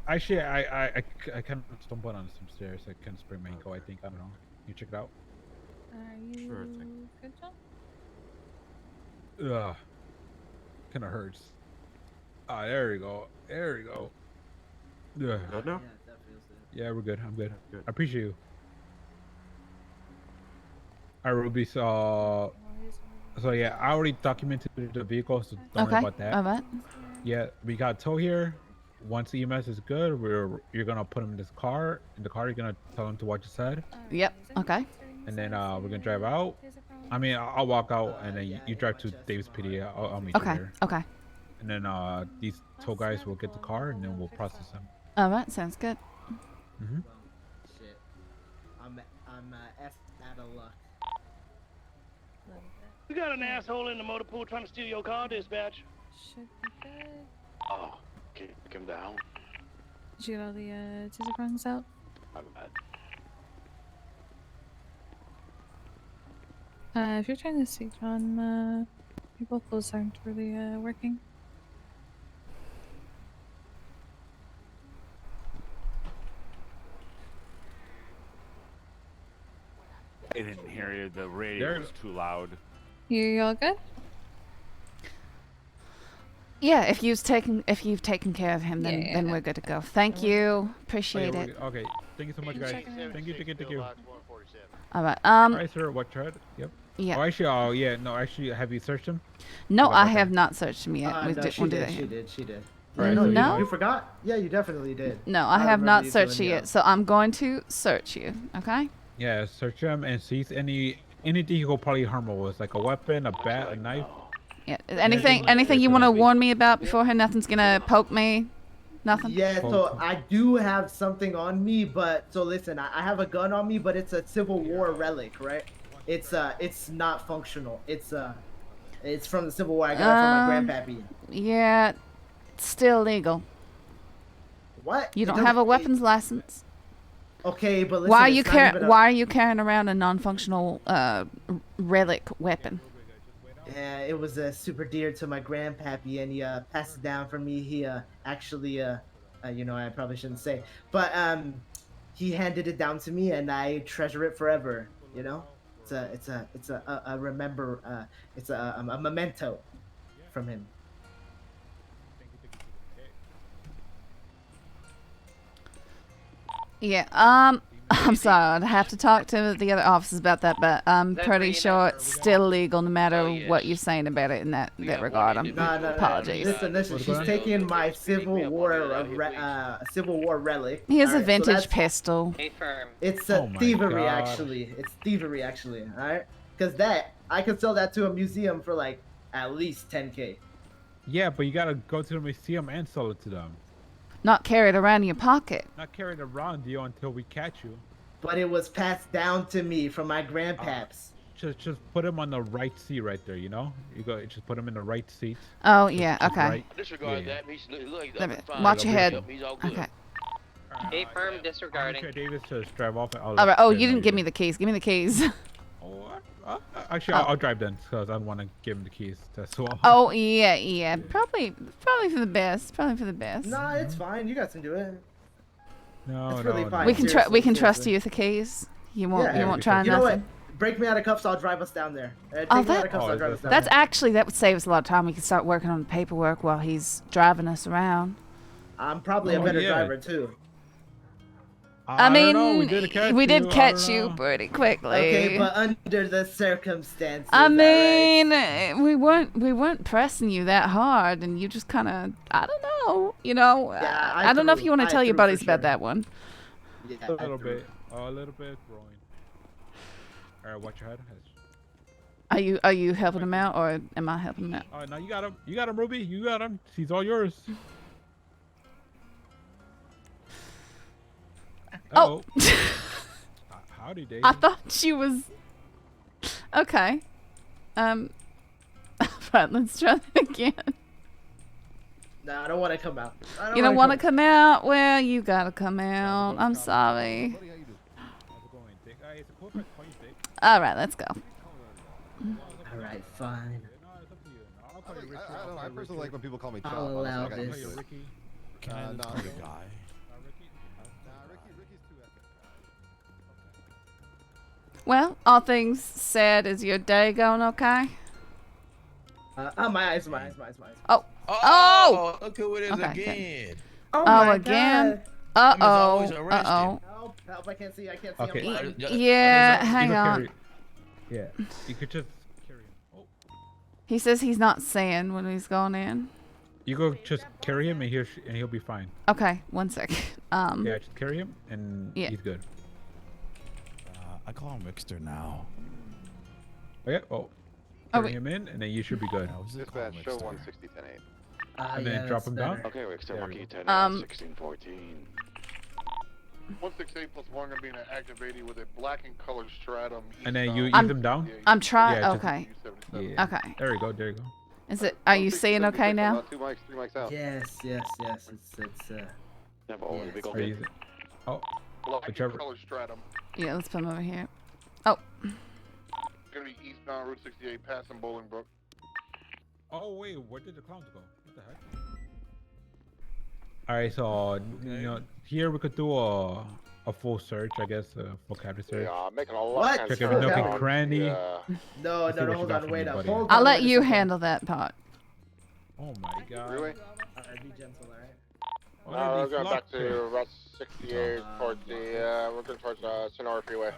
Actually, I kind of stumbled on some stairs. I kind of sprained my ankle. I think, I don't know. You check it out. Are you Sure thing. good, John? Ugh. Kind of hurts. Ah, there we go. There we go. Ugh. Good now? Yeah, we're good. I'm good. I appreciate you. Alright, Ruby. So yeah, I already documented the vehicle, so don't worry about that. Alright. Yeah, we got tow here. Once EMS is good, you're gonna put him in this car. In the car, you're gonna tell him to watch his head. Yep. Okay. And then we're gonna drive out. I mean, I'll walk out, and then you drive to Davis PD. I'll meet you Okay. there. Okay. And then these tow guys will get the car, and then we'll process them. All right. Sounds good. Mm-hmm. Shit. I'm out of luck. We got an asshole in the motor pool trying to steal your car, dispatch. Should be good. Oh, kick him down. Did you get all the taser prongs out? My bad. If you're trying to see John, your both those aren't really working. I didn't hear you. The radio was too loud. You all good? Yeah. If you've taken care of him, then Yeah. we're good to go. Thank you. Appreciate it. Okay. Thank you so much, guys. Thank you. Thank you. All right. All right, sir. What tried? Yep. Yeah. Oh, actually, yeah. No, actually, have you searched him? No, How about I that? have not searched him yet. No, We'll she do did. that. She did. She did. Right, no, so No? you forgot? Yeah, you definitely did. No, I have remember not you searched you doing yet, so I'm going to search you. Okay. Yeah, search him and see anything he could probably harm us, like a weapon, a bat, a knife. Yeah. Anything you want to warn me about beforehand? Nothing's gonna poke me. Nothing. Yeah, so I do have something on me, but so listen, I have a gun on me, but it's a Civil War relic, right? It's not functional. It's from the Civil War. I got it from my grandpappy. Yeah, it's still legal. What? You It don't doesn't- have a weapons license. Okay, but listen, Why are you it's not even a- Why are you carrying around a non-functional relic weapon? Yeah, it was super dear to my grandpappy, and he passed it down for me. He actually, I probably shouldn't say, but he handed it down to me, and I treasure it forever. You know, it's a remember, it's a memento from him. Yeah. I'm sorry. I'd have to talk to the other officers about that, but I'm pretty sure it's still legal no matter what you're saying about it in that regard. No. Apologies. Listen. She's taking my Civil War relic. He has a Alright, so vintage that's- pistol. It's Oh my thievery, God. actually. It's thievery, actually. All right, because I could sell that to a museum for like at least 10K. Yeah, but you gotta go to the museum and sell it to them. Not carry it around in your pocket. Not carry it around you until we catch you. But it was passed down to me from my grandpaps. Just put him on the right seat right there. You know, just put him in the right seat. Oh yeah, okay. Right. Disregard that. Watch your head. He's all good. Okay. A firm disregarding. Okay, Davis, just drive off. All right. Oh, you didn't give me the keys. Give me the keys. Actually, I'll drive then because I don't want to give him the keys. That's all. Oh yeah. Probably for the best. Probably for the best. Nah, it's fine. You guys can do it. No, it's really fine. We can trust you with the keys. You won't try You nothing. know what? Break me out of cuffs. I'll drive us down there. Oh, That would save us a lot of time. We can start working on the paperwork while he's driving us around. I'm probably a better driver too. I mean, we did you. catch you pretty quickly. Okay, but under the circumstances. I mean, we weren't pressing you that hard, and you just kind of, I don't know, Yeah, I don't know if you want to tell your buddies about that one. Yeah, a little bit, growing. All right, watch your head. Are you helping him out, or am I helping him out? All right, now you got him, Ruby. You got him. He's all yours. Oh. Howdy, Dave. I thought she was. Okay. Right, let's try that again. No, I don't want to come out. You don't want to come out? Well, you gotta come out. I'm sorry. All right, let's go. All right, fine. I don't know. I personally like when people call me Chop. I'll allow honestly, I this. gotta say. Can I No, the guy? Ricky's too epic. Well, all things said, is your day going okay? My eyes. Oh! Look who it is Okay, again. Oh, Oh, my again? God. always Uh-oh. arrested. Uh-oh. Help, I can't see. Okay. Yeah, hang on. Yeah, you could just carry him. Oh. He says he's not saying when he's going in. You go just carry him and he'll be fine. Okay, one sec. Yeah, just carry him and yeah. he's good. I call him Rickster now. Okay. Oh. Carry him in and then you should be good. Dispatch, show 160 10-8. And then drop him down. Okay, Rickster, marquee 10 1614. 168 plus 1 gonna be in an active 80 with a black and colored stratum. And then you ease them down. I'm trying. Yeah, Okay. Yeah. Okay. There you go. Is it? Are you seeing okay now? 2 mics, 3 mics out. Yes. It's Never always big old Are you- Oh. Black Whichever. and colored stratum. Yeah, let's put him over here. Oh. Gonna be eastbound Route 68, passing Bolingbrook. Oh wait, where did the clowns go? What the heck? All right, so here we could do a full search, I guess, a full cavity search. Yeah, making a lot of Check every nook and cranny. No, Let's see what you hold got on, for wait me, up. buddy. Hold I'll on, let wait a you second. handle that part. Oh my god. Really? Alright, be gentle, alright? We're going back to Route 68 towards the, we're going towards Sonora Freeway.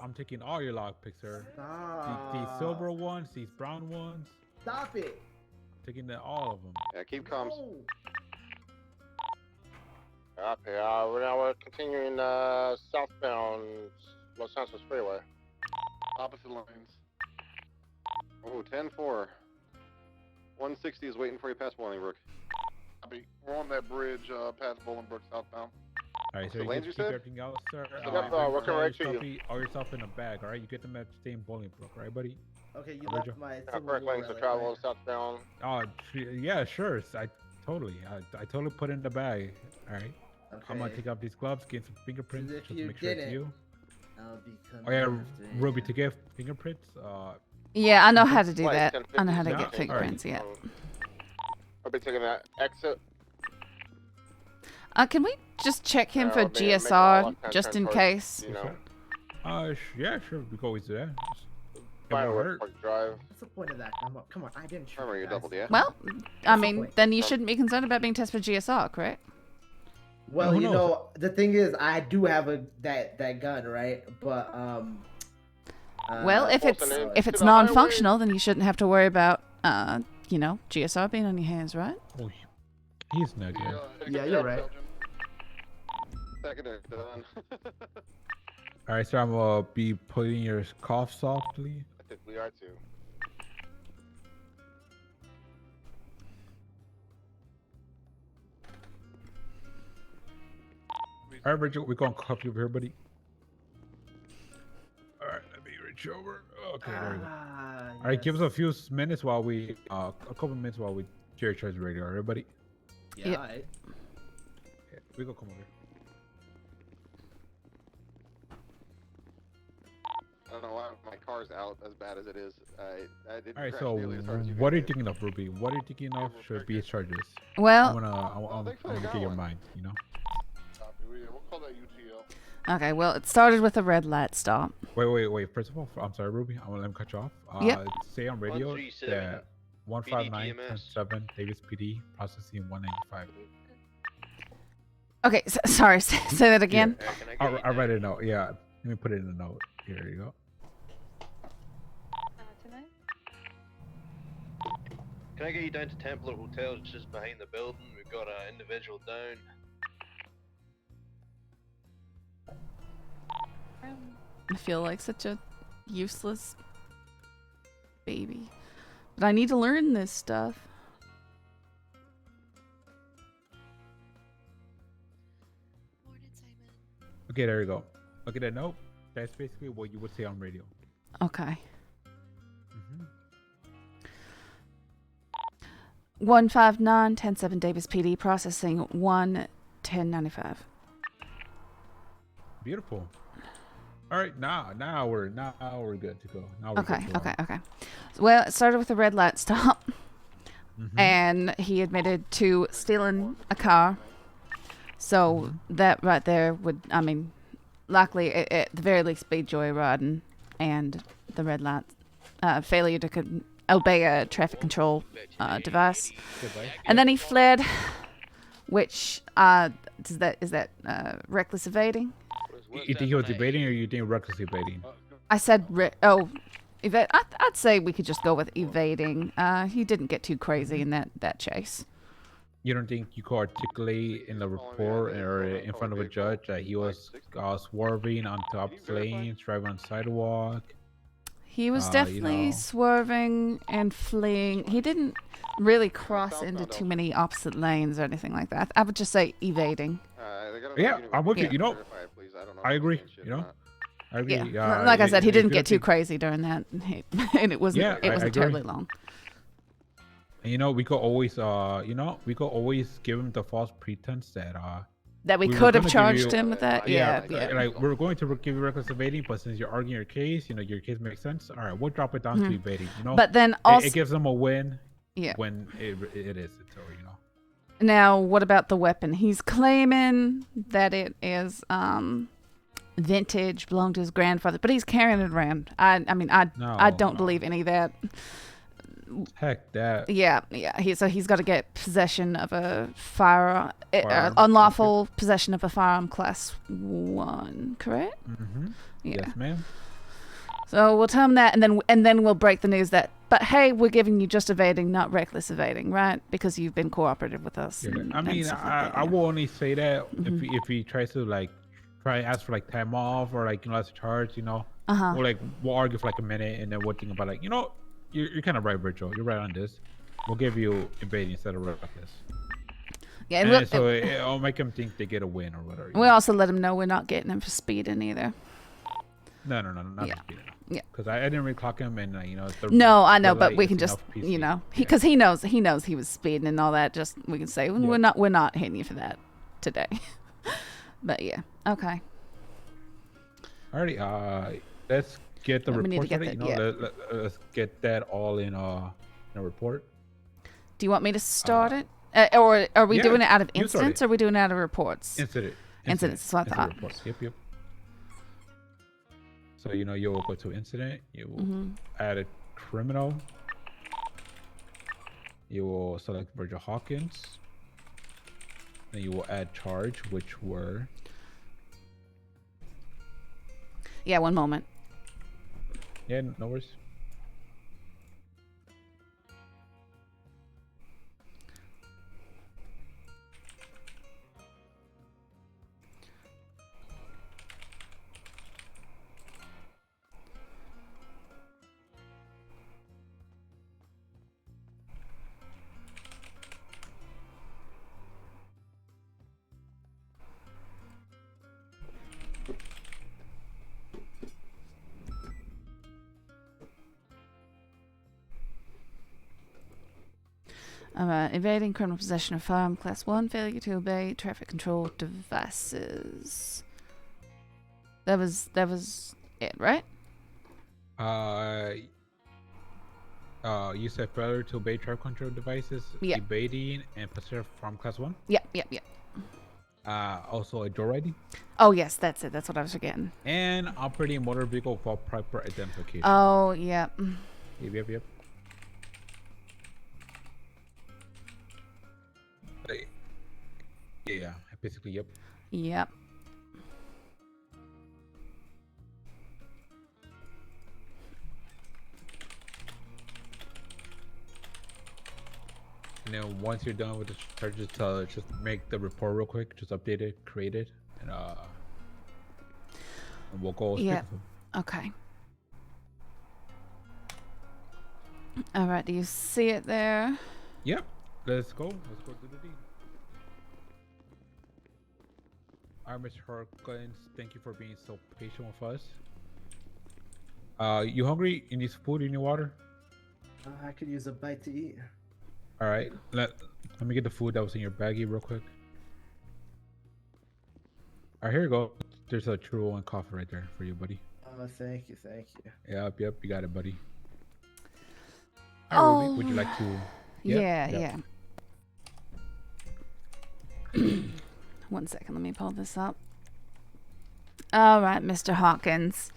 I'm taking all your lock picks, sir. These silver ones, these brown ones. Stop it. Taking all of them. Yeah, keep comms. Okay, we're continuing southbound Los Santos Freeway. Opposite lanes. Oh, 10-4. 160 is waiting for you past Bolingbrook. We're on that bridge past Bolingbrook southbound. Alright, so The you lanes can you keep said? everything else, sir. Yep, working right to you. All yourself in a bag, alright? You get them at the same Bolingbrook, right, buddy? Okay, you Alright, left my Correct lanes to travel southbound. Oh, yeah, sure. I totally put it in the bag. All right. I'm gonna take off these gloves, get some fingerprints, If just to you make sure it's didn't, you. I'll be coming Oh yeah, after you. Ruby, to get fingerprints. Yeah, I know how to do Flight that. I know how to 10:50 get fingerprints. Yeah. I'll be taking that exit. Can we just check him for I'll be making a GSR left-hand just turn in towards, case? You know, Yeah, sure. We can always do that. Fireworks Park Drive. What's the point of that? Come on, I didn't shoot Remember, you you guys. doubled, yeah? Well, I What's the mean, point? then you shouldn't be concerned about being tested for GSR, correct? Well, who you knows? know, the thing is, I do have that gun, right? But Well, if it's non-functional, then you shouldn't have to worry about GSR being on your hands, right? Oh, he's no good. Yeah, you're right. Second is done. All right, so I'm gonna be putting your cough softly. I think we are too. All right, Virgil, we're going to cuff you over here, buddy. All right, let me reach over. Okay, there we go. All right, give us a few minutes while we, a couple minutes while we get your charge ready. All right, buddy? Yeah, Yep. alright. Okay, we go come over here. I don't know why my car's out as bad as it is. I didn't All right, crash so nearly as hard as you what are you guys did. thinking of, Ruby? What are you thinking of should be charges? Well, I wanna get your mind, you know? We'll call that UTL. okay, well, it started with a red light stop. Wait. First of all, I'm sorry, Ruby. I'm gonna let me cut you off. Yep. Say on radio 137, that 159.7 Davis PD processing 195. Okay, sorry, say that again. Yeah, I'll write a note. Yeah, let me put it in a note. Here you go. Tonight? Can I get you down to Templar Hotel? It's just behind the building. We've got an individual down. I feel like such a useless baby. But I need to learn this stuff. Okay, there you go. Look at that note. That's basically what you would say on radio. Okay. 159.107 Davis PD processing 11095. Beautiful. All right, now we're good to go. Now we're Okay, good to go. okay. Well, it started with a red light stop, and he admitted to stealing a car. So that right there would, I mean, likely at the very least be joyriding and the red light failure to obey a traffic control device. And then he fled, which is that reckless evading? You think he was evading, or you think reckless evading? I said I'd say we could just go with evading. He didn't get too crazy in that chase. You don't think you could articulate in the report or in front of a judge that he was swerving onto opposite lanes, driving on sidewalk? He was definitely swerving and fleeing. He didn't really cross into too many opposite lanes or anything like that. I would just say evading. Yeah, I'm with you. You know, I agree. You know, I agree. Yeah, like I said, he didn't get too crazy during that, and it wasn't terribly long. And you know, we could always, give him the false pretense that we could have charged him with that. Yeah. Like we're going to give you reckless evading, but since you're arguing your case, your case makes sense. All right, we'll drop it down to evading. You know, but then also it gives them a win. Yeah. When it is, so Now, what about the weapon? He's claiming that it is vintage, belonged to his grandfather, but he's carrying it around. I don't believe any of that. Heck that. Yeah. He's got to get possession of a firearm, unlawful possession of a firearm class 1, correct? Yeah. Yes, ma'am. So we'll tell him that, and then we'll break the news that, but hey, we're giving you just evading, not reckless evading, right? Because you've been cooperative with us. Yeah. And, I mean, I will only say that if he tries to try ask for time off or as a charge, or we'll argue for a minute and then we'll think about you're kind of right, Virgil. You're right on this. We'll give you evading instead of reckless. Yeah, and so it'll make them think they get a win or whatever. We'll also let him know we're not getting him for speeding either. No, not for speeding. Yeah. Because I didn't really clock him, and no, I know, but we can just because he knows he was speeding and all that. Just we can say we're not hitting you for that today. But yeah, okay. Alrighty, let's get the report ready. Let's get that all in a report. Do you want me to start it, or are we doing it out of incidents, or are we doing it out of reports? Incidents. So I thought. Yep. So you'll go to incident. You will add a criminal. You will select Virgil Hawkins. Then you will add charge, which were. Yeah, one moment. Yeah, no worries. Alright, evading criminal possession of firearm class 1, failure to obey traffic control devices. That was it, right? You said failure to obey traffic control devices, Yeah. evading, and possession of firearm class 1? Yep. Also a joyriding? Oh, yes, that's it. That's what I was forgetting. And operating a motor vehicle without proper identification. Oh, yep. Yep. Yeah, basically, yep. Yep. And then once you're done with the charges, just make the report real quick. Just update it, create it, and we'll go. Yeah. Okay. All right. Do you see it there? Yep. Let's go. Let's go do the deed. All right, Mr. Harkins. Thank you for being so patient with us. You hungry? You need some food? You need water? I could use a bite to eat. All right. Let me get the food that was in your baggie real quick. All right, here you go. There's a churro and coffee right there for you, buddy. Oh, thank you. Yep, you got it, buddy. Oh. Ruby, would you like to? Yeah. 1 second, let me pull this up. All right, Mr. Hawkins.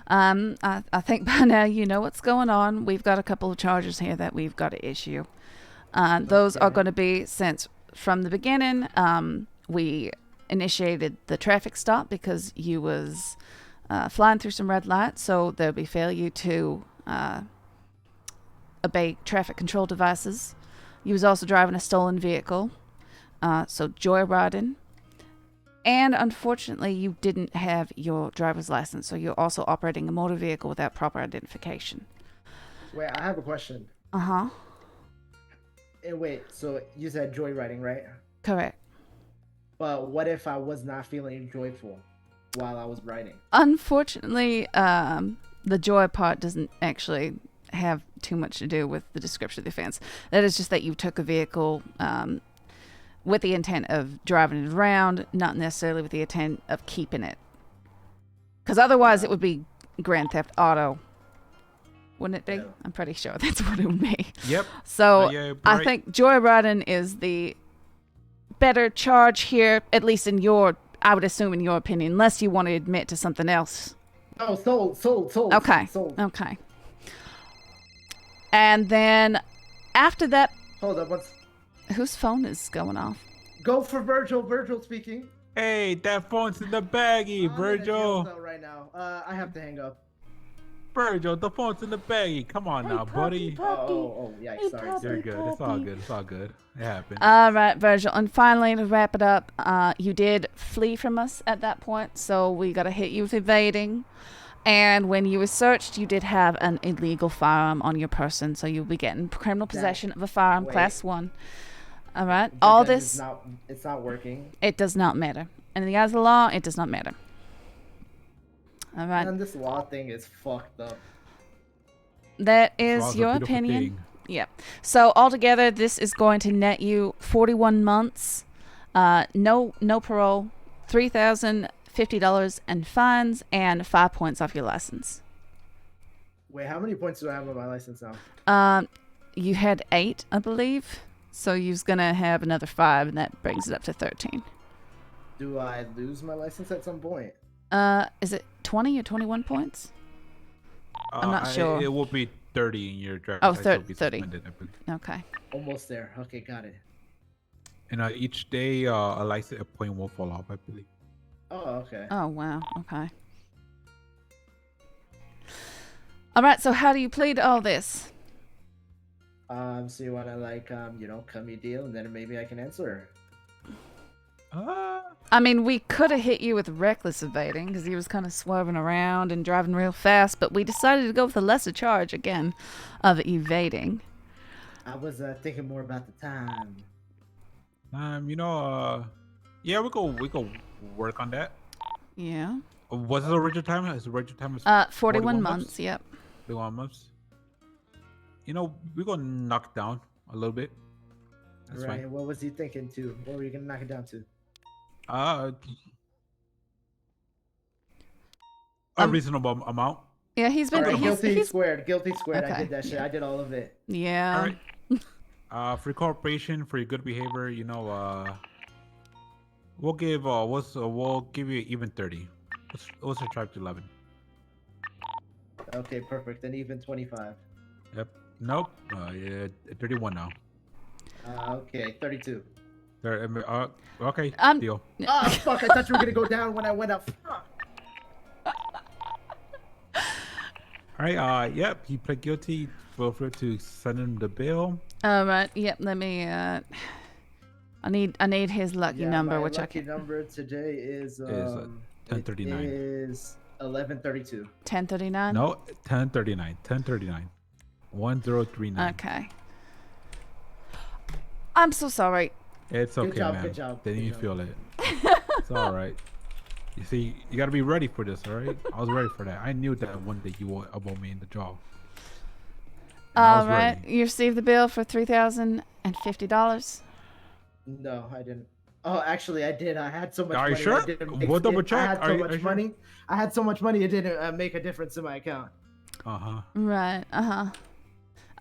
I think by now you know what's going on. We've got a couple of charges here that we've got to issue. Those are going to be, since from the beginning, we initiated the traffic stop because you was flying through some red lights, so there'll be failure to obey traffic control devices. You was also driving a stolen vehicle, so joyriding. And unfortunately, you didn't have your driver's license, so you're also operating a motor vehicle without proper identification. Wait, I have a question. Uh-huh. Wait, so you said joyriding, right? Correct. But what if I was not feeling joyful while I was riding? Unfortunately, the joy part doesn't actually have too much to do with the description of the offense. That is just that you took a vehicle with the intent of driving it around, not necessarily with the intent of keeping it. Because otherwise it would be Grand Theft Auto, wouldn't it be? Yeah. I'm pretty sure that's what it would be. Yep. So Yeah, I think joyriding is the better charge here, at least in your, I would assume in your opinion, unless you want to admit to something else. Oh, sold. Okay. Sold. Okay. And then after that, Hold up, whose phone is going off? Go for Virgil. Virgil speaking. Hey, that phone's in the baggie, Virgil. Right now. I have to hang up. Virgil, the phone's in the baggie. Come on now, buddy. Oh, yeah. Sorry. You're good. It's all good. It happened. All right, Virgil. And finally, to wrap it up, you did flee from us at that point, so we got to hit you with evading. And when you were searched, you did have an illegal firearm on your person, so you'll be getting criminal possession of a firearm, class 1. All right. All this. It's not working. It does not matter. In the eyes of the law, it does not matter. All right. And this law thing is fucked up. That is your opinion. Yeah. So altogether, this is going to net you 41 months, no parole, $3,050 and fines, and 5 points off your license. Wait, how many points do I have on my license now? You had 8, I believe. So you're gonna have another 5, and that brings it up to 13. Do I lose my license at some point? Is it 20 or 21 points? I'm not sure. It will be 30 in your driver's Oh, license. 30. Okay. Almost there. Okay, got it. And each day, a license point will fall off, I believe. Oh, okay. Oh, wow. Okay. All right. So how do you plead all this? So you wanna cut me a deal, and then maybe I can answer. I mean, we could have hit you with reckless evading because he was kind of swerving around and driving real fast, but we decided to go with a lesser charge again of evading. I was thinking more about the time. Yeah, we go work on that. Yeah. What's the original time? Is the original time 41 months. Yep. 41 months. We're gonna knock down a little bit. That's right. fine. What was he thinking to? What were you gonna knock it down to? A reasonable amount. Yeah, he's been. Alright, He's guilty squared. I Okay, did that shit. yeah. I did all of it. Yeah. All right. For cooperation, for your good behavior, we'll give we'll give you even 30. Let's subtract 11. Okay, perfect. Then even 25. Yep. Nope. Yeah, 31 now. Okay, 32. Okay. Deal. Oh fuck! I thought you were gonna go down when I went up. Fuck. All right. Yep. You pled guilty. Feel free to send him the bill. All right. Yep. Let me. I need his lucky number, my which I lucky can. number today is 1039. It is 11:32. 1039. No, 1039. 1039. 1039. Okay. I'm so sorry. It's okay, man. Good job. Didn't you feel it? It's all right. You see, you gotta be ready for this, all right? I was ready for that. I knew that one day you would elbow me in the jaw. All right. You received the bill for $3,050. No, I didn't. Oh, actually, I did. I had so much Are you money. sure? I didn't We'll double check. I had Are so you- much are you sure? money. I had so much money. It didn't make a difference in my account. Right.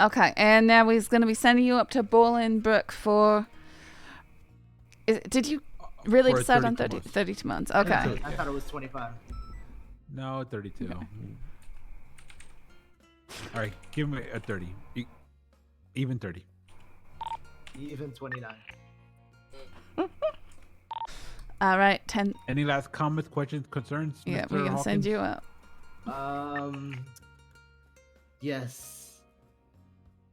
Okay. And now he's going to be sending you up to Bolingbrook for. Did you really For decide on 32 months. 32 months? Okay. I thought it was 25. No, 32. All right, give me a 30. Even 30. Even 29. All right. 10. Any last comments, questions, concerns? Yeah, Mr. we're going to send Hawkins? you up. Yes.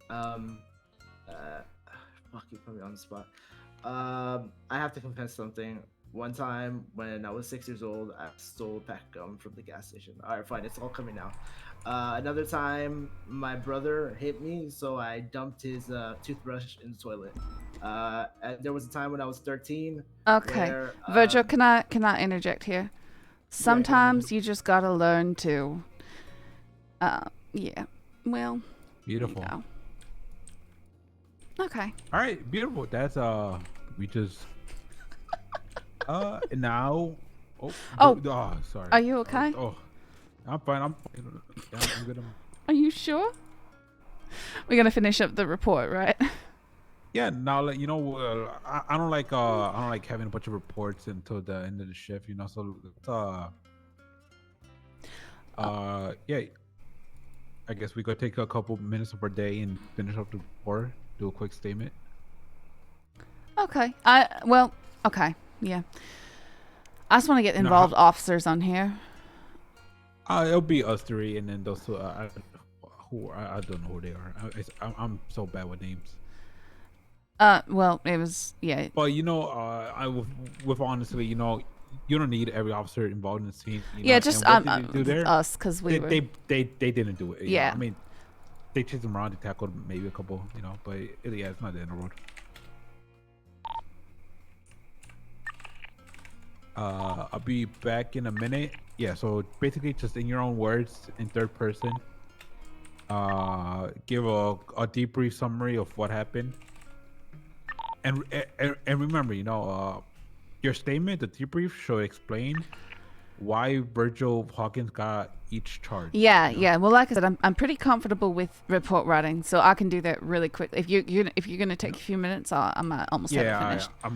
Fuck, you put me on the spot. I have to confess something. One time when I was 6 years old, I stole a pack of gum from the gas station. All right, fine, it's all coming now. Another time, my brother hit me, so I dumped his toothbrush in the toilet. And there was a time when I was 13. Okay. Where, Virgil, can I interject here? Sometimes you just got to learn to. Yeah. Well. Beautiful. You know. Okay. All right, beautiful. That's we just now. Oh, sorry. Are you okay? I'm fine. I'm good. Are you sure? We're gonna finish up the report, right? Yeah. Now, I don't like having a bunch of reports until the end of the shift. So yeah. I guess we could take a couple minutes of our day and finish up the report. Do a quick statement. Okay. Okay. Yeah. I just want to get involved officers on here. It'll be us three, and then those two. I don't know who they are. I'm so bad with names. Well, it was But with honestly, you don't need every officer involved in the scene. Just and what did they do there? us because we they didn't do it. Yeah. I mean, they chased them around. They tackled maybe a couple. But yeah, it's not the end of the road. I'll be back in a minute. Yeah, so basically just in your own words, in third person, give a debrief summary of what happened. And remember, your statement, the debrief, should explain why Virgil Hawkins got each charge. Yeah. Well, like I said, I'm pretty comfortable with report writing, so I can do that really quick. If you're gonna take a few minutes, I might almost have it finished. I'm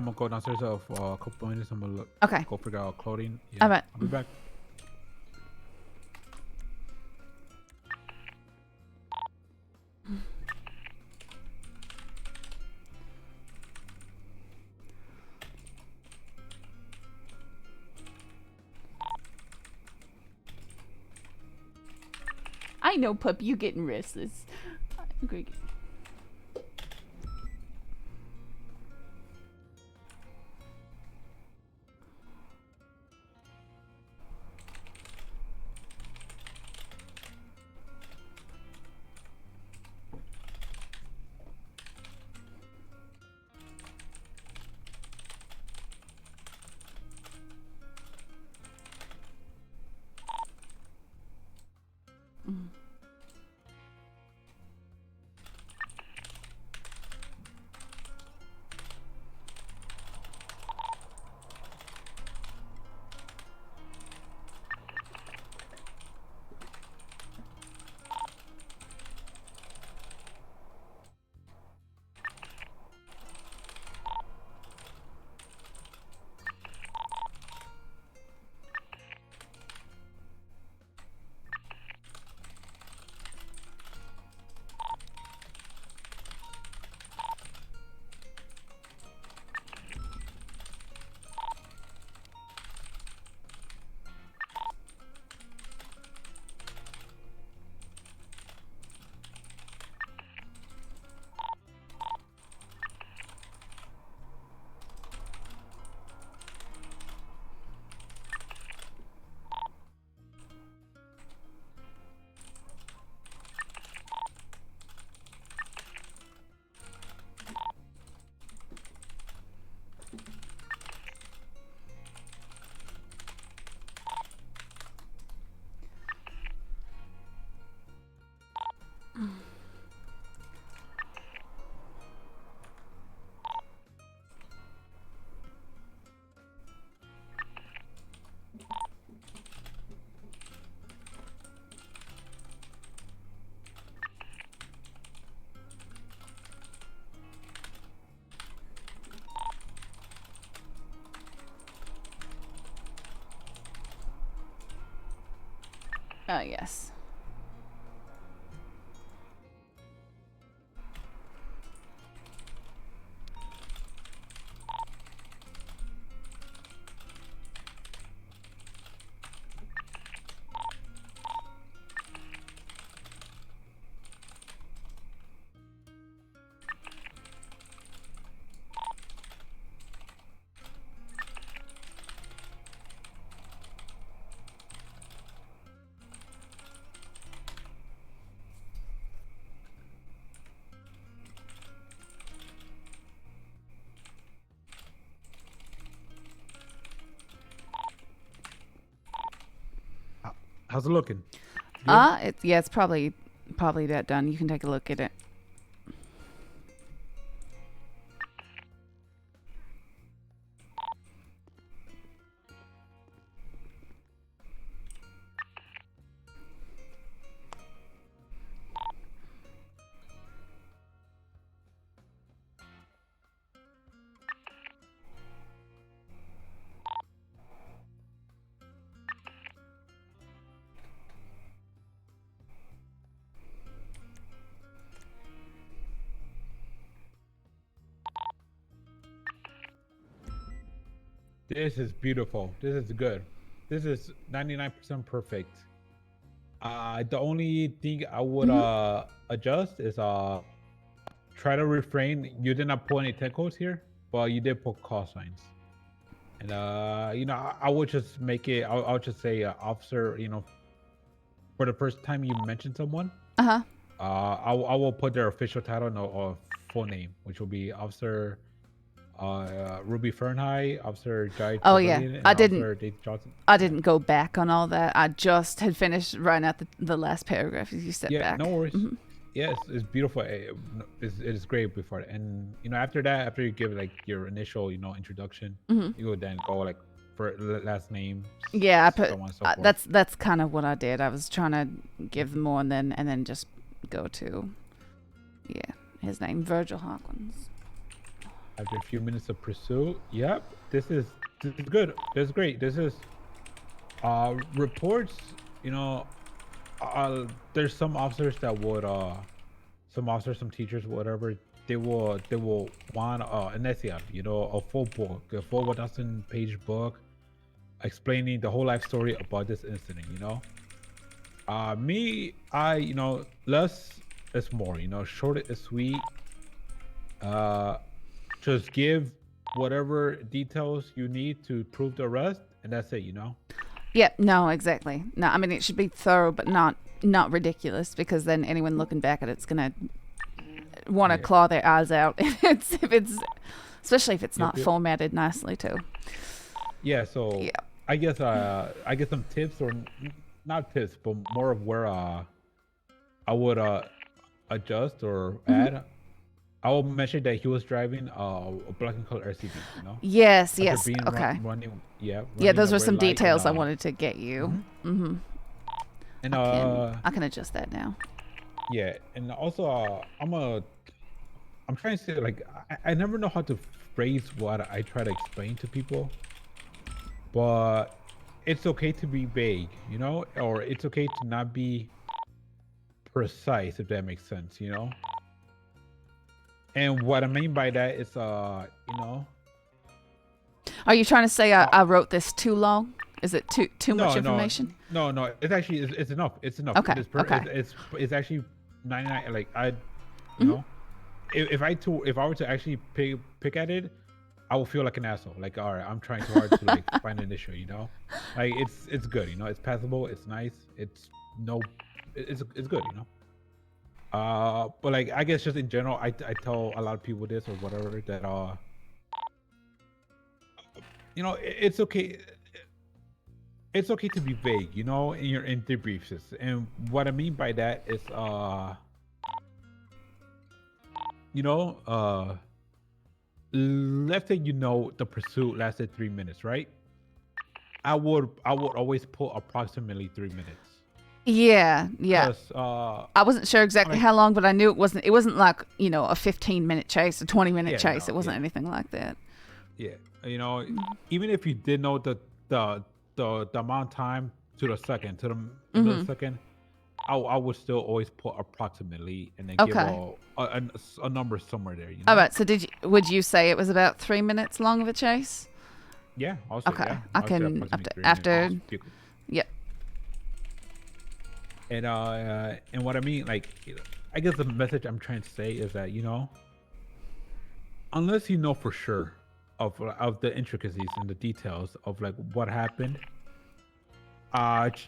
gonna go downstairs for a couple minutes. I'm gonna go figure out clothing. Yeah, all right. I'll be back. I know, pup. You getting restless. I agree. Yes. How's it looking? Good? It's probably that done. You can take a look at it. This is beautiful. This is good. This is 99% perfect. The only thing I would adjust is try to refrain. You did not put any tentacles here, but you did put call signs. And you know, I would just make it. I'll just say officer. You know, for the first time you mention someone. I will put their official title or full name, which will be Officer Ruby Fernhigh, Officer Jai. Oh yeah, I didn't go back on all that. I just had finished writing out the last paragraph as you said back. No worries. Yes, it's beautiful. It is great before that. And you know, after that, after you give like your initial, you know, introduction, you would then go like for last name. Yeah, I put so on and so forth. that's kind of what I did. I was trying to give them more and then just go to his name, Virgil Hawkins. After a few minutes of pursuit, yep, this is good. This is great. This is reports. You know, there's some officers that would some teachers, whatever, they will want an essay, you know, a full book, a full 1,000-page book explaining the whole life story about this incident. You know, you know, less is more. You know, short is sweet. Just give whatever details you need to prove the arrest, and that's it, you know? Yeah, no, exactly. No, I mean, it should be thorough, but not ridiculous, because then anyone looking back at it's going to want to claw their eyes out if it's especially if it's not formatted nicely, too. Yeah, so I guess some tips, or not tips, but more of where I would adjust or add. I will mention that he was driving a black and color RCB, you know? Yes, After yes, being okay. Running those were some details I wanted to get you. And I can adjust that now. Yeah, and also I'm trying to say, like, I never know how to phrase what I try to explain to people, but it's okay to be vague, you know? Or it's okay to not be precise, if that makes sense, you know? And what I mean by that is, you know. Are you trying to say I wrote this too long? Is it too much information? No. It's actually it's enough. It's enough. Okay. It's actually 99. Like you know, if I were to actually pick at it, I will feel like an asshole. Like, all right, I'm trying too hard to like find an issue. You know, like it's good. You know, it's passable. It's nice. It's good. You know. But like, I guess just in general, I tell a lot of people this or whatever, that you know, it's okay. It's okay to be vague, you know, in your debriefs. And what I mean by that is, you know, let's say, you know, the pursuit lasted 3 minutes, right? I would always put approximately 3 minutes. Yeah. I wasn't sure exactly how long, but I knew it wasn't like, you know, a 15-minute chase, a 20-minute chase. It wasn't anything like that. Yeah, you know, even if you did know the amount of time to the second, to the Mhm. millisecond, I would still always put approximately and then give Okay. a number somewhere there. You know. All right. So would you say it was about 3 minutes long of a chase? Yeah, I'll say Okay. yeah. I I'll say can approximately 3 after. minutes. Yep. And what I mean, like, I guess the message I'm trying to say is that, you know, unless you know for sure of the intricacies and the details of like what happened,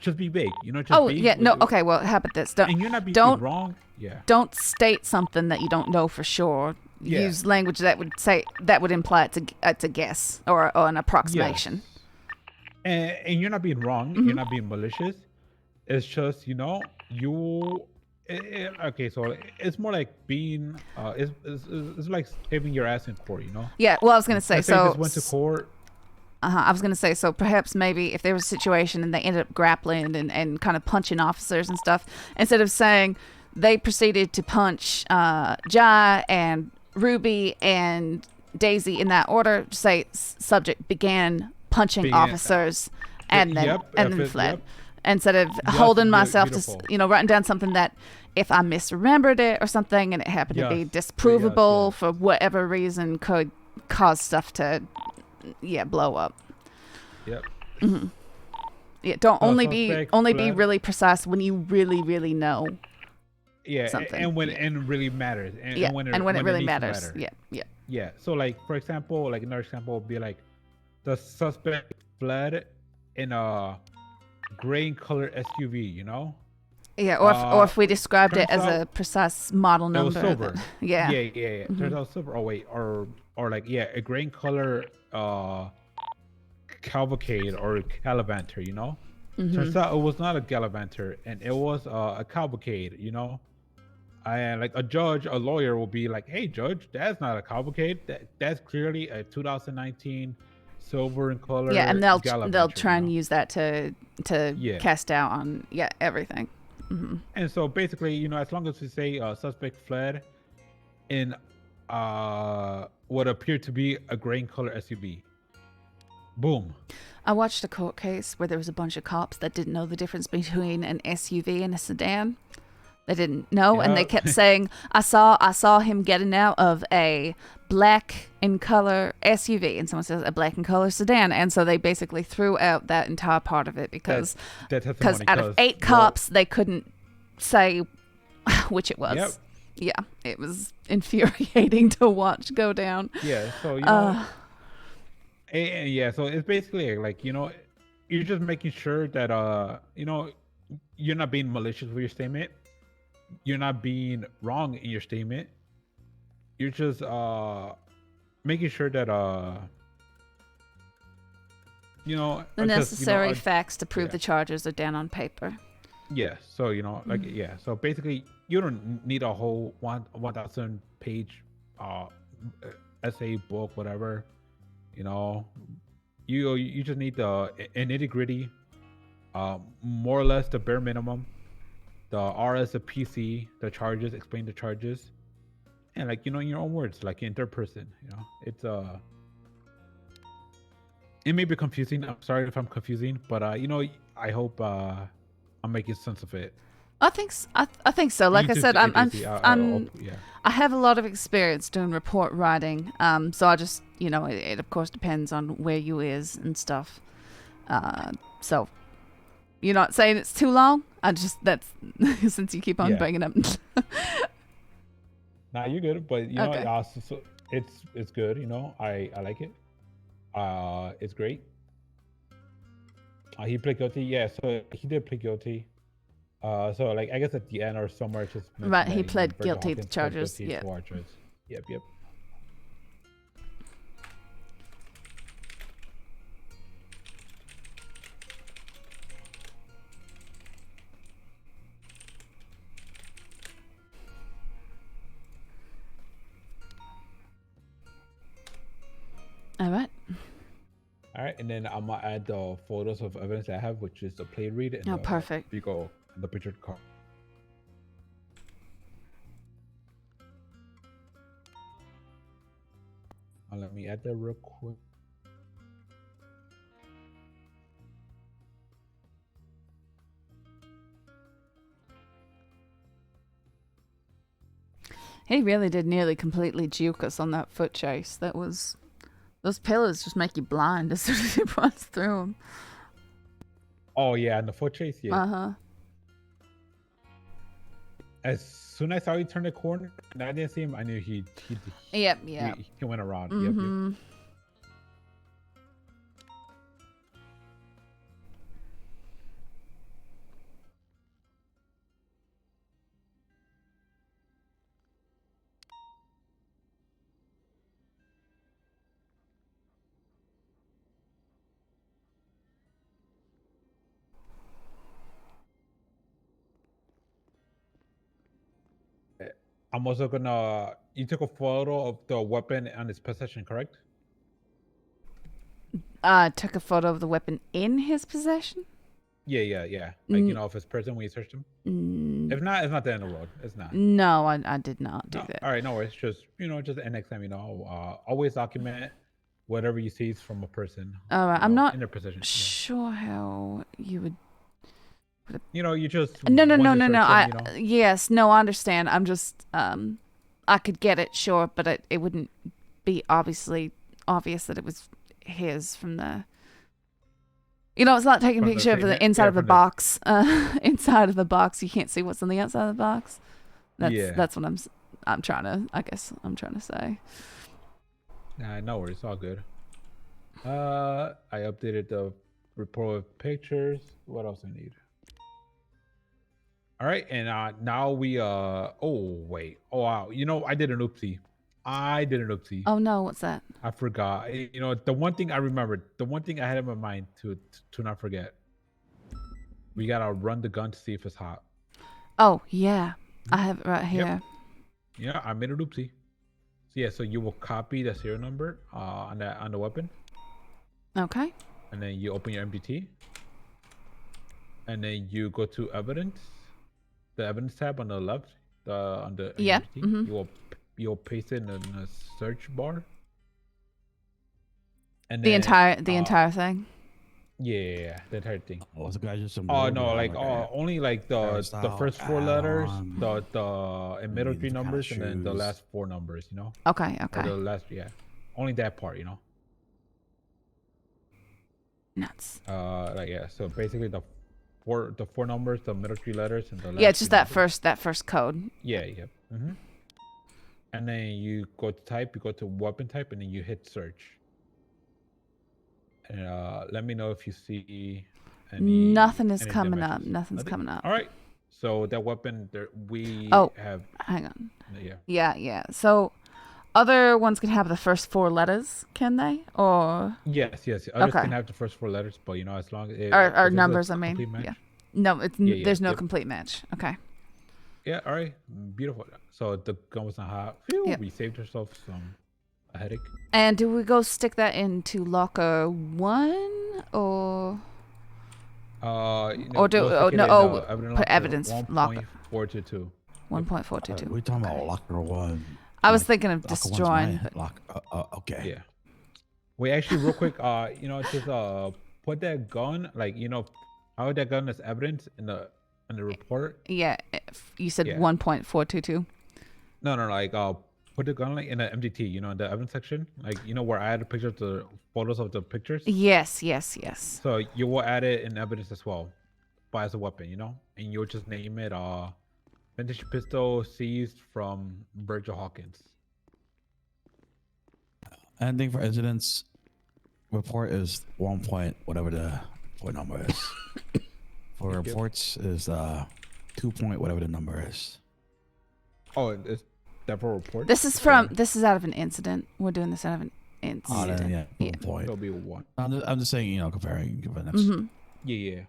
just be vague. You know, just Oh be. yeah. No. Okay. Well, how about this? And you're not being wrong. Yeah. Don't state something that you don't know for sure. Yeah. Use language that would imply it's a guess or an approximation. Yes. And you're not being wrong. Mhm. You're not being malicious. It's just, you know, okay, so it's more like being it's like saving your ass in court, you know. Yeah. Well, I was gonna say Let's say so. just went to court. I was gonna say so. Perhaps maybe if there was a situation and they ended up grappling and kind of punching officers and stuff, instead of saying they proceeded to punch Jai and Ruby and Daisy in that order, just say subject began punching officers and then fled. Yep. Instead of holding myself to, you know, writing down something that if I misremembered it or something and it happened to be disprovable for whatever reason could cause stuff to, blow up. Yep. Mm-hmm. Yeah, don't only be really precise when you really know. Yeah, something. and when it really matters. And when it really needs to matters. matter. Yeah. Yeah. So like, for example, like another example would be like the suspect fled in a gray color SUV, you know? Yeah, or if we described it as a precise model number. It was silver. Yeah. Mm-hmm. Turns out silver. Oh wait, or like a green color cavalcade or calavanter, you know? Mm-hmm. Turns out it was not a calavanter, and it was a cavalcade, you know? And like a lawyer will be like, "Hey, judge, that's not a cavalcade. That's clearly a 2019 silver in color." Yeah, and they'll try and use that to cast doubt on everything. Mm-hmm. And so basically, you know, as long as we say suspect fled in what appeared to be a gray color SUV, boom. I watched a court case where there was a bunch of cops that didn't know the difference between an SUV and a sedan. They didn't know, and they kept saying, I saw him getting out of a black in color SUV, and someone says a black in color sedan, and so they basically threw out that entire part of it because out of 8 cops, they couldn't say which it was. Yep. Yeah, it was infuriating to watch go down. Yeah, so, you know, so it's basically like, you know, you're just making sure that, you know, you're not being malicious with your statement. You're not being wrong in your statement. You're just making sure that you know, the necessary facts to prove the charges are down on paper. Yeah, so you know, like so basically you don't need a whole 1,000 page essay book, whatever. You know, you just need the nitty-gritty, more or less the bare minimum. The RS, the PC, the charges, explain the charges, and like, you know, in your own words, like in third person. You know, it's it may be confusing. I'm sorry if I'm confusing, but you know, I hope I'm making sense of it. I think so. Like I said, I have a lot of experience doing report writing. So I just, you know, it of course depends on where you is and stuff. So you're not saying it's too long? That's since you keep on bringing up. Nah, you're good, but you know, so it's good. You know, I like it. It's great. He pled guilty. Yeah, so he did plead guilty. So like, I guess at the end or somewhere, just right. He pled guilty to charges. Yep. All right, and then I'm gonna add the photos of evidence I have, which is the play read and perfect. Vehicle and the pictured car. Let me add that real quick. He really did nearly completely juke us on that foot chase. That was... Those pillars just make you blind as soon as you pass through them. Oh, yeah, and the foot chase, yeah. Uh-huh. As soon as I saw you turn the corner and I didn't see him, I knew he went around. Mm-hmm. Yep. I'm also gonna. You took a photo of the weapon and its possession, correct? Took a photo of the weapon in his possession? Yeah. Like, you know, of his person when you searched him. If not, it's not the end of the world. It's not. No, I did not do that. All right, no worries. Just the next time, you know, always document whatever you see from a person. All right, I'm not in their possession. sure how you would. You know, you just No. Them, Yes, no, I understand. I'm just I could get it, sure, but it wouldn't be obvious that it was his from the. You know, it's like taking a picture of the inside of a box. Inside of a box, you can't see what's on the outside of the box. That's what I'm trying to say. Nah, no worries, all good. I updated the report of pictures. What else I need? All right, and now we oh wow, you know, I did an oopsie. Oh no, what's that? I forgot. You know, the one thing I remembered, the one thing I had in my mind to not forget. We gotta run the gun to see if it's hot. Oh yeah, I have it right here. Yep. Yeah, I made an oopsie. So yeah, so you will copy the serial number on the weapon. Okay. And then you open your MDT. And then you go to evidence. The evidence tab on the left, on the MDT. Mm-hmm. You'll paste it in a search bar. And the then, entire thing. Yeah, the entire thing. Oh, the guy just no, like only like the first four letters, the middle three numbers, and then the last four numbers. You know. Okay. Or the last, only that part. You know. Nuts. Like yeah. So basically the four numbers, the middle three letters, and the last. Yeah, it's just that first code. Yeah. Mm-hmm. And then you go to type, you go to weapon type, and then you hit search. And let me know if you see any. Nothing is coming up. Nothing's coming up. All right. So that weapon, we have. Hang on. Yeah. Yeah. So other ones can have the first four letters, can they? Or yes. Others can have the first four letters, but you know, as long as or numbers, I mean. Yeah. No, it's there's no complete match. Okay. Yeah. All right. Beautiful. So the gun was not hot. We saved ourselves a headache. And do we go stick that into locker 1 or? Or put evidence locker. 1.422. 1.422. We're talking about locker 1. I was thinking of destroying. Okay. Yeah. Wait, actually, real quick. You know, just put that gun, like, you know, how that gun is evidence in the report. Yeah, you said 1.422. No, like put the gun like in the MDT, you know, in the evidence section, like, you know, where I added pictures of the photos of the pictures. Yes. So you will add it in evidence as well, but as a weapon, you know, and you'll just name it vintage pistol seized from Virgil Hawkins. Ending for incidents report is 1 point, whatever the point number is. For reports is 2 point, whatever the number is. Oh, it's that for report? This is out of an incident. We're doing this out of an incident. Then, yeah. 1 point. It'll be 1. I'm just saying, you know, comparing. Mm-hmm. Yeah.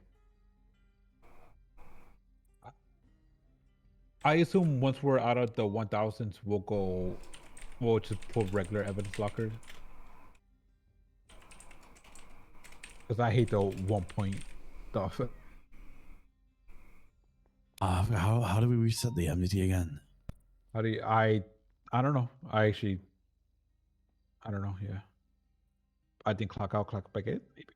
I assume once we're out of the 1000s, we'll just put regular evidence lockers. Because I hate the 1 point stuff. How do we reset the MDT again? How do you, I don't know. I don't know. Yeah. I think clock out, clock back in. Maybe.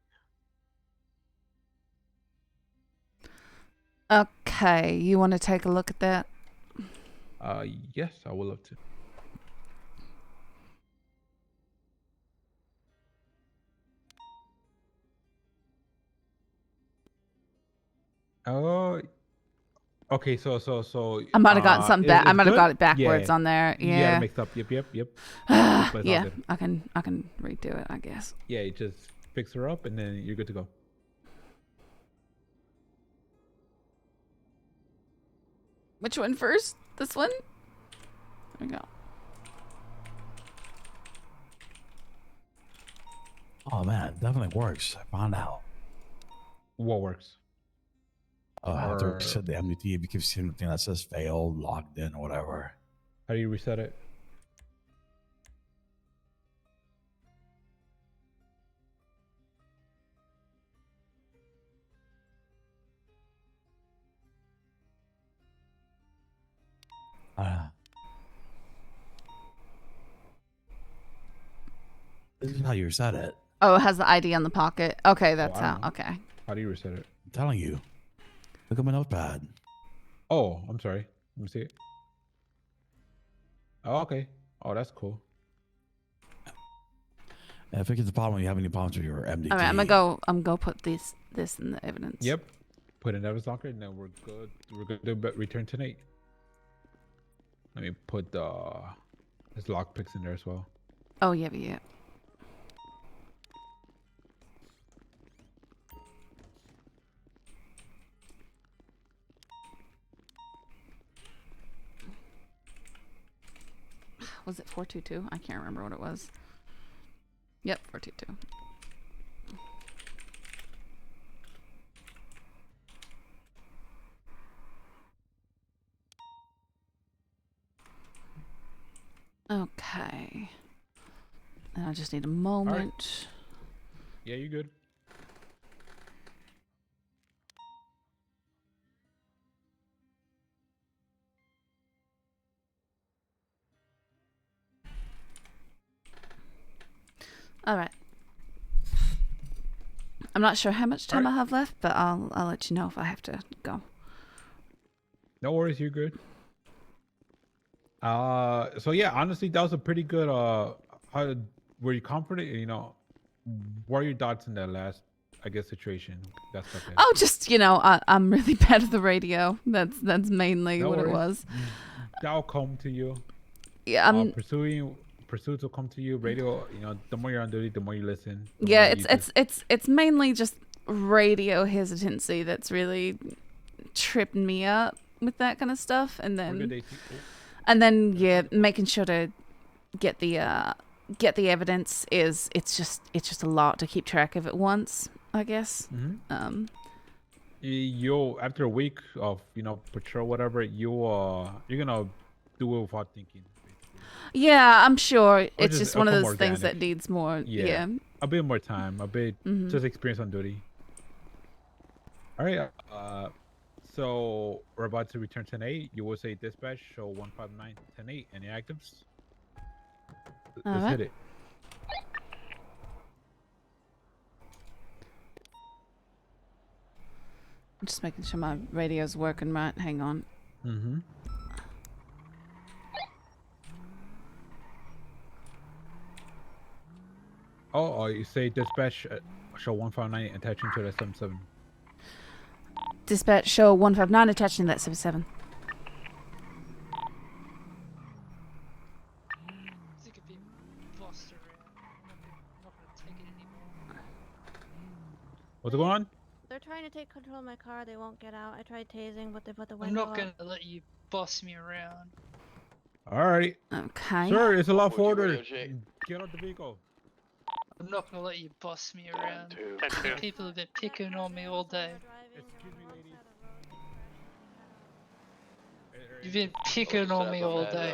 Okay, you want to take a look at that? Yes, I would love to. Oh, okay. So. I might have gotten something back. I might have got it Yeah. backwards on there. You got it Yeah. mixed up. Yep. But it's all Yeah. good. I can redo it, I guess. Yeah, you just fix her up and then you're good to go. Which one first? This one? There we go. Oh man, it definitely works. I found out. What works? After you said the MDT, it gives you something that says failed, logged in, or whatever. How do you reset it? This is how you reset it. Oh, it has the ID on the pocket. Okay, that's how. Okay. How do you reset it? I'm telling you. Look at my notepad. Oh, I'm sorry. Let me see it. Oh, okay. Oh, that's cool. And if it gets a problem, you have any problems with your MDT. All right, I'm gonna go put this in the evidence. Yep. Put in evidence locker, and then we're good. We're good to return tonight. Let me put his lockpicks in there as well. Oh yeah, yeah. Was it 422? I can't remember what it was. Yep, 422. Okay. And I just need a moment. Right. Yeah, you good. All right. I'm not sure how much time I have left, but I'll let you know if I have to go. No worries, you're good. So yeah, honestly, that was a pretty good. How were you confident? You know, what are your thoughts in that last, I guess, situation? That's okay. Oh, just I'm really bad at the radio. That's mainly No what worries. it was. That'll come to you. Yeah, I'm pursuits will come to you. Radio, the more you're on duty, the more you listen. Yeah, it's mainly just radio hesitancy that's really tripped me up with that kind of stuff, and then yeah, making sure to get the evidence it's just a lot to keep track of at once, I guess. Mm-hmm. You'll after a week of patrol whatever, you're gonna do it without thinking. Yeah, I'm sure it's just just one of those more things organic. that needs more. Yeah. A bit more time, a bit just experience on duty. All right. So we're about to return 10-8. You will say dispatch show 159 10-8. Any actives? Let's hit it. I'm just making sure my radio's working right. Hang on. Mm-hmm. Oh, you say dispatch show 159 attaching to the 77. Dispatch show 159 attaching to that 77. What's going on? They're trying to take control of my car. They won't get out. I tried tasing, but they put the I'm window not up. gonna let you boss me around. Alright. Okay. Sir, it's a lot for order. Get out the vehicle. I'm not gonna let you boss me around. People have been picking on me all day. Excuse me, lady. You've been picking on me all day.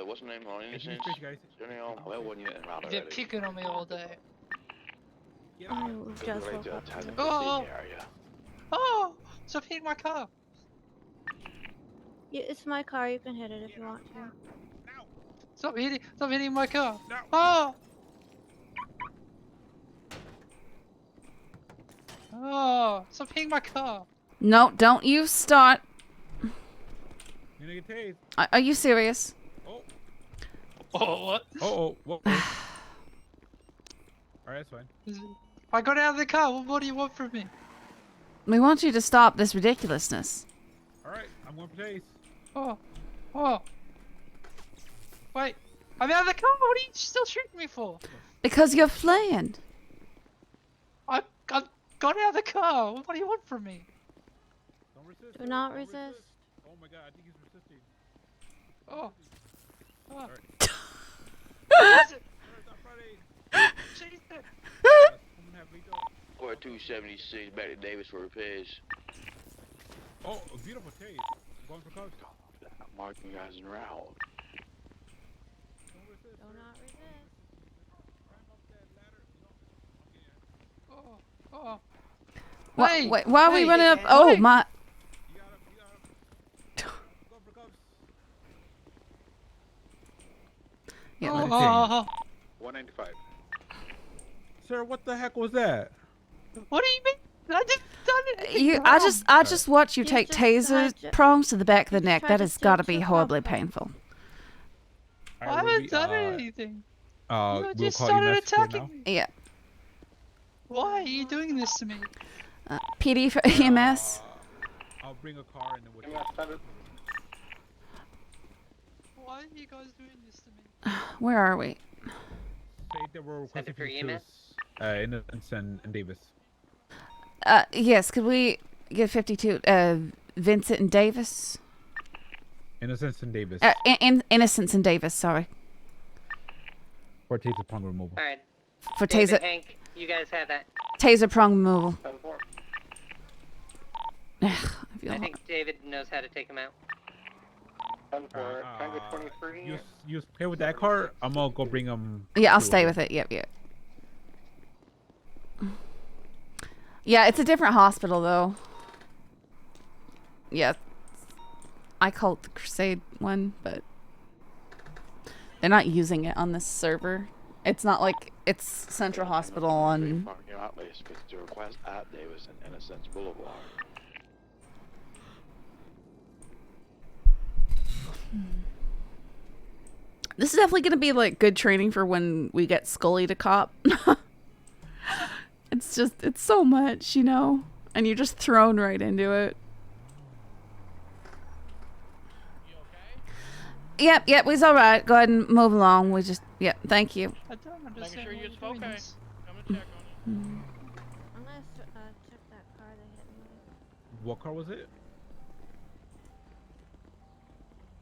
What's the name on Innocence? That wasn't yet around You've been picking on me all day. I just woke up. Oh! Oh! Stop hitting my car! Yeah, it's my car. You can hit it if you want to. Stop hitting my car! Oh! Oh! Stop hitting my car! No, don't you start. You get tased. Are you serious? Oh, what? What? Alright, that's fine. I got out of the car. What do you want from me? We want you to stop this ridiculousness. Alright, I'm going for tase. Oh. Wait, I'm out of the car. What are you still shooting me for? Because you're fleeing. I got out of the car. What do you want from me? Don't resist. Do not resist. Oh my god, I think he's resisting. Oh. Or 276 back to Davis for repairs. Oh, a beautiful tase. Going for coach. I'm marking you guys en route. Do not resist. Wait, why are we running up? Oh my. Yeah, let's see. 195. Sir, what the heck was that? What do you mean? I didn't done anything You, wrong. I just watched you take just taser tried to- prongs to the back of the neck. tried That to has got to steal be two horribly prongs. painful. I haven't done anything. You We'll just call started you attacking me. Yeah. Why are you doing this to me? PD for EMS. I'll bring a car and then we'll Why are you guys doing this to me? Where are we? say that we're requesting for for EMS? Innocence and Davis. Yes, could we get 52, Vincent and Davis? Innocence and Davis. Innocence and Davis, sorry. For taser prong removal. Alright. For David, taser, Hank, you guys have that. taser prong removal. I feel I think David knows how to take him out. You stay with that car. I'm gonna go bring him. Yeah, I'll stay with it. Yep. Yeah, it's a different hospital though. Yeah. I call it the Crusade one, but they're not using it on this server. It's not like it's Central Hospital on. Parking outlay space to request at Davis and Innocence Boulevard. This is definitely gonna be like good training for when we get Scully to cop. It's so much, you know, and you're just thrown right into it. Yep, we's alright. Go ahead and move along. Yep, thank you. I don't understand. Making sure you're okay. Unless, check that car that hit me. What car was it?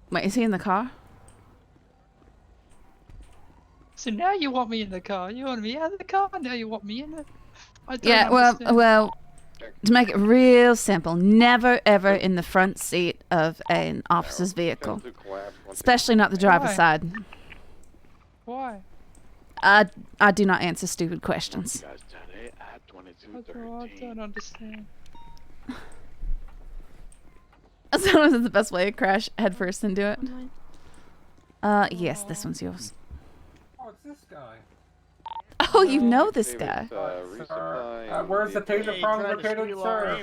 Wait, is he in the car? So now you want me in the car. You want me out of the car. Now you want me in it. I don't Yeah, understand. well, to make it real simple, never ever in the front seat of an officer's vehicle, especially not the driver's Why? side. Why? I do not answer stupid questions. I don't understand. Sometimes it's the best way to crash headfirst into it. Yes, this one's yours. Oh, it's this guy. Oh, you know this guy. Where's the taser prong located, sir?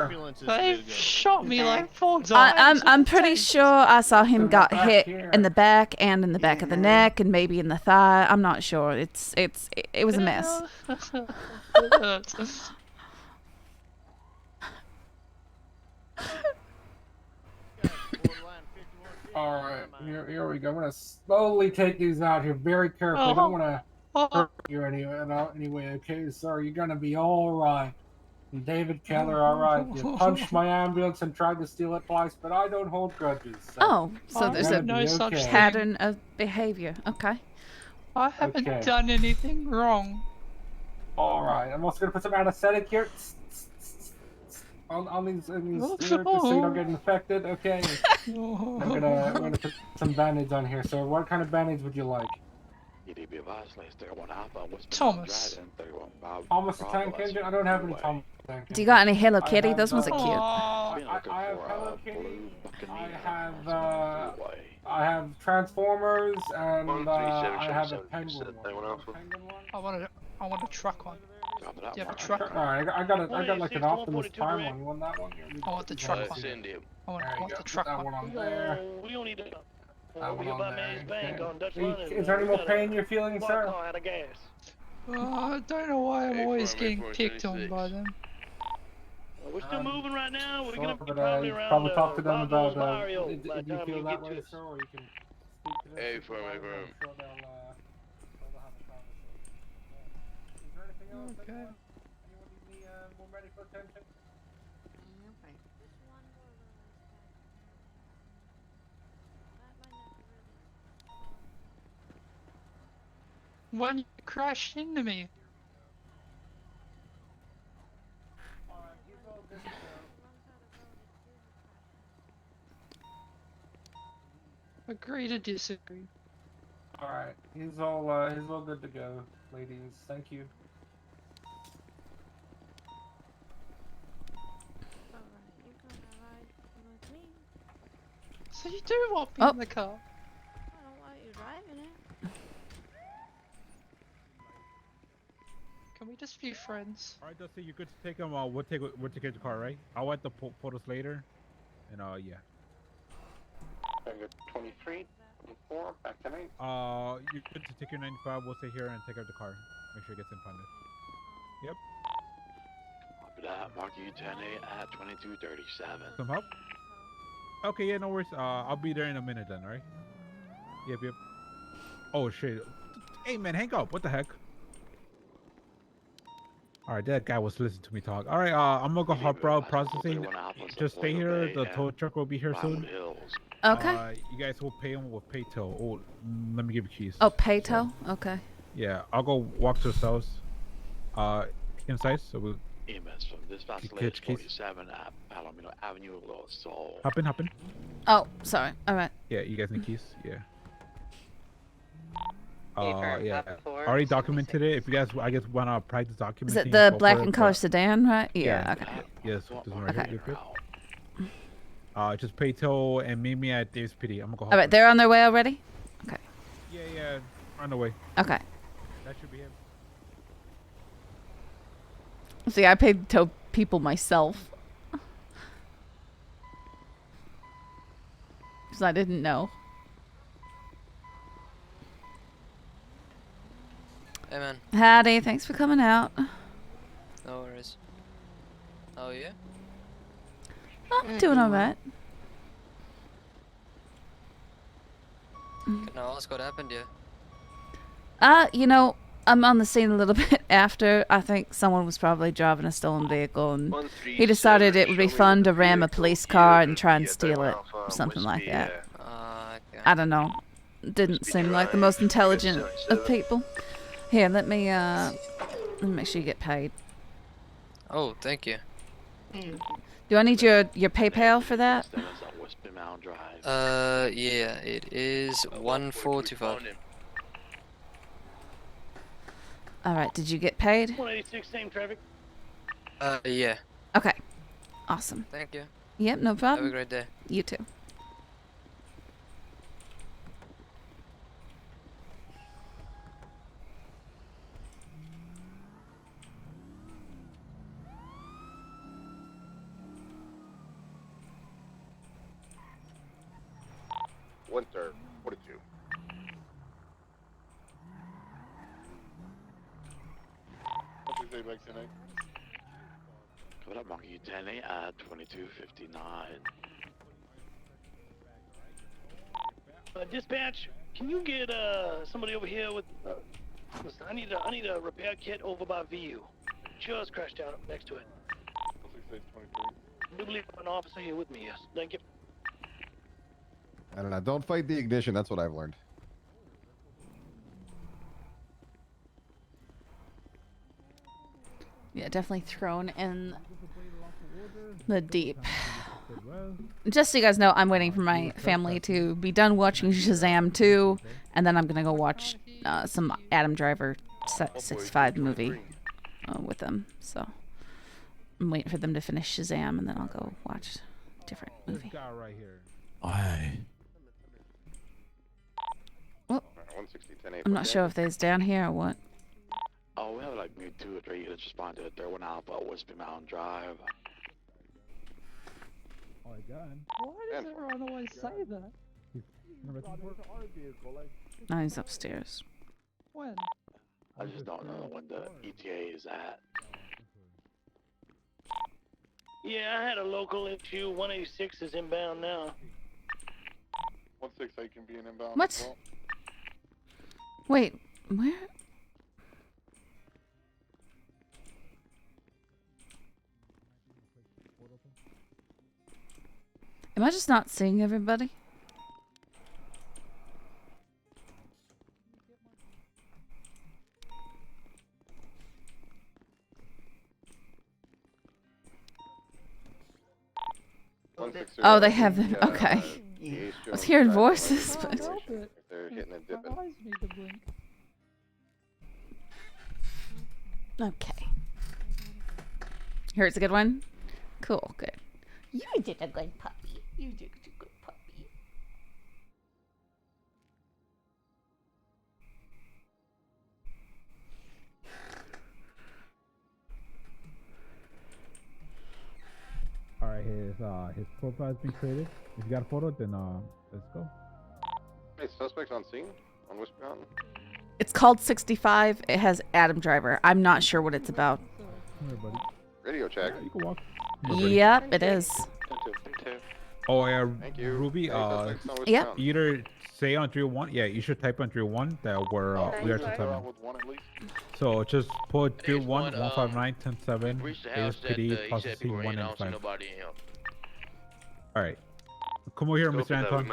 They shot me like 4 times. I'm pretty sure I saw him got hit in the back and in the back of the neck and maybe in the thigh. I'm not sure. It was a mess. Alright, here we go. I'm gonna slowly take these out here very carefully. I don't wanna hurt you anyway, okay? Sir, you're gonna be alright. David Keller, alright. You punched my ambulance and tried to steal it twice, but I don't hold grudges. So so there's a no such thing. pattern of behavior. Okay. I haven't done anything wrong. Alright, I'm also gonna put some anesthetic here. On these here, just so you don't get infected, okay? I'm gonna put some bandage on here. So what kind of bandage would you like? Thomas. Thomas the Tank Engine? I don't have any Thomas the Tank Engine. Do you got any Hello Kitty? Those ones are cute. I have Hello Kitty. I have Transformers and I have a penguin one. I want a truck one. you have a truck? Alright, I got like an Optimus Prime one. You want that one? I want the truck one. Send him. I want There you the go. truck Put that one. one on there. We don't need to. That one We're on by there. Man's Bank Okay. on Dutch Are you- Run. Is there any more pain you're feeling, sir? Car out of gas. I don't know why I'm always getting picked on 846. by them. We're still moving right now. We're gonna be But, probably you around probably talk to them Boswell's about Barrio if by the you time feel you that get way, to us. sir, or you can speak to them. Hey, firm, hey, firm. I'm sure they'll have a conversation. Is there anything else? Okay. Anyone need me more medical attention? When you crashed into me. Agree to disagree. Alright, he's all good to go, ladies. Thank you. So you do want me in the car? I don't want you driving it. Can we just be friends? Alright, Dusty, you could take him. We'll take the car, right? I'll write the photos later, and yeah. 23, 24, back to me. You could take your 95. We'll stay here and take out the car. Make sure it gets impounded. Yep. Copy that. Mark you 10-8 at 2237. Some help? Okay, yeah, no worries. I'll be there in a minute then, right? Yep. Oh shit. Hey man, hang up. What the heck? Alright, that guy was listening to me talk. Alright, I'm gonna go hop out processing. Just stay here. The tow truck will be here soon. Okay. You guys will pay him with PayTo. Oh, let me give you keys. Oh, PayTo? Okay. Yeah, I'll go walk to the cells. Inside, so we'll... EMS from dispatch list 47 at Palomino Avenue, Los Sol. Hop in. Oh, sorry. Alright. Yeah, you guys need keys? Yeah. Firm, Yeah. top floor, Already documented it. If you guys, I guess, want to practice documenting. Is it the go black for it, and color but- sedan, right? Yeah, okay. Yes, this one right Okay. here. You're good. Just pay toll and meet me at Dave's PD. I'm gonna go. Alright, they're on their way already? Okay. Yeah, on the way. Okay. That should be him. See, I paid to tow people myself. Because I didn't know. Hey man. Howdy, thanks for coming out. No worries. How are you? I'm doing alright. Can I ask what happened here? You know, I'm on the scene a little bit after. I think someone was probably driving a stolen vehicle and he decided it would be fun to ram a police car and try and steal it or something like that. Okay. I don't know. Didn't seem like the most intelligent of people. Here, let me make sure you get paid. Oh, thank you. Do I need your PayPal for that? Yeah, it is 1425. Alright, did you get paid? 186, same traffic. Yeah. Okay. Awesome. Thank you. Yep, no problem. Have a great day. You too. Winter 42. What's his name like tonight? Coming up, Mark you 10-8 at 2259. Dispatch, can you get somebody over here with? Listen, I need a repair kit over by VU. Just crashed out up next to it. I do believe an officer here with me. Yes, thank you. I don't know. Don't fight the ignition. That's what I've learned. Yeah, definitely thrown in the deep. Just so you guys know, I'm waiting for my family to be done watching Shazam 2, and then I'm gonna go watch some Adam Driver 65 movie with them. So I'm waiting for them to finish Shazam, and then I'll go watch a different movie. This guy right here. Aye. Well, I'm not sure if they's down here or what. Oh, we have like me 2 or 3 units respond to the third one Alpha, Whispy Mountain Drive. Oh, again. Why does everyone always say that? No, he's upstairs. When? I just don't know when the ETA is at. Yeah, I had a local issue. 186 is inbound now. 168 can be an inbound. What? As well. Wait, where? Am I just not seeing everybody? Oh, they have them. Okay. I was hearing voices, but. They're hitting and dipping. My eyes need to blink. Okay. Here, it's a good one? Cool, good. You did a good puppy. You did a good puppy. All right, his profile's been created. If you got a photo, then let's go. Hey, suspects on scene on Whispy Mountain. It's called 65. It has Adam Driver. I'm not sure what it's about. Come here, buddy. Radio check. Yeah, you can walk. Yep, it is. Oh yeah, Thank you. Ruby. Yep. Either say on 301. Yeah, you should type on 301 that we are to 7. So just put 301 159 107 ASPD processing 1 and 5. All right. Come over here, Mr. Anton.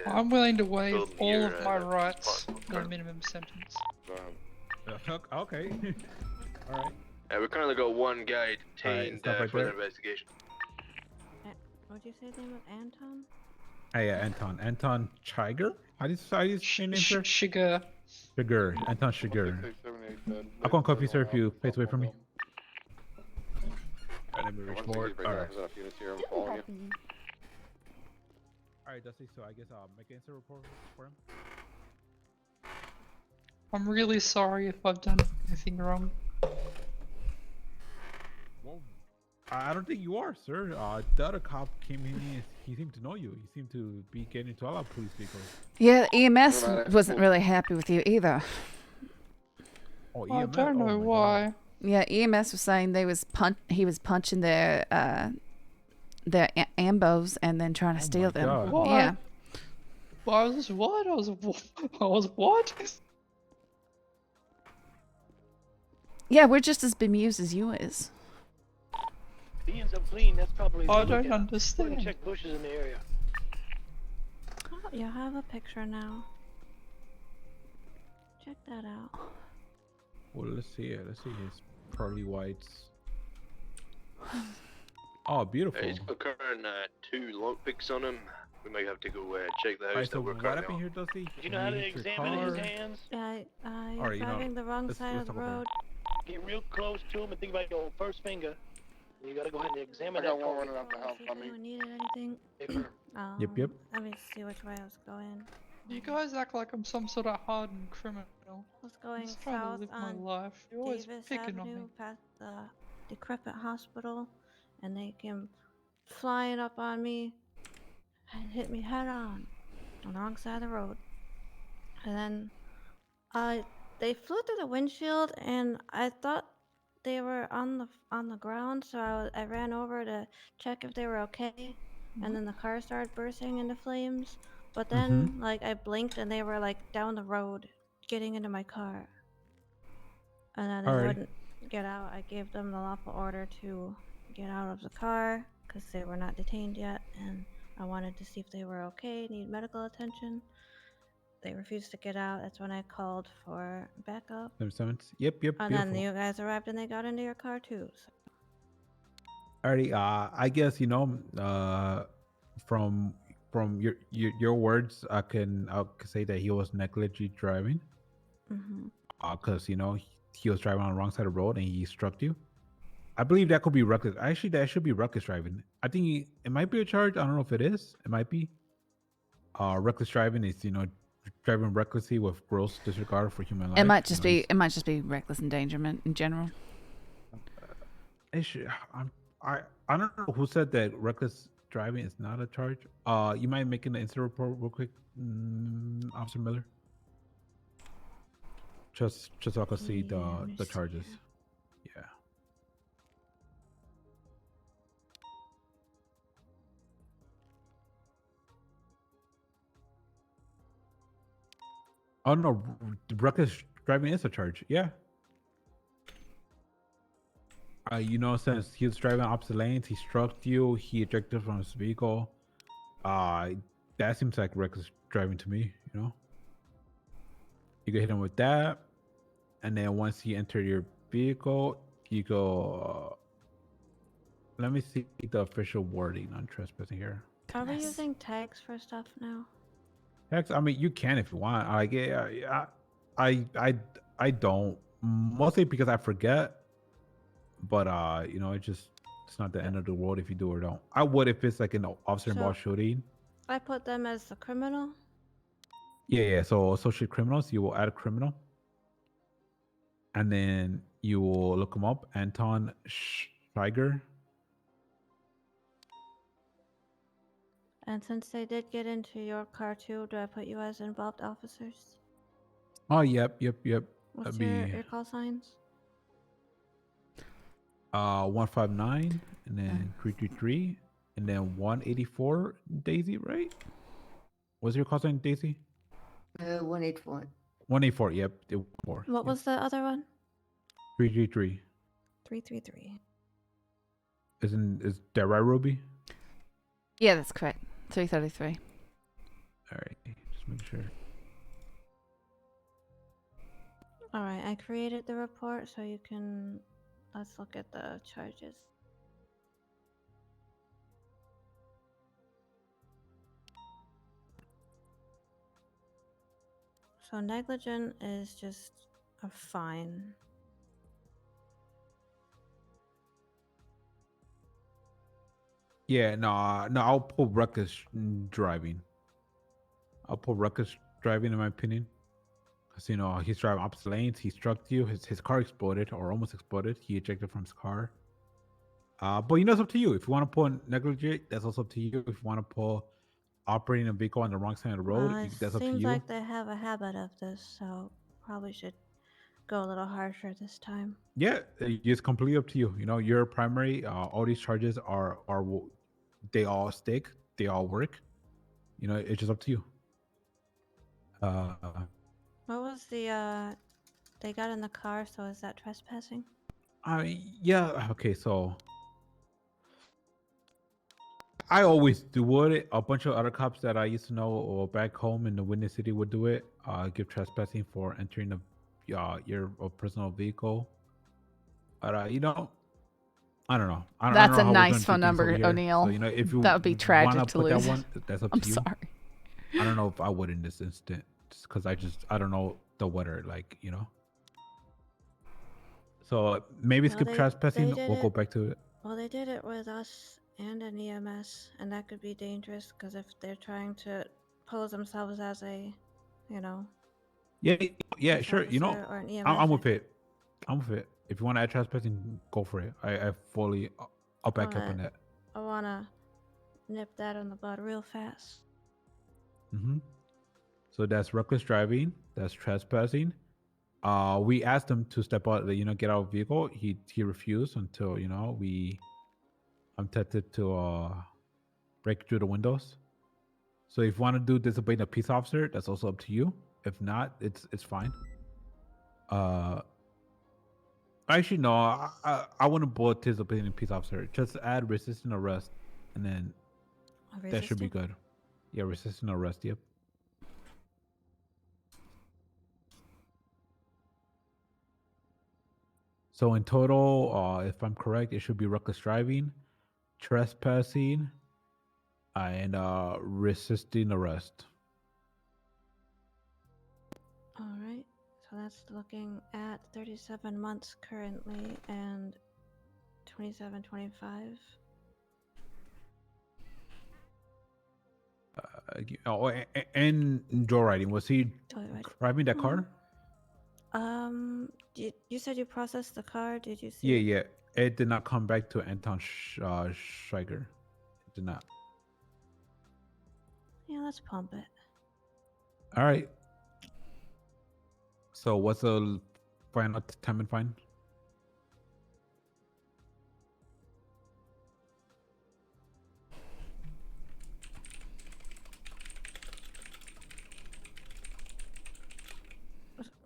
I'm willing to waive all of my rights for a minimum sentence. Okay. All right. We currently got one guy detained stop right for the there. investigation. What'd you say his name was? Anton? Hey, yeah, Anton. Anton Chiger? How do you say his name, sir? Sugar. Sugar. Anton Sugar. I'll go and cuff you, sir, if you face away from me. Alright, let me reach forward. Alright. Alright, Dusty, so I guess I'll make an incident report for him. I'm really sorry if I've done anything wrong. Well, I don't think you are, sir. The other cop came in, he seemed to know you. He seemed to be getting into all our police vehicles. Yeah, EMS wasn't really happy with you either. Oh, I don't know why. Yeah, EMS was saying he was punching their ambos and then trying to steal them. God. What? Yeah. I was what? I was what? Yeah, we're just as bemused as you is. He ends up clean. That's probably. I don't understand. Check bushes in the area. Oh, you have a picture now. Check that out. Well, let's see it. Let's see his pearly whites. Oh, beautiful. He's got current 2 lockpicks on him. We might have to go check the house Alright, so that we're what currently happened on. here, Dusty? Do you know how to examine his hands? You're Alright, driving the wrong side of the road. Get real close to him and think about your first finger. You gotta go ahead and examine that. one running out the house on me. Anyone needed anything? Yep. Let me see which way I was going. You guys act like I'm some sort of hardened criminal. I was going I'm just trying to south live my on life. You're always Davis picking on me. Avenue past the decrepit hospital, and they came flying up on me and hit me head on the wrong side of the road. And then they flew through the windshield, and I thought they were on the ground, so I ran over to check if they were okay. And then the car started bursting into flames. But then, like, I blinked and they were like down the road, getting into my car. And then they wouldn't get out. I gave them the lawful order to get out of the car because they were not detained yet, and I wanted to see if they were okay, need medical attention. They refused to get out. That's when I called for backup. Yep. And then you guys arrived and they got into your car too. So. Alrighty, I guess from your words, I'll say that he was negligent driving. Because he was driving on the wrong side of the road and he struck you. I believe that could be reckless. Actually, that should be reckless driving. I think it might be a charge. I don't know if it is. It might be. Reckless driving is driving recklessly with gross disregard for human life. It might just be reckless endangerment in general. I don't know who said that reckless driving is not a charge. You mind making the incident report real quick, Officer Miller? Just so I can see the charges. Yeah. Oh no, reckless driving is a charge. Yeah. Since he was driving opposite lanes, he struck you. He ejected from his vehicle. That seems like reckless driving to me. You can hit him with that, and then once he entered your vehicle, you go. Let me see the official wording on trespassing here. Are we using tags for stuff now? Hex, I mean, you can if you want. I don't, mostly because I forget. But it's not the end of the world if you do or don't. I would if it's like an officer involved shooting. I put them as the criminal. Yeah. So associate criminals, you will add a criminal, and then you will look them up. Anton Steiger. And since they did get into your car too, do I put you as involved officers? Oh, yep. What's That'd your call signs? 159, and then 333, and then 184. Daisy, right? What's your call sign, Daisy? 184. 184. Yep. What was the other one? 333. 333. Is that right, Ruby? Yeah, that's correct. 333. All right, just make sure. All right, I created the report so you can. Let's look at the charges. So negligent is just a fine. Yeah, no, I'll pull reckless driving. I'll pull reckless driving, in my opinion. Because, he's driving opposite lanes. He struck you. His car exploded or almost exploded. He ejected from his car. But, it's up to you. If you want to pull negligent, that's also up to you. If you want to pull operating a vehicle on the wrong side of the road, that's up to you. Seems like they have a habit of this, so probably should go a little harsher this time. Yeah, it's completely up to you. Your primary, all these charges are they all stick, they all work. It's just up to you. What was the they got in the car, so is that trespassing? Yeah, okay, so I always do it. A bunch of other cops that I used to know or back home in the Windy City would do it. Give trespassing for entering your personal vehicle. But I don't know. That's I don't a know nice phone number, O'Neill. So, if you that would be tragic to lose. That one, that's up I'm to you. sorry. I don't know if I would in this instant, just because I don't know the weather, So maybe skip trespassing. We'll go back to it. Well, they did it with us and an EMS, and that could be dangerous because if they're trying to pose themselves as a, Yeah, sure. or an EMS, I'm with it. If you want to add trespassing, go for it. I'll back up on that. I wanna nip that in the bud real fast. So that's reckless driving. That's trespassing. We asked him to step out, get out of the vehicle. He refused until we attempted to break through the windows. So if you want to do disobeying a peace officer, that's also up to you. If not, it's fine. Actually, no, I wouldn't put disobeying a peace officer. Just add resisting arrest, and then that should be good. Yeah, resisting arrest. Yep. So in total, if I'm correct, it should be reckless driving, trespassing, and resisting arrest. All right. So that's looking at 37 months currently and 27.25. And joyriding. Was he Joyride. driving that car? You said you processed the car. Did you see? Yeah. It did not come back to Anton Schweiger. It did not. Yeah, let's pump it. All right. So what's the final time and fine?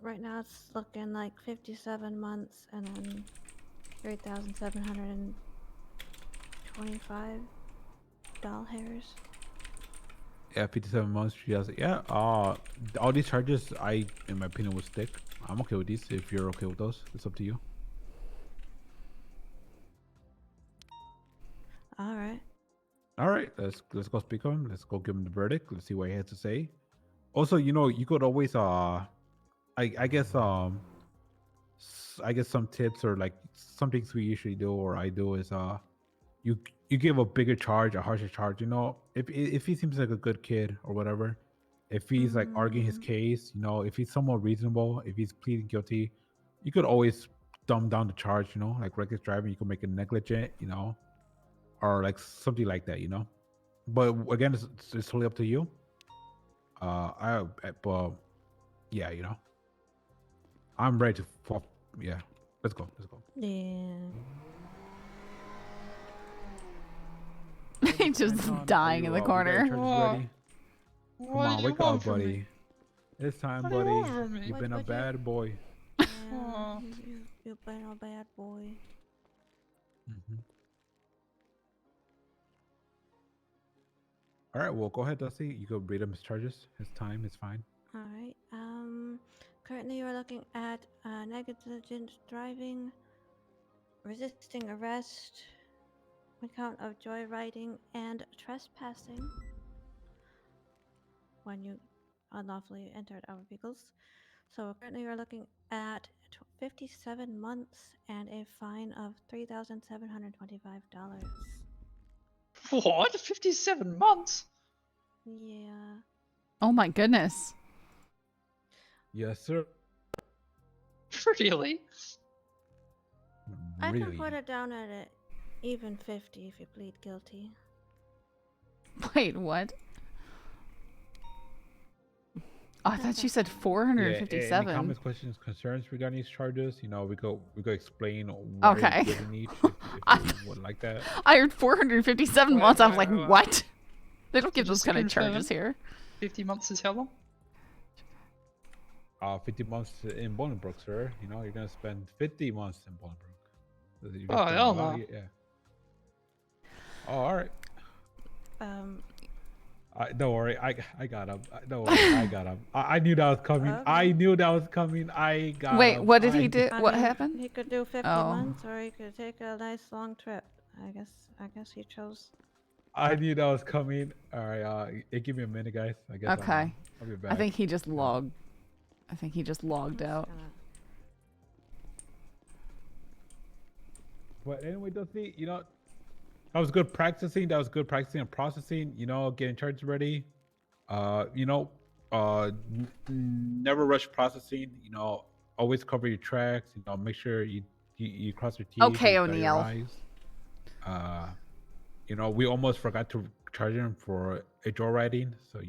Right now it's looking like 57 months and then 3,725 doll hairs. Yeah, 57 months. She has, yeah. All these charges, in my opinion, would stick. I'm okay with these. If you're okay with those, it's up to you. All right. All right. Let's go speak to him. Let's go give him the verdict. Let's see what he has to say. Also, you could always I guess some tips or like some things we usually do or I do is you give a bigger charge, a harsher charge. If he seems like a good kid or whatever, if he's like arguing his case, if he's somewhat reasonable, if he's pleading guilty, you could always dumb down the charge. Like reckless driving, you could make it negligent, or like something like that. But again, it's totally up to you. But yeah, I'm ready to fall. Yeah, let's go. Yeah. He's just dying in the corner. Come on, wake up, buddy. It's time, buddy. You've been a bad boy. Yeah, you've been a bad boy. All right, well, go ahead, Dusty. You go read him his charges. His time is fine. All right. Currently you are looking at negligent driving, resisting arrest, one count of joyriding, and trespassing when you unlawfully entered our vehicles. So currently you are looking at 57 months and a fine of $3,725. What? 57 months? Yeah. Oh my goodness. Yes, sir. Really? I can put it down at an even 50 if you plead guilty. Wait, what? Oh, I thought you said 457. Any comments, questions, concerns regarding these charges? We go explain why Okay. you're giving each if you would like that. I heard 457 months. I was like, what? They don't give those kind of charges here. 50 months is how long? 50 months in Bolingbrook, sir. You're gonna spend 50 months in Bolingbrook. Oh, hell no. Yeah. Oh, all right. Don't worry, I got him. Don't worry, I got him. I knew that was coming. Okay. I knew that was coming. I got Wait, him. what did he do? What happened? He could do 50 Oh. months, or he could take a nice long trip. I guess he chose. I knew that was coming. All right, give me a minute, guys. I guess. Okay. I'll be back. I think he just logged. I think he just logged out. But anyway, Dusty, that was good practicing. That was good practicing and processing. Getting charges ready. Never rush processing. Always cover your tracks. Make sure you cross your T's. Okay, and dot your O'Neil. I's. We almost forgot to charge him for a joyriding. So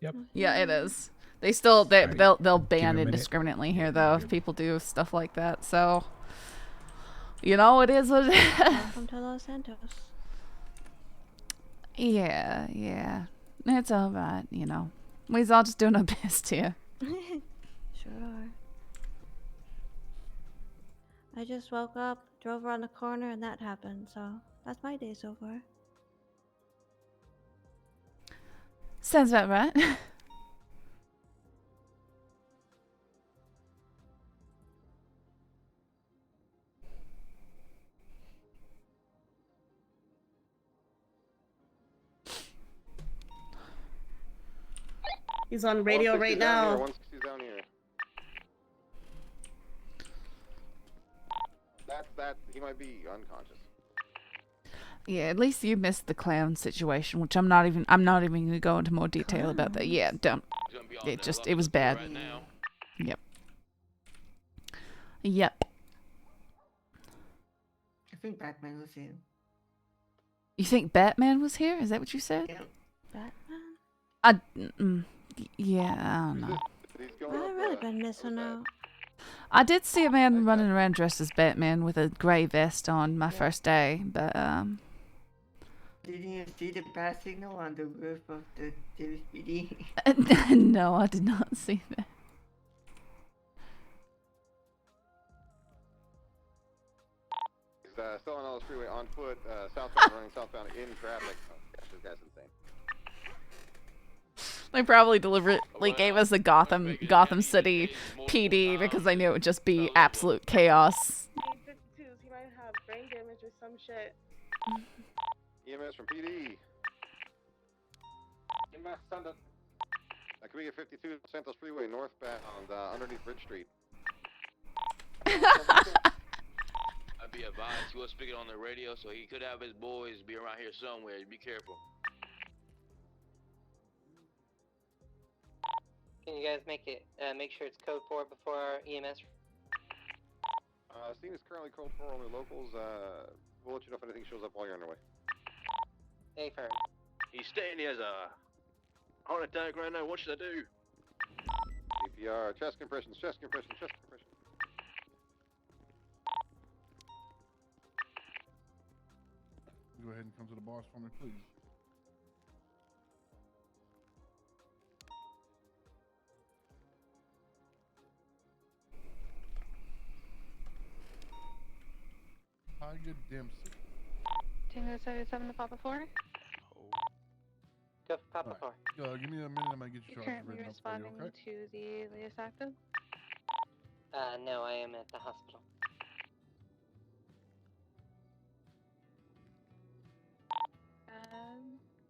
Yep. Yeah, it is. They'll ban minute. indiscriminately here though if people do stuff like that. So it is what it is. Welcome to Los Santos. Yeah. It's all right, We's all just doing our best here. Sure are. I just woke up, drove around the corner, and that happened. So that's my day so far. Sounds about right. He's on radio right now. 160's down here. That he might be unconscious. Yeah, at least you missed the clown situation, which I'm not even going to go into more detail about that. Yeah, don't. It was bad. Yep. Yep. I think Batman was here. You think Batman was here? Is that what you said? Yeah. Batman? Yeah, I don't know. I've really been missing out. I did see a man running around dressed as Batman with a grey vest on my first day, but Didn't you see the bat signal on the roof of the PD? no, I did not see that. He's still on Ellis Freeway on foot, southbound, running southbound in traffic. Oh, gosh, this guy's insane. They probably deliberately gave us a Gotham City PD because they knew it would just be absolute chaos. He might have brain damage or some shit. EMS from PD. EMS, send it. Can we get 52 Santos Freeway northbound underneath Bridge Street? I'd be advised he was speaking on the radio, so he could have his boys be around here somewhere. Be careful. Can you guys make sure it's code 4 before our EMS? Scene is currently code 4, only locals. We'll let you know if anything shows up while you're on your way. A firm. He's stating he has a heart attack right now. What should I do? CPR, chest compressions, chest compressions, chest compressions. Go ahead and come to the boss for me, please. Tiger Dempsey. Tango 77 to Papa 4. Go for Papa 4. Give me a minute, I'm gonna get your charges Currently written up for you, responding okay? to the latest active. No, I am at the hospital.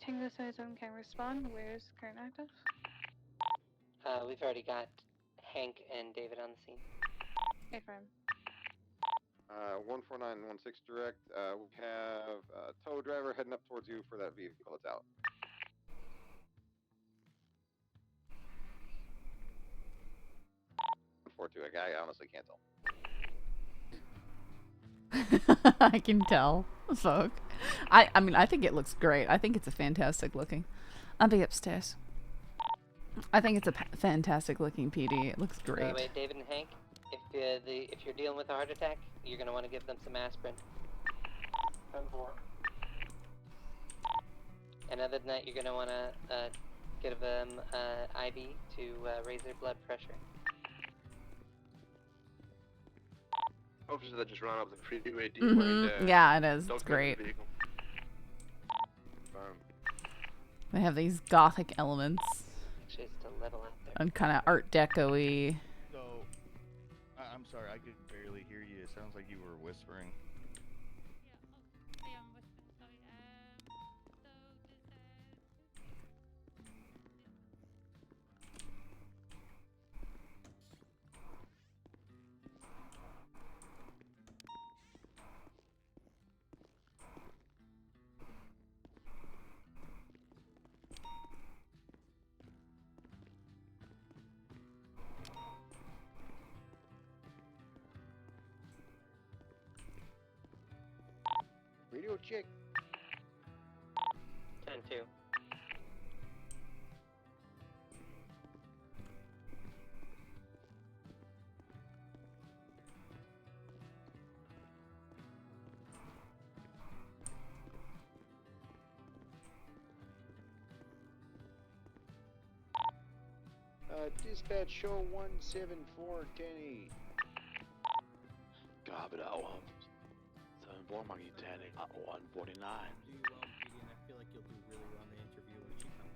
Tango 77 can respond. Where's current active? We've already got Hank and David on the scene. Affirm. 14916 direct. We have a tow driver heading up towards you for that vehicle that's out. A guy, I honestly can't tell. I can tell. Fuck. I mean, I think it looks great. I think it's a fantastic looking. I'll be upstairs. I think it's a fantastic looking PD. It looks great. By the way, David and Hank, if you're dealing with a heart attack, you're gonna want to give them some aspirin. 10-4. And other than that, you're gonna want to give them IV to raise their blood pressure. Officer that just ran up the freeway. Yeah, it is. It's great. They have these gothic elements. Just to level out there. And kind of Art Deco-y. So, I'm sorry, I could barely hear you. It sounds like you were whispering. Radio check. 10-2. Dispatch show 174 Kenny. Copy that one. 7-4, Monkey 10 at 149. Do you well, PD, and I feel like you'll do really well in the interview when she comes.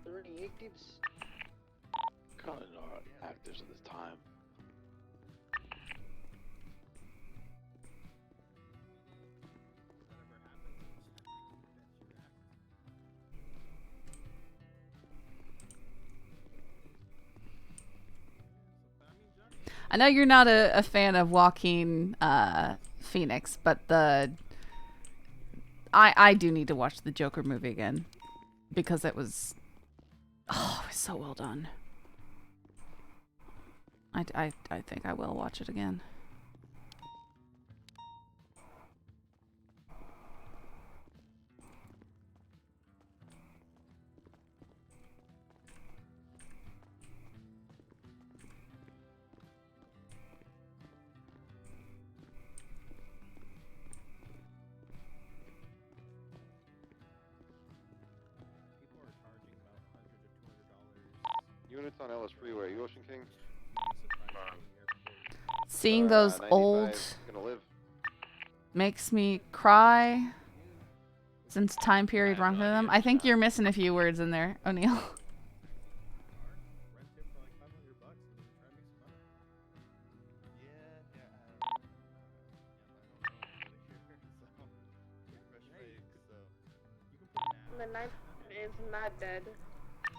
30 actives. Currently no actives at this time. I know you're not a fan of Joaquin Phoenix, but the I do need to watch the Joker movie again because it was so well done. I think I will watch it again. Units on Ellis Freeway. You Ocean King? Seeing those 95, old gonna live. makes me cry since time period wrong for them. I think you're missing a few words in there, O'Neill. The knife is not dead.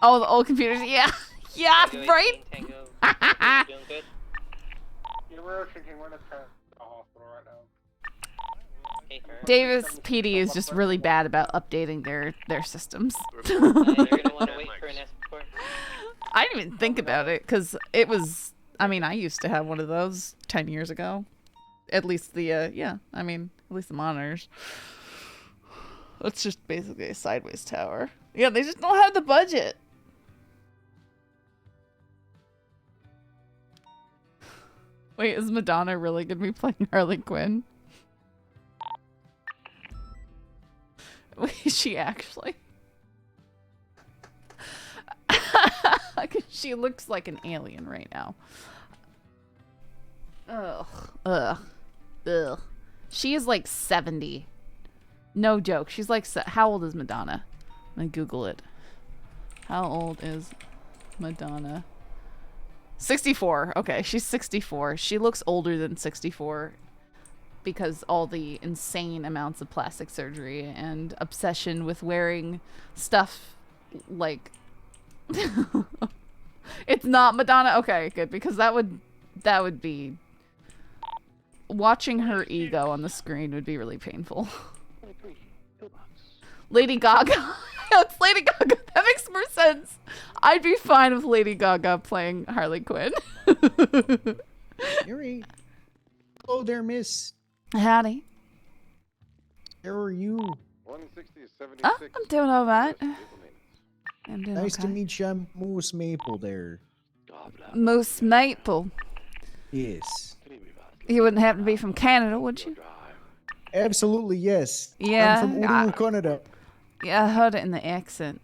Oh, the old computers. Yeah. Yeah, Tango right? 18, Tango. Doing good? Yeah, we're Ocean King. We're in the hospital right now. Okay, Davis PD is just really bad about updating their systems. you're gonna want to wait for an escort. I didn't even think about it because it was. I mean, I used to have one of those 10 years ago. At least the yeah. I mean, at least the monitors. It's just basically a sideways tower. Yeah, they just don't have the budget. Wait, is Madonna really gonna be playing Harley Quinn? Wait, is she actually? She looks like an alien right now. Ugh. She is like 70. No joke. She's like, how old is Madonna? Let me Google it. How old is Madonna? 64. Okay, she's 64. She looks older than 64 because all the insane amounts of plastic surgery and obsession with wearing stuff like it's not Madonna. Okay, good, because that would be watching her ego on the screen would be really painful. Lady Gaga. It's Lady Gaga. That makes more sense. I'd be fine with Lady Gaga playing Harley Quinn. Yuri. Hello there, miss. Howdy. How are you? 160 is 76. Oh, I'm doing all right. I'm doing Nice to okay. meet you. I'm Moose Maple there. Moose Maple. Yes. You wouldn't happen to be from Canada, would you? Absolutely, yes. Yeah. I'm from Uru, Canada. Yeah, I heard it in the accent.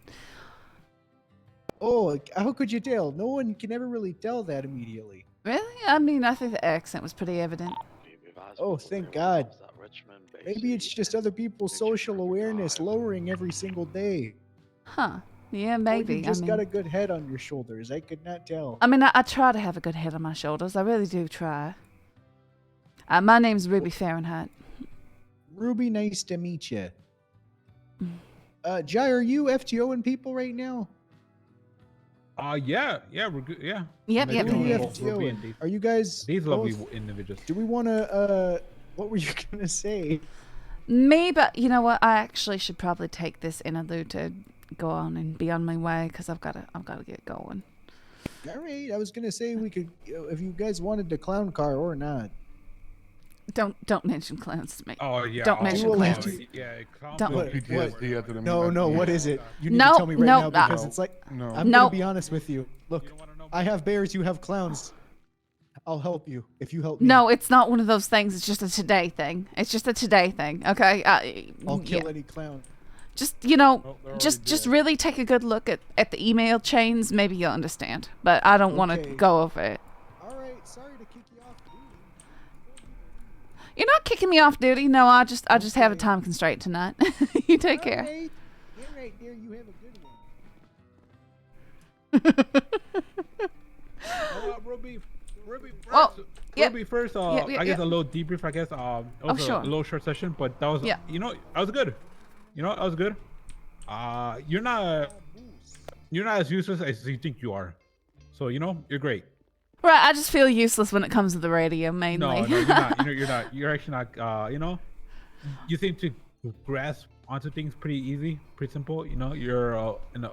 Oh, how could you tell? No one can ever really tell that immediately. Really? I mean, I think the accent was pretty evident. Oh, thank God. Maybe it's just other people's social awareness lowering every single day. Huh. Yeah, Or maybe. you just I got mean, a good head on your shoulders. I could not tell. I try to have a good head on my shoulders. I really do try. My name's Ruby Fahrenheit. Ruby, nice to meet you. Jai, are you FTOing people right now? Yeah, we're good. Yeah. Yep. Who are you FTOing? Are you guys These lovely both- individuals. Do we want to, what were you gonna say? Me, but you know what? I actually should probably take this interlude to go on and be on my way because I've got to get going. All right, I was gonna say we could, if you guys wanted the clown car or not. Don't mention clowns to me. Oh yeah. Don't mention will have clowns. to- Yeah, clown. Don't- What- PTSD after the No, what is it? You need No, to tell me right no, now because it's like No. I'm No. gonna be honest with you. Look, I have bears, you have clowns. I'll help you if you help me. No, it's not one of those things. It's just a today thing. It's just a today thing. Okay. I'll kill yeah. any clown. Just you know, Oh, they're just already dead. really take a good look at the email chains. Maybe you'll understand. But I don't want to Okay. go over it. All right, sorry to kick you off. You're not kicking me off duty. No, I just have a time constraint tonight. You take care. All right, dear, you have a good one. Ruby Well, first. yep. Ruby first. Yep, I guess a little debrief. I guess. Also sure. a little short session, but that was. Yeah. You know, I was good. You know, I was good. You're not as useless as you think you are. So you know, you're great. Right, I just feel useless when it comes to the radio mainly. No, you're not. You're not. You're actually not. You know, you seem to grasp onto things pretty easy, pretty simple. You know, you're an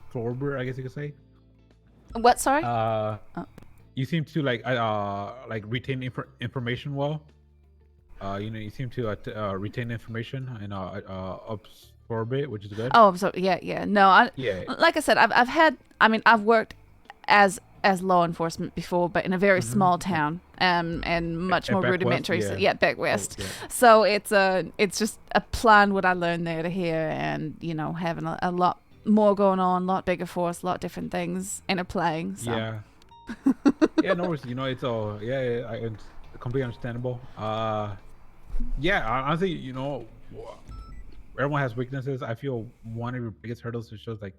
absorber, I guess you could say. What? Sorry. You seem to like retain information well. You know, you seem to retain information and absorb it, which is good. Oh, so yeah. No, Yeah. Like I said, I've worked as law enforcement before, but in a very small town, and much more rudimentary. West, So, yeah, back west. Oh, yeah. So it's just applying what I learned there to here, and you know, having a lot more going on, a lot bigger force, a lot different things interplaying. So. Yeah. Yeah, no worries. You know, it's all it's completely understandable. Yeah, honestly, you know, everyone has weaknesses. I feel one of your biggest hurdles is just like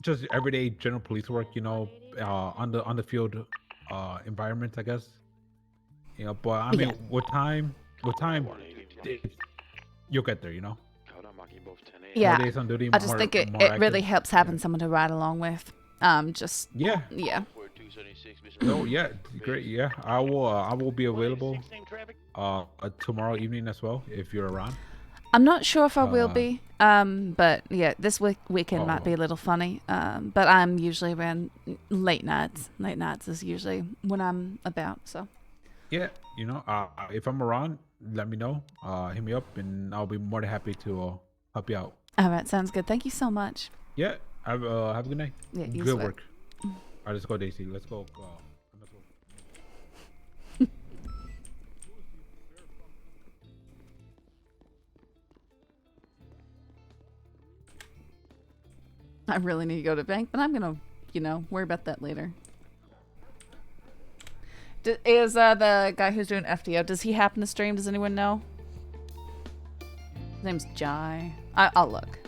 just everyday general police work, you know, on the field environment, I guess. You know, but I mean, with time, you'll get there, you know. Yeah, days on duty, I just think it really helps having someone to ride along with. Just yeah. No, yeah, great. Yeah, I will be available tomorrow evening as well if you're around. I'm not sure if I will be, but yeah, this weekend might be a little funny. But I'm usually around late nights. Late nights is usually when I'm about. So. Yeah, you know, if I'm around, let me know. Hit me up, and I'll be more than happy to help you out. All right, sounds good. Thank you so much. Yeah, have a good night. Yeah, you good work. All right, let's go, Daisy. Let's go. I really need to go to the bank, but I'm gonna, worry about that later. Is the guy who's doing FDO, does he happen to stream? Does anyone know? His name's Jai. I'll look.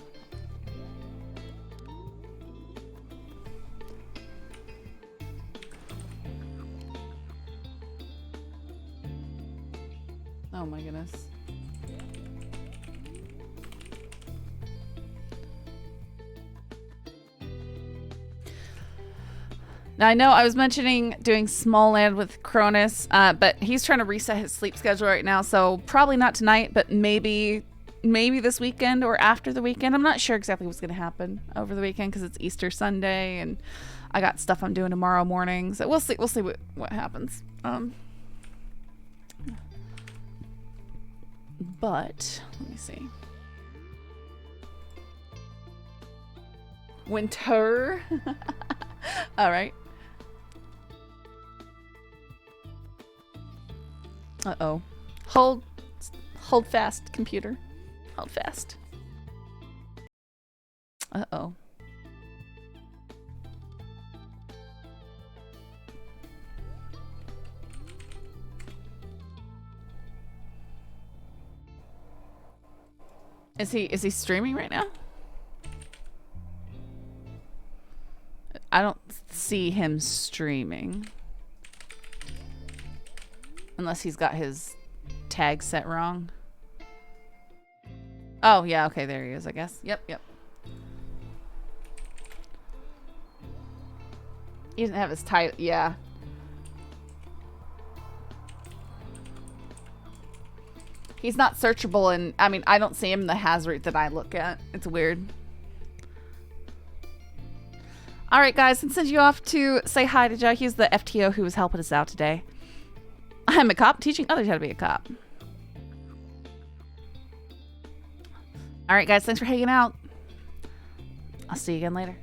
Oh my goodness. Now, I know I was mentioning doing Small Land with Cronus, but he's trying to reset his sleep schedule right now, so probably not tonight, but maybe this weekend or after the weekend. I'm not sure exactly what's going to happen over the weekend because it's Easter Sunday, and I got stuff I'm doing tomorrow morning, so we'll see what happens. But, let me see. Winter. All right. Uh-oh. Hold fast, computer. Hold fast. Uh-oh. Is he streaming right now? I don't see him streaming. Unless he's got his tag set wrong. Oh, yeah, okay, there he is, I guess. Yep. He doesn't have his title, yeah. He's not searchable, and I don't see him in the Hazard that I look at. It's weird. Alright, guys, and send you off to say hi to Jack. He's the FTO who was helping us out today. I'm a cop, teaching others how to be a cop. Alright, guys, thanks for hanging out. I'll see you again later.